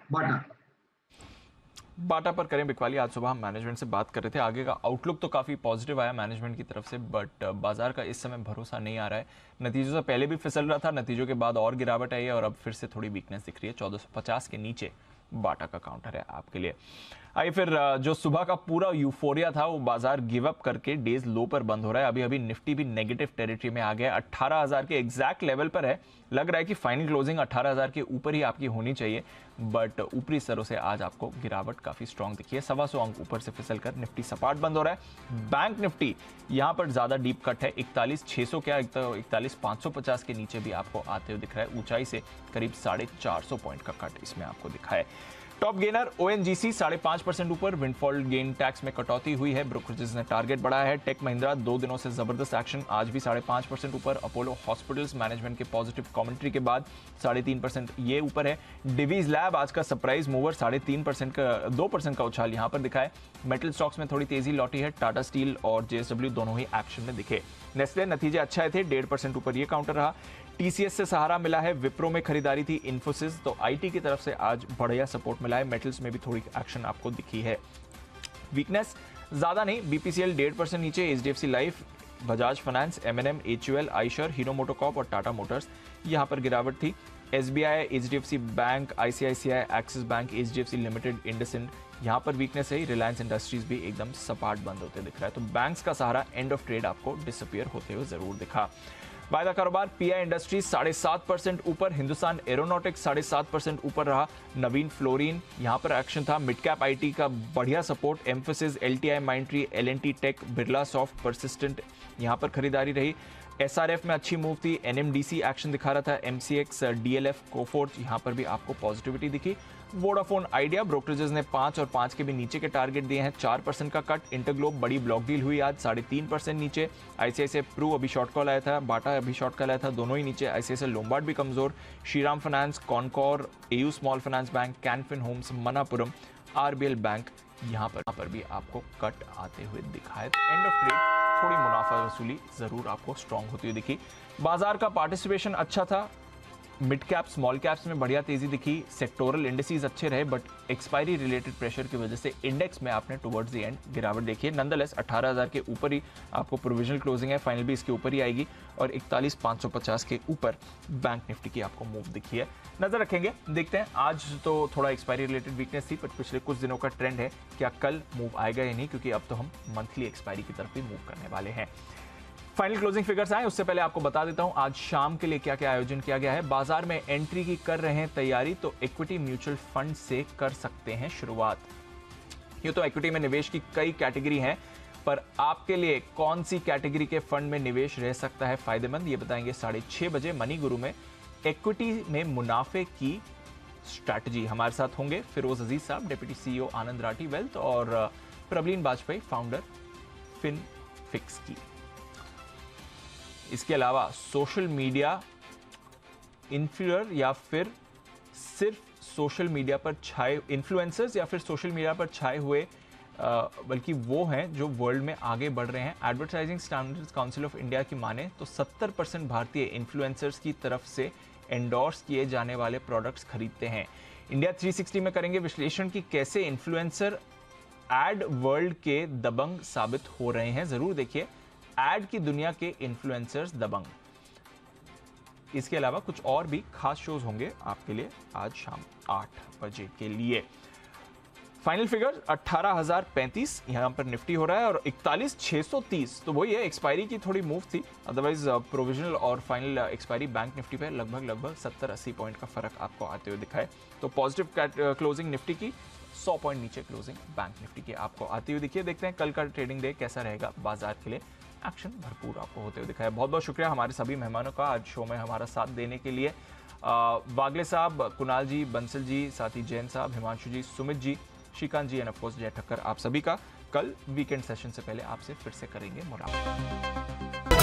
Speaker 1: बाटा पर करें बिकवाली। आज सुबह हम मैनेजमेंट से बात कर रहे थे, आगे का आउटलुक तो काफ़ी पॉजिटिव आया मैनेजमेंट की तरफ से, बट बाजार का इस समय भरोसा नहीं आ रहा है। नतीजों से पहले भी फिसल रहा था, नतीजों के बाद और गिरावट आई है और अब फिर से थोड़ी वीकनेस दिख रही है। 1450 के नीचे बाटा का काउंटर है आपके लिए। आइए फिर जो सुबह का पूरा यूफोरिया था वो बाजार गिव अप करके डेज लो पर बंद हो रहा है। अभी अभी निफ्टी भी नेगेटिव टेरिटरी में आ गया, 18,000 के एग्जैक्ट लेवल पर है। लग रहा है कि फाइनल क्लोजिंग 18,000 के ऊपर ही आपकी होनी चाहिए, बट ऊपरी स्तरों से आज आपको गिरावट काफी स्ट्रांग दिखी है। 125 अंक ऊपर से फिसल कर निफ्टी सपाट बंद हो रहा है। बैंक निफ्टी यहां पर ज्यादा डीप कट है, 41,600 क्या 41,550 के नीचे भी आपको आते हुए दिख रहा है। ऊंचाई से करीब 450 पॉइंट का कट इसमें आपको दिखा है। टॉप गेनर ओएनजीसी 5.5% ऊपर, विंडफॉल गेन टैक्स में कटौती हुई है, ब्रोकरेजेस ने टारगेट बढ़ाया है। टेक महिंद्रा 2 दिनों से जबरदस्त एक्शन, आज भी 5.5% ऊपर। अपोलो हॉस्पिटल्स मैनेजमेंट के पॉजिटिव कमेंट्री के बाद 3.5% ये ऊपर है। डिवीज लैब आज का सरप्राइज मूवर, 3.5% का 2% का उछाल यहां पर दिखा है। मेटल स्टॉक्स में थोड़ी तेजी लौटी है, टाटा स्टील और जेएसडब्ल्यू दोनों ही एक्शन में दिखे। नेस्ले नतीजे अच्छे थे, 1.5% ऊपर ये काउंटर रहा। टीसीएस से सहारा मिला है, विप्रो में खरीदारी थी, इन्फोसिस तो आईटी की तरफ से आज बढ़िया सपोर्ट मिला है। मेटल्स में भी थोड़ी एक्शन आपको दिखी है। वीकनेस ज्यादा नहीं, बीपीसीएल 1.5% नीचे, HDFC Life, Bajaj Finance, M&M, HUL, Eicher, Hero MotoCorp और टाटा मोटर्स यहां पर गिरावट थी। SBI, HDFC Bank, ICICI, Axis Bank, HDFC Limited, IndusInd यहां पर वीकनेस है। रिलायंस इंडस्ट्रीज भी एकदम सपाट बंद होते दिख रहा है। तो बैंक्स का सहारा एंड ऑफ ट्रेड आपको डिसअपियर होते हुए जरूर दिखा। वायदा कारोबार पीआई इंडस्ट्रीज 7.5% ऊपर, हिंदुस्तान एरोनॉटिक्स 7.5% ऊपर रहा। नवीन फ्लोरिन यहां पर एक्शन था। मिड कैप आईटी का बढ़िया support, Mphasis, LTI Mindtree, L&T tech, Birlasoft, persistent यहां पर खरीदारी रही। एसआरएफ में अच्छी मूव थी, एनएमडीसी एक्शन दिखा रहा था, एमसीएक्स, डीएलएफ, कोफोर्ज यहां पर भी आपको पॉजिटिविटी दिखी। वोडाफोन आइडिया ब्रोकरेजेस ने 5 और 5 के भी नीचे के टारगेट दिए हैं, 4% का कट। इंटरग्लोब बड़ी ब्लॉक डील हुई आज, 3.5% नीचे। आईसीआईसीआई प्रू अभी शॉर्ट कॉल आया था, बाटा अभी शॉर्ट कॉल आया था, दोनों ही नीचे। आईसीआईसीआई लोम्बार्ड भी कमजोर। Shriram Finance, CONCOR, AU Small Finance Bank, Can Fin Homes, Manappuram, RBL Bank यहां पर भी आपको कट आते हुए दिखाए। तो एंड ऑफ ट्रेड थोड़ी मुनाफा वसूली जरूर आपको स्ट्रांग होती हुई दिखी। बाजार का पार्टिसिपेशन अच्छा था, मिड कैप स्मॉल कैप्स में बढ़िया तेजी दिखी। सेक्टोरल इंडिसेस अच्छे रहे, बट एक्सपायरी रिलेटेड प्रेशर की वजह से इंडेक्स में आपने टुवर्ड्स द एंड गिरावट देखी है। नंदलेस 18,000 के ऊपर ही आपको प्रोविजनल क्लोजिंग है, फाइनल भी इसके ऊपर ही आएगी और 41,550 के ऊपर बैंक निफ्टी की आपको मूव दिखी है। नजर रखेंगे, देखते हैं। आज तो थोड़ा एक्सपायरी रिलेटेड वीकनेस थी, बट पिछले कुछ दिनों का ट्रेंड है, क्या कल मूव आएगा या नहीं, क्योंकि अब तो हम मंथली एक्सपायरी की तरफ भी मूव करने वाले हैं। फाइनल क्लोजिंग फिगर्स आए उससे पहले आपको बता देता हूं आज शाम के लिए क्या क्या आयोजन किया गया है। बाजार में एंट्री की कर रहे हैं तैयारी, तो इक्विटी म्यूचुअल फंड से कर सकते हैं शुरुआत। ये तो इक्विटी में निवेश की कई कैटेगरी हैं, पर आपके लिए कौन सी कैटेगरी के फंड में निवेश रह सकता है फायदेमंद, ये बताएंगे 6:30 बजे मनी गुरु में। इक्विटी में मुनाफे की स्ट्रैटेजी हमारे साथ होंगे फिरोज अजीज साहब, डिप्टी सीईओ आनंद राठी वेल्थ, और Prableen Bajpayee, founder fin fix की। इसके अलावा सोशल मीडिया इन्फ्लुएंसर या फिर सिर्फ सोशल मीडिया पर छाए इन्फ्लुएंसर्स या फिर सोशल मीडिया पर छाए हुए बल्कि वो हैं जो वर्ल्ड में आगे बढ़ रहे हैं। Advertising standards council of India की माने तो 70% भारतीय इन्फ्लुएंसर्स की तरफ से एंडोर्स किए जाने वाले प्रोडक्ट्स खरीदते हैं। इंडिया 360 में करेंगे विश्लेषण की कैसे इन्फ्लुएंसर एड वर्ल्ड के दबंग साबित हो रहे हैं। जरूर देखिए, एड की दुनिया के इन्फ्लुएंसर्स दबंग। इसके अलावा कुछ और भी खास शोज होंगे आपके लिए आज शाम 8 बजे के लिए। फाइनल फिगर 18,035 यहाँ पर निफ्टी हो रहा है और 41,630, तो वही है, एक्सपायरी की थोड़ी मूव थी, अदरवाइज प्रोविजनल और फाइनल एक्सपायरी बैंक निफ्टी पे लगभग 70-80 पॉइंट का फर्क आपको आते हुए दिखा है। तो पॉजिटिव क्लोजिंग निफ्टी की, 100 पॉइंट नीचे क्लोजिंग बैंक निफ्टी की आपको आती हुई दिखी है। देखते हैं कल का ट्रेडिंग डे कैसा रहेगा, बाजार के लिए एक्शन भरपूर आपको होते हुए दिखा है। बहुत बहुत शुक्रिया हमारे सभी मेहमानों का आज शो में हमारा साथ देने के लिए। वागले साहब, कुणाल जी, बंसल जी, साथ ही जैन साहब, हिमांशु जी, सुमित जी, श्रीकांत जी एंड ऑफ कोर्स जय ठक्कर, आप सभी का कल वीकेंड सेशन से पहले आपसे फिर से करेंगे मुलाकात।